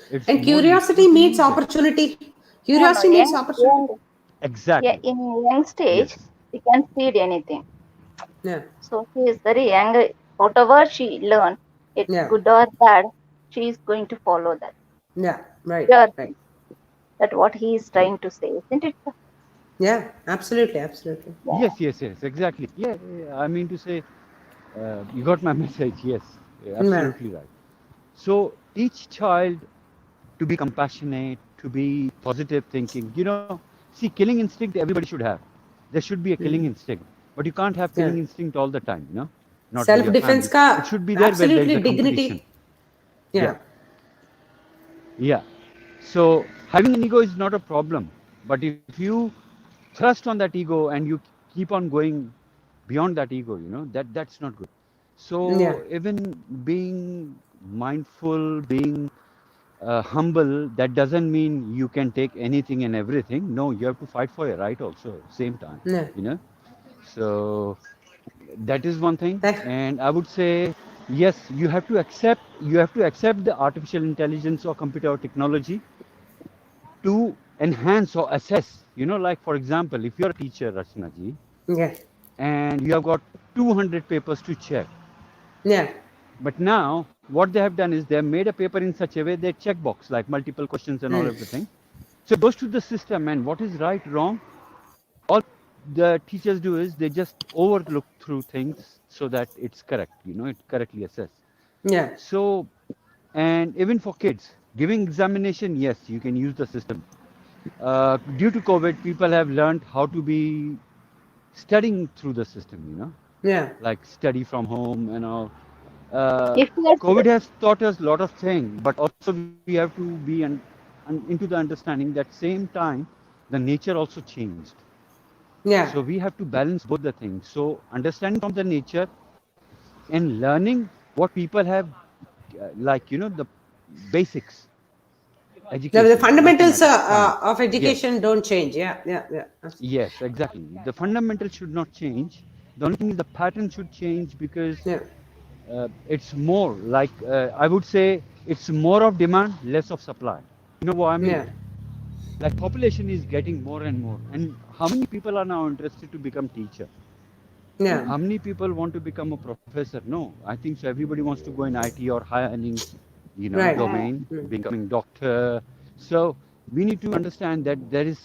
it's And more useful curiosity to meets use it. opportunity. No, no, Curiosity meets opportunity. yeah, Exactly. in young stage, Yes. she can feed anything. Yeah. So she is very young. Whatever she learned, it's Yeah. good or bad, she is going to follow that. Yeah. Right. Sure, Right. that what he is trying to say, isn't it? Yeah. Absolutely. Absolutely. Yeah. Yes, exactly. Yeah, I mean to say, you got my message. Yes, Yeah. absolutely right. So teach child to be compassionate, to be positive thinking. See, killing instinct everybody should have. There should be a killing instinct, but you can't have Yeah. killing instinct all the time. Not with Self your defense family. ka It should be there where there is absolutely a competition. dignity. Yeah, Yeah. yeah. So having an ego is not a problem, but if you thrust on that ego and you keep on going beyond that ego, that's not good. Yeah. So even being mindful, being humble, that doesn't mean you can take anything and everything. No, you have to fight for your right also, same time. Yeah. You know. So that is one thing, That, and I would say yes, you have to accept the artificial intelligence or computer or technology to enhance or assess. Like for example, if you're a teacher, Rachana ji, yeah. and you have got 200 papers to check. Yeah. But now, what they have done is they have made a paper in such a way they check box like multiple questions and all everything. So it goes to the system, and what is right, wrong, all the teachers do is they just overlook through things so that it's correct. It correctly assessed. Yeah. So, and even for kids, giving examination, yes, you can use the system. Due to COVID, people have learned how to be studying through the system. Yeah. Like study from home and all. If you are COVID has taught us a lot of things, but also we have to be into the understanding that same time the nature also changed. Yeah. So we have to balance both the things. So understanding from the nature and learning what people have, like the basics, The education, fundamentals mathematics, science. of Yes, education don't change. Yeah. Yeah. Yeah. yes, exactly. The fundamentals should not change. The only thing is the pattern should change because Yeah. it's more like I would say it's more of demand, less of supply. You know what I mean? Yeah. Like population is getting more and more, and how many people are now interested to become teacher? Yeah. How many people want to become a professor? No, I think so. Everybody wants to go in IT or higher earning, Right. domain, becoming doctor. So we need to understand that there is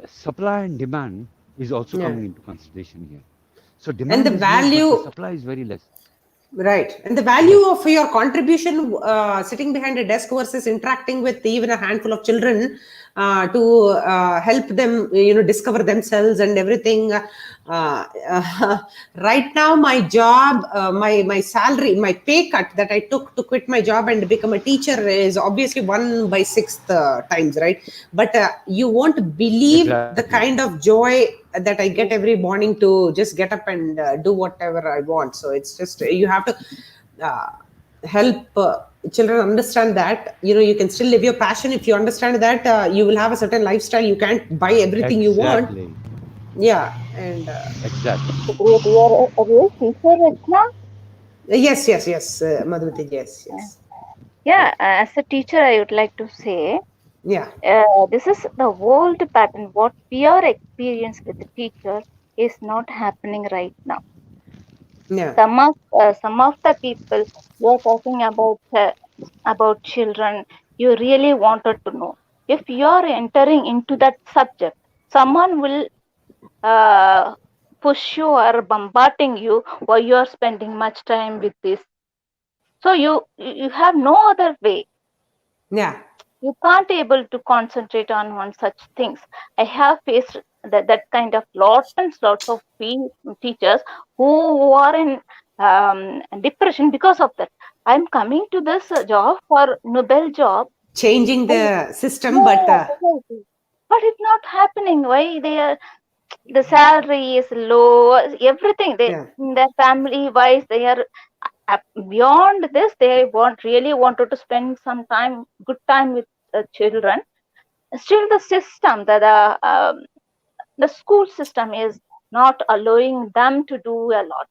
supply and demand is also Yeah. coming into consideration here. So And the demand is more, but the value, supply is very less. right. And the value Yes, of your contribution sitting behind a desk versus interacting with even a handful of children to help them, discover themselves and everything. Right now, my job, my salary, my pay cut that I took to quit my job and become a teacher is obviously 1/6 times, right? But you won't believe the exactly. kind of joy that I get every morning to just get up and do whatever I want. So it's just you have to uh, help children understand that you can still live your passion. If you understand that you will have a certain lifestyle, you can't buy everything you want. Exactly. Yeah, and Exactly. you are a real teacher, Rachna? yes, yes, yes, Madhuriti, yes, yes, Yeah, as a teacher, I would like to say yeah, this is the old pattern. What we are experiencing with the teachers is not happening right now. yeah, Some of the people you are talking about children, you really wanted to know. If you are entering into that subject, someone will uh, push you or bombarding you while you are spending much time with this. So you have no other way. yeah, You can't able to concentrate on such things. I have faced that kind of lots and lots of teachers who are in depression because of that. I'm coming to this job for Nobel job. changing I, the system, but yeah, definitely. But it's not happening. Why they are, the salary is low, everything they, yeah, their family wise they are beyond this. They really wanted to spend some time, good time with the children. Still the system, the school system is not allowing them to do a lot.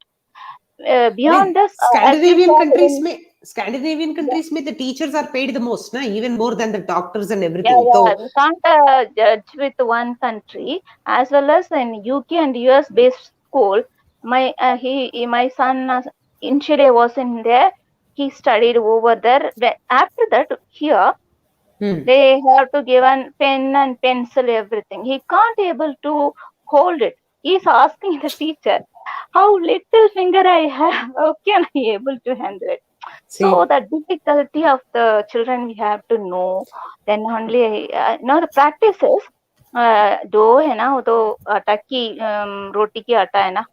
like Beyond this, as you said in, Scandinavian yeah, countries, may the teachers are paid the most, na? Even more than the doctors and yeah, everything. yeah, So we can't judge with one country. As well as in UK and US based school, my son initially was in there. he studied over there. After that, here Hmm. they have to give an pen and pencil, everything. He can't able to hold it. He's asking the teacher, how little finger I have, how can I able to handle it? So See. the difficulty of the children we have to know. Then only now the practice is जो है ना वो तो आटा की रोटी की आटा है ना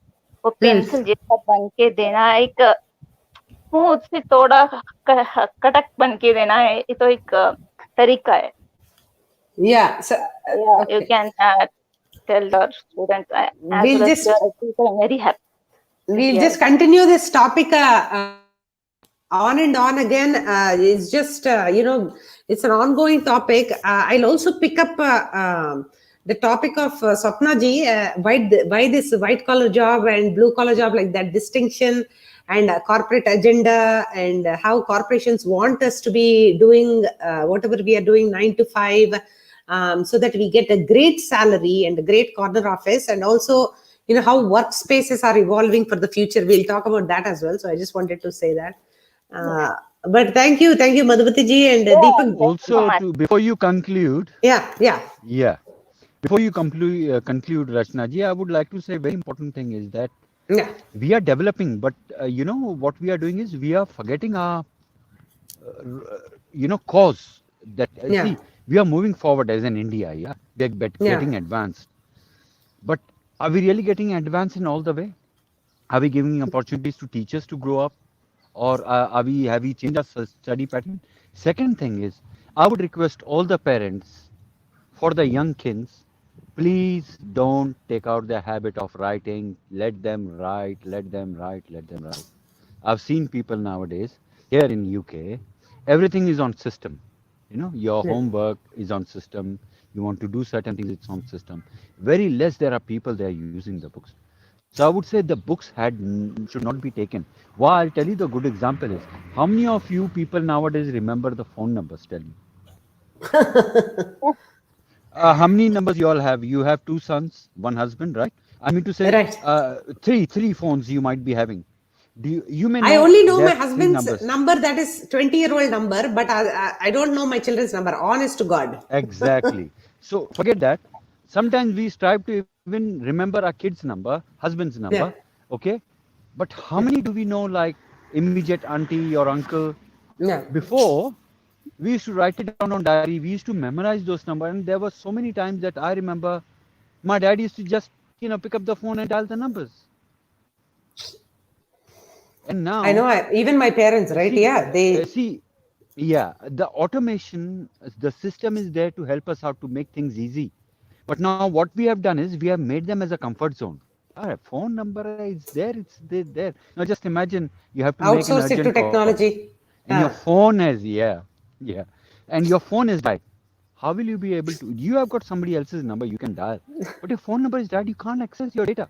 वो Hmm. पेंसिल जैसा बन के देना एक स्मूथ से थोड़ा कटक बन के देना है ये तो एक तरीका है. Yeah. So, Yeah, you okay. can tell your students as We'll well as just your teacher. I'm very happy to we'll hear. just continue this topic on and on again. It's just it's an ongoing topic. I'll also pick up the topic of Swapna ji, why this white collar job and blue collar job, like that distinction, and corporate agenda, and how corporations want us to be doing whatever we are doing 9 to 5, so that we get a great salary and a great corner office, and also how workspaces are evolving for the future. We'll talk about that as well. So I just wanted to say that. uh, but thank you, Madhuvati ji and Yeah, Deepak. thank you so Also, much. to before you conclude, Yeah. yeah, before you conclude, Rachana ji, I would like to say very important thing is that Yeah. we are developing, but what we are doing is we are forgetting our cause. That Yeah. see, we are moving forward as an India. Yeah, we are Yeah. getting advanced, but are we really getting advanced in all the way? Are we giving opportunities to teachers to grow up, or have we changed our study pattern? Second thing is, I would request all the parents for the young kids, please don't take out the habit of writing. Let them write, let them write, let them write. I've seen people nowadays here in UK, everything is on system. Your Yeah. homework is on system. You want to do certain things, it's on system. Very less there are people there using the books. So I would say the books should not be taken. Why? I'll tell you the good example is, how many of you people nowadays remember the phone numbers? Tell me. How many numbers you all have? You have two sons, one husband, right? I mean to say, Right. three phones you might be having. You may I know only know their my three husband's numbers. number, that is 20-year-old number, but I don't know my children's number. Honest to God. Exactly. So forget that. Sometimes we strive to even remember our kid's number, husband's number, Yeah. okay? But how Yeah. many do we know, like immediate auntie or uncle? Yeah. Before, we used to write it down on diary. We used to memorize those numbers, and there were so many times that I remember my dad used to just pick up the phone and dial the numbers. And I know. now, Even my parents, right? Yeah. They. see, yeah, the automation, the system is there to help us out to make things easy. But now what we have done is we have made them as a comfort zone. Our phone number is there, there. Now just imagine you have to make an Outsource it to urgent call, technology. and your phone has, yeah, and your phone is died. How will you be able to? You have got somebody else's number you can dial, but your phone number is died. You can't access your data.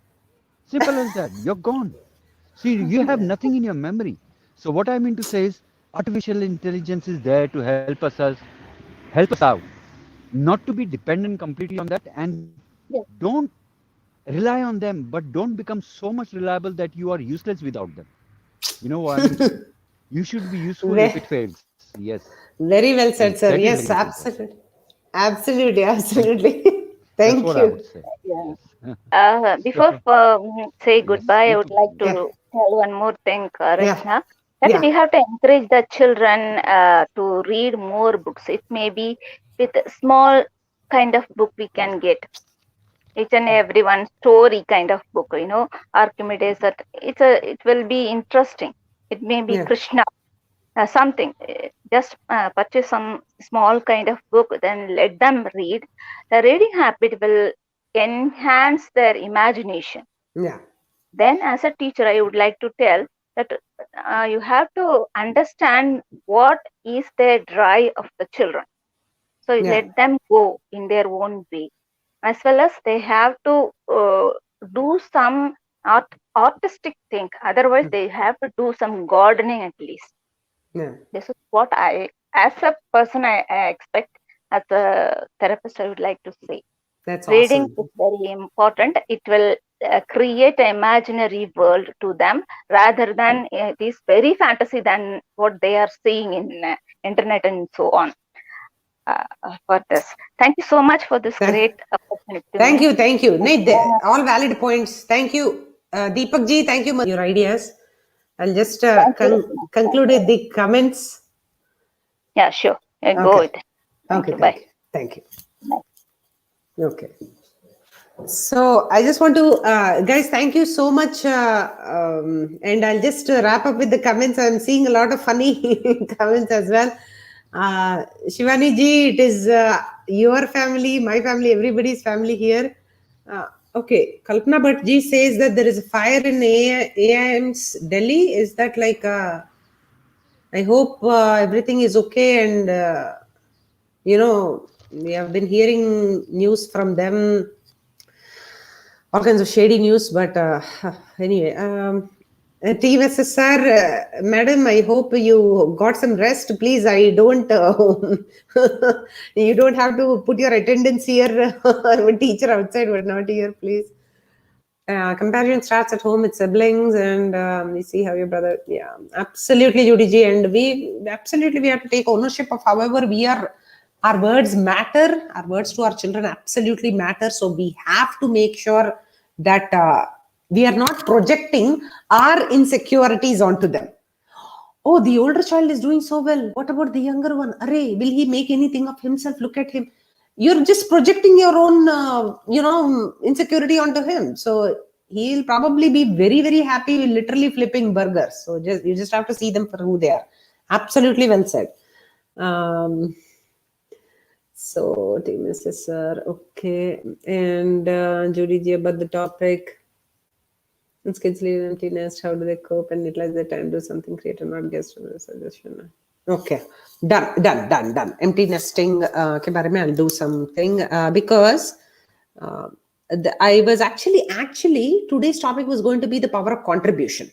Simple as that. You're gone. See, you have nothing in your memory. So what I mean to say is, artificial intelligence is there to help us out, not to be dependent completely on that, and Yes. don't rely on them, but don't become so much reliable that you are useless without them. You know what I mean to say? You should be useful if it Ve- fails. Yes, Very well and said, sir. that is very Yes, much important. absolutely. Absolutely. Thank you. Absolutely. That's what Thank I would you. say. Yeah. Yes. Before So, say yes, goodbye, I you would too. like Yeah. to tell one more thing, Yeah. Rachna, that Yeah. we have to encourage the children to read more books. It may be with a small kind of book we can get. Each and every one story kind of book, Archimedes. That it will be interesting. It may be Yeah. Krishna, something. Just purchase some small kind of book, then let them read. The reading habit will enhance their imagination. Yeah. Then as a teacher I would like to tell that you have to understand what is the drive of the children, so Yeah. let them go in their own way, as well as they have to do some artistic thing, otherwise they have to do some gardening at least. Yeah. This is what I, as a person, I expect. As a therapist, I would like to say That's reading awesome. is very important. It will create an imaginary world to them rather than it is very fantasy than what they are seeing in internet and so on. For this, thank you so much for this Thank, great opportunity to me. thank you. All valid points. Thank you. Deepak ji, thank you for your ideas. I'll just Thank you. conclude with the comments. Yeah, sure. Go Okay. with it. Thank Okay, you. Bye. thank you. Bye. Okay. So I just want to, guys, thank you so much. And I'll just wrap up with the comments. I'm seeing a lot of funny comments as well. Shivani ji, it is your family, my family, everybody's family here. Okay, Kalpana Bhatt ji says that there is a fire in AIM's Delhi. Is that like, I hope everything is okay, and we have been hearing news from them, all kinds of shady news, but anyway, Team SSR, madam, I hope you got some rest. Please, I don't, you don't have to put your attendance here. I'm a teacher outside, but not here, please. Comparison starts at home with siblings, and we see how your brother, yeah, absolutely, Judy ji, and we have to take ownership of however we are. Our words matter. Our words to our children absolutely matter. So we have to make sure that we are not projecting our insecurities onto them. Oh, the older child is doing so well. What about the younger one? Array, will he make anything of himself? Look at him. You're just projecting your own, insecurity onto him. So he'll probably be very, very happy, literally flipping burgers. So you just have to see them for who they are. Absolutely well said. So, Team SSR, okay. And Judy ji, about the topic. When kids leave an empty nest, how do they cope and utilize their time? Do something creative, not guest suggestion. Okay, done. Empty nesting ke bare mein I'll do something because I was actually today's topic was going to be the power of contribution.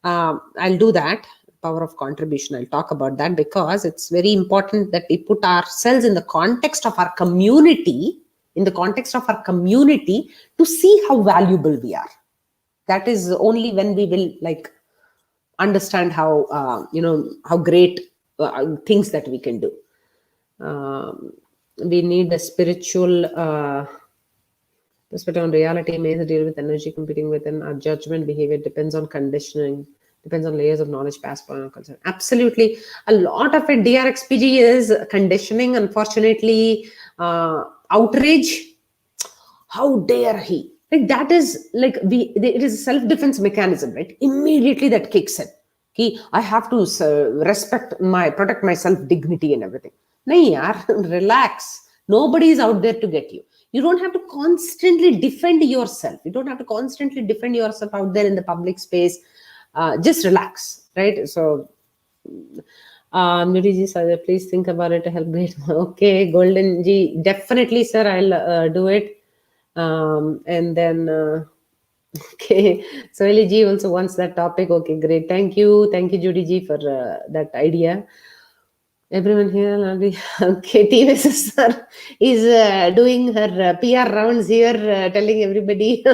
I'll do that. Power of contribution. I'll talk about that because it's very important that we put ourselves in the context of our community, to see how valuable we are. That is only when we will understand how how great things that we can do. We need a spiritual perspective on reality. May deal with energy competing within our judgment. Behavior depends on conditioning, depends on layers of knowledge passed on our culture. Absolutely, a lot of it DRXPG is conditioning. Unfortunately, outrage. How dare he? That is it is a self-defense mechanism, right? Immediately that kicks in. I have to protect my self-dignity and everything. Nahi yaar, relax. Nobody is out there to get you. You don't have to constantly defend yourself. You don't have to constantly defend yourself out there in the public space. Just relax, right? So, Nuri ji, sir, please think about it to help great. Okay, Golden ji, definitely, sir, I'll do it. And then, okay, so Eli also wants that topic. Okay, great. Thank you, Judy ji, for that idea. Everyone here, okay, TVSSR is doing her PR rounds here, telling everybody,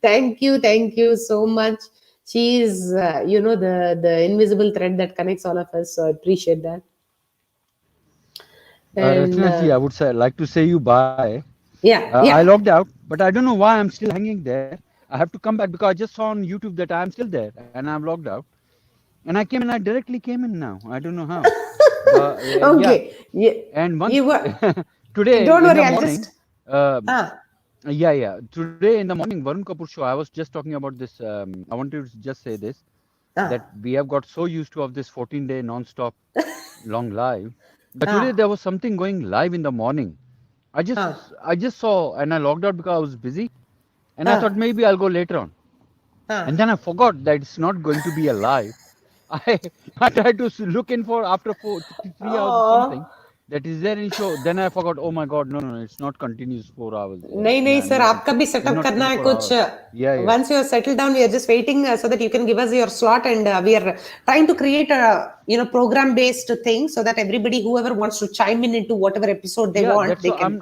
thank you so much. She is, the invisible thread that connects all of us. So I appreciate that. And Rachana ji, I would like to say you bye. Yeah. I logged out, but I don't know why I'm still hanging there. I have to come back because I just saw on YouTube that I'm still there and I'm logged out. And I directly came in now. I don't know how. But okay. Yeah. And once today don't in worry, the I'll morning, just. Today in the morning, Varun Kapoor show, I was just talking about this. I want to just say this, that we have got so used to of this 14-day non-stop long live. But today there was something going live in the morning. I just saw and I logged out because I was busy. And I thought maybe I'll go later on. And then I forgot that it's not going to be a live. I tried to look in for after 3 hours or something. That is there in show. Then I forgot. Oh my God, no, it's not continuous 4 hours. नहीं sir, आपका भी setup करना है कुछ. Yeah. Once you are settled down, we are just waiting so that you can give us your slot, and we are trying to create a program based thing so that everybody, whoever wants to chime in into whatever episode they want, they can.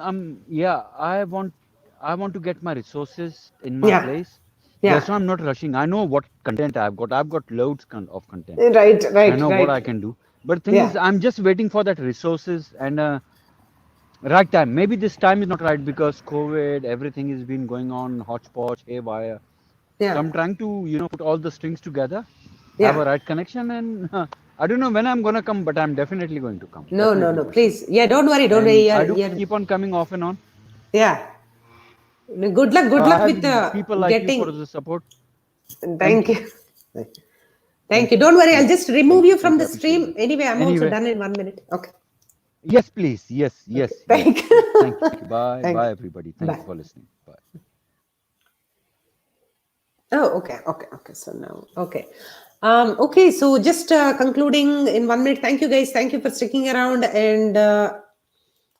I want to get my resources in my Yeah. place. That's Yeah. why I'm not rushing. I know what content I've got. I've got loads of content. Right, I right, know what I right. can do. But thing is, Yeah. I'm just waiting for that resources and right time. Maybe this time is not right because COVID, everything has been going on, hodgepodge, haywire. So Yeah. I'm trying to, put all the strings together, have a Yeah. right connection, and I don't know when I'm gonna come, but I'm definitely going to come. No, no, Definitely no. for sure. Please. Yeah, don't worry. Don't worry. And I You're, do you're, keep on coming off and on. yeah. Good luck. Good I luck have with people like you for getting. the support. Thank Thank you. you. Thank you. Don't worry. I'll Thank you. just remove Thank you. you Thank from you. I the appreciate stream. that. Anyway, I'm also Anyway, done in 1 minute. Okay. yes, please. Yes, Okay. yes, yes, Thank yes. you. Thank you. Bye. Thank Bye, you. everybody. Thank you Bye. for listening. Bye. Oh, okay, okay, okay. So now, okay. Okay, so just concluding in 1 minute. Thank you guys. Thank you for sticking around. And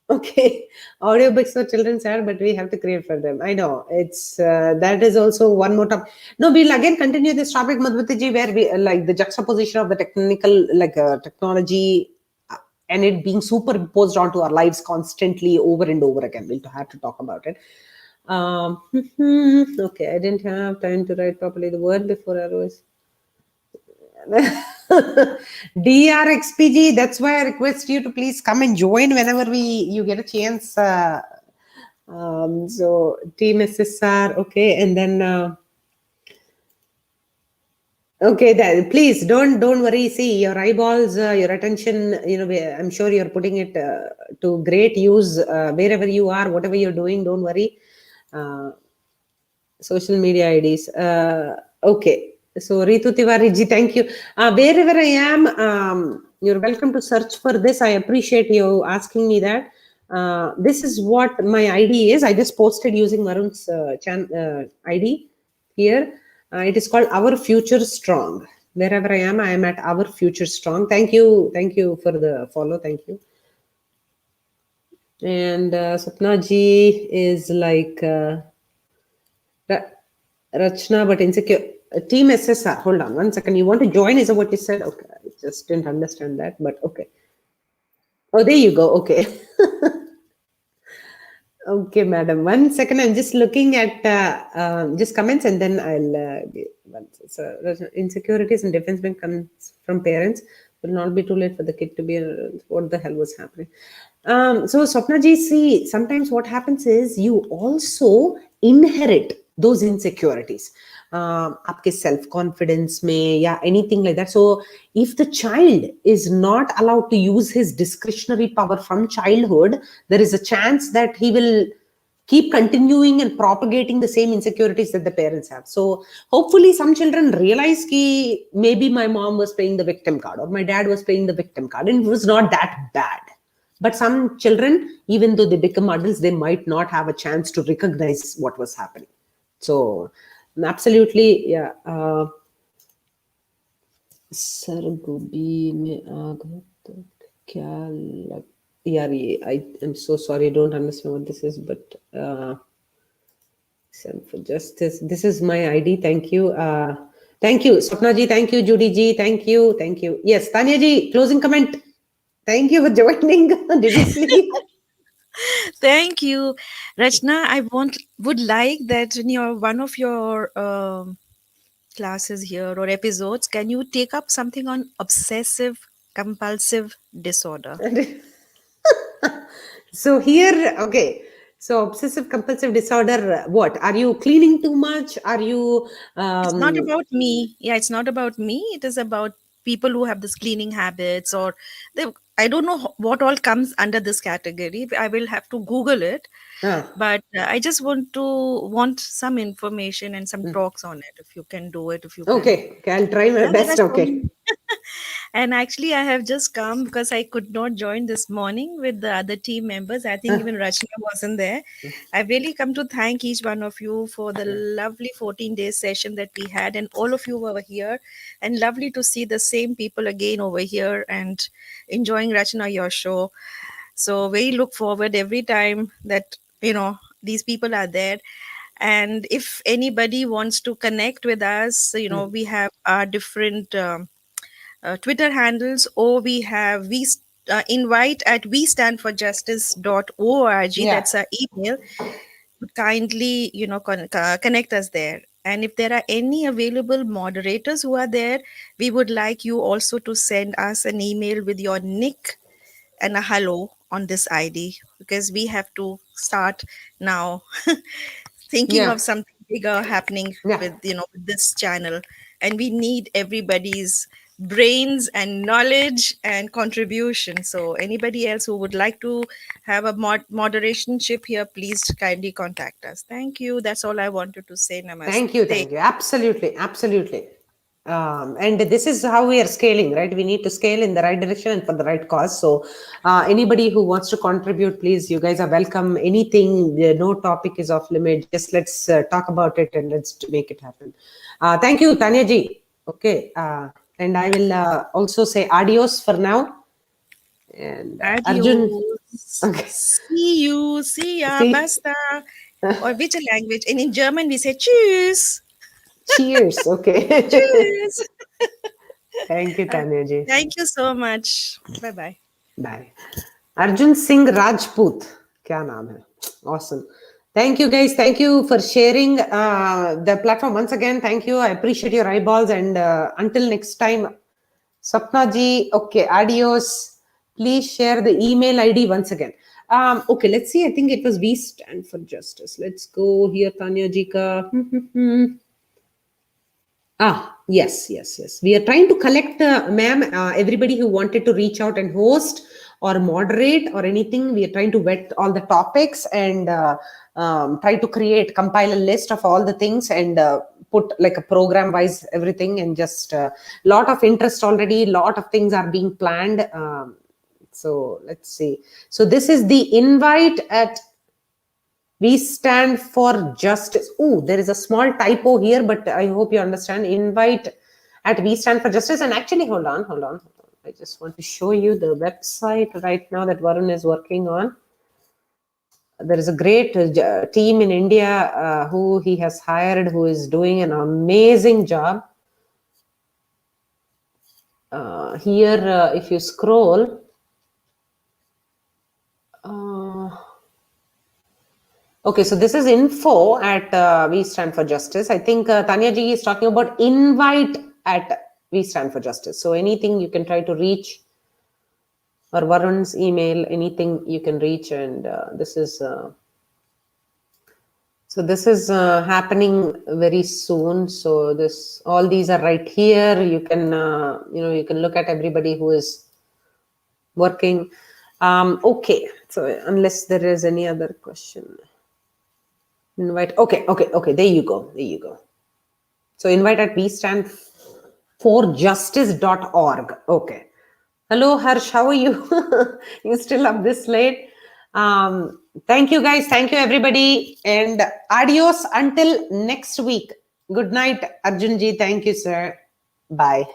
okay, audiobooks for children are, but we have to create for them. I know it's that is also one more topic. No, we'll again continue this topic, Madhvati ji, where we like the juxtaposition of the technical, like technology, and it being superimposed onto our lives constantly over and over again. We'll have to talk about it. Okay, I didn't have time to write properly the word before I was. DRXPG, that's why I request you to please come and join whenever you get a chance. So Team SSR, okay, and then okay, that please don't worry. See your eyeballs, your attention. I'm sure you're putting it to great use wherever you are, whatever you're doing. Don't worry. Social media IDs. Okay. So Ritu Tiwari ji, thank you. Wherever I am, you're welcome to search for this. I appreciate you asking me that. This is what my ID is. I just posted using Varun's ID here. It is called Our Future Strong. Wherever I am at Our Future Strong. Thank you. Thank you for the follow. Thank you. And Sapna ji is like... Rachana, but insecure. Team SSR. Hold on 1 second. You want to join? Is that what you said? Okay. I just didn't understand that, but okay. Oh, there you go. Okay. Okay, madam. 1 second. I'm just looking at just comments and then I'll. So, insecurities and defense comes from parents. Will not be too late for the kid to be. What the hell was happening? So, Swapna ji, see, sometimes what happens is you also inherit those insecurities. आपके self confidence में या anything like that. So if the child is not allowed to use his discretionary power from childhood, there is a chance that he will keep continuing and propagating the same insecurities that the parents have. So hopefully some children realize ki maybe my mom was playing the victim card or my dad was playing the victim card and it was not that bad. But some children, even though they become adults, they might not have a chance to recognize what was happening. So absolutely, yeah. सरगुबी में आ गए तो क्या लग यार ये I'm so sorry, I don't understand what this is, but Stand for Justice, this is my ID. Thank you. Thank you Swapna ji, thank you Judy ji, thank you. Yes, Tanya ji, closing comment. Thank you for joining. Did you sleep? Thank you, Rachna. I would like that in your one of your classes here or episodes, can you take up something on obsessive compulsive disorder? So here, okay. So obsessive compulsive disorder, what? Are you cleaning too much? Are you It's not about me. Yeah, it's not about me. It is about people who have this cleaning habits or they. I don't know what all comes under this category. I will have to Google it. But I just want some information and some talks on it. If you can do it, if you can. okay, I'll try my Yeah, there are best. so Okay. many. And actually, I have just come because I could not join this morning with the other team members. I think even Rachana wasn't there. I've really come to thank each one of you for the lovely 14-day session that we had, and all of you were here. And lovely to see the same people again over here and enjoying Rachana, your show. So we look forward every time that these people are there. And if anybody wants to connect with us, we have our different Twitter handles, or we have invite at we stand for justice.org. Yeah. That's our email. could kindly, connect us there. And if there are any available moderators who are there, we would like you also to send us an email with your nick and a hello on this ID, because we have to start now thinking Yeah. of something bigger happening Yeah. with, with this channel, and we need everybody's brains and knowledge and contribution. So anybody else who would like to have a moderationship here, please kindly contact us. Thank you. That's all I wanted to say. Namaste. Thank you. Thank you. Absolutely. Absolutely. And this is how we are scaling, right? We need to scale in the right direction and for the right cause. So anybody who wants to contribute, please, you guys are welcome. Anything, no topic is off limit. Just let's talk about it and let's make it happen. Thank you, Tanya ji. Okay. And I will also say adios for now. And Arjun, Adios. okay. See you. See ya. See, Basta. Or which language? And in German, we say tschüss. cheers. Okay. Tschüss. Thank you, Tanya ji. Thank you so much. Bye bye. Bye. Arjun Singh Rajput. Kya naam hai? Awesome. Thank you, guys. Thank you for sharing the platform once again. Thank you. I appreciate your eyeballs. And until next time, Sapna ji, okay, adios. Please share the email ID once again. Okay, let's see. I think it was We Stand for Justice. Let's go here, Tanya ji ka. Yes. We are trying to collect, ma'am, everybody who wanted to reach out and host or moderate or anything. We are trying to vet all the topics and try to compile a list of all the things and put like a program wise everything, and just lot of interest already. Lot of things are being planned. So let's see. So this is the invite at We Stand for Justice. Oh, there is a small typo here, but I hope you understand. Invite at We Stand for Justice. And actually, hold on. I just want to show you the website right now that Varun is working on. There is a great team in India who he has hired, who is doing an amazing job. Here, if you scroll, okay, so this is info at We Stand for Justice. I think Tanya ji is talking about invite at We Stand for Justice. So anything you can try to reach, or Varun's email, anything you can reach. And this is happening very soon. So all these are right here. You can you can look at everybody who is working. Okay, so unless there is any other question. Invite. Okay. There you go. So invite at westandforjustice.org. Okay. Hello, Harsh. How are you? You still up this late? Thank you, guys. Thank you, everybody. And adios until next week. Good night, Arjunji. Thank you, sir. Bye.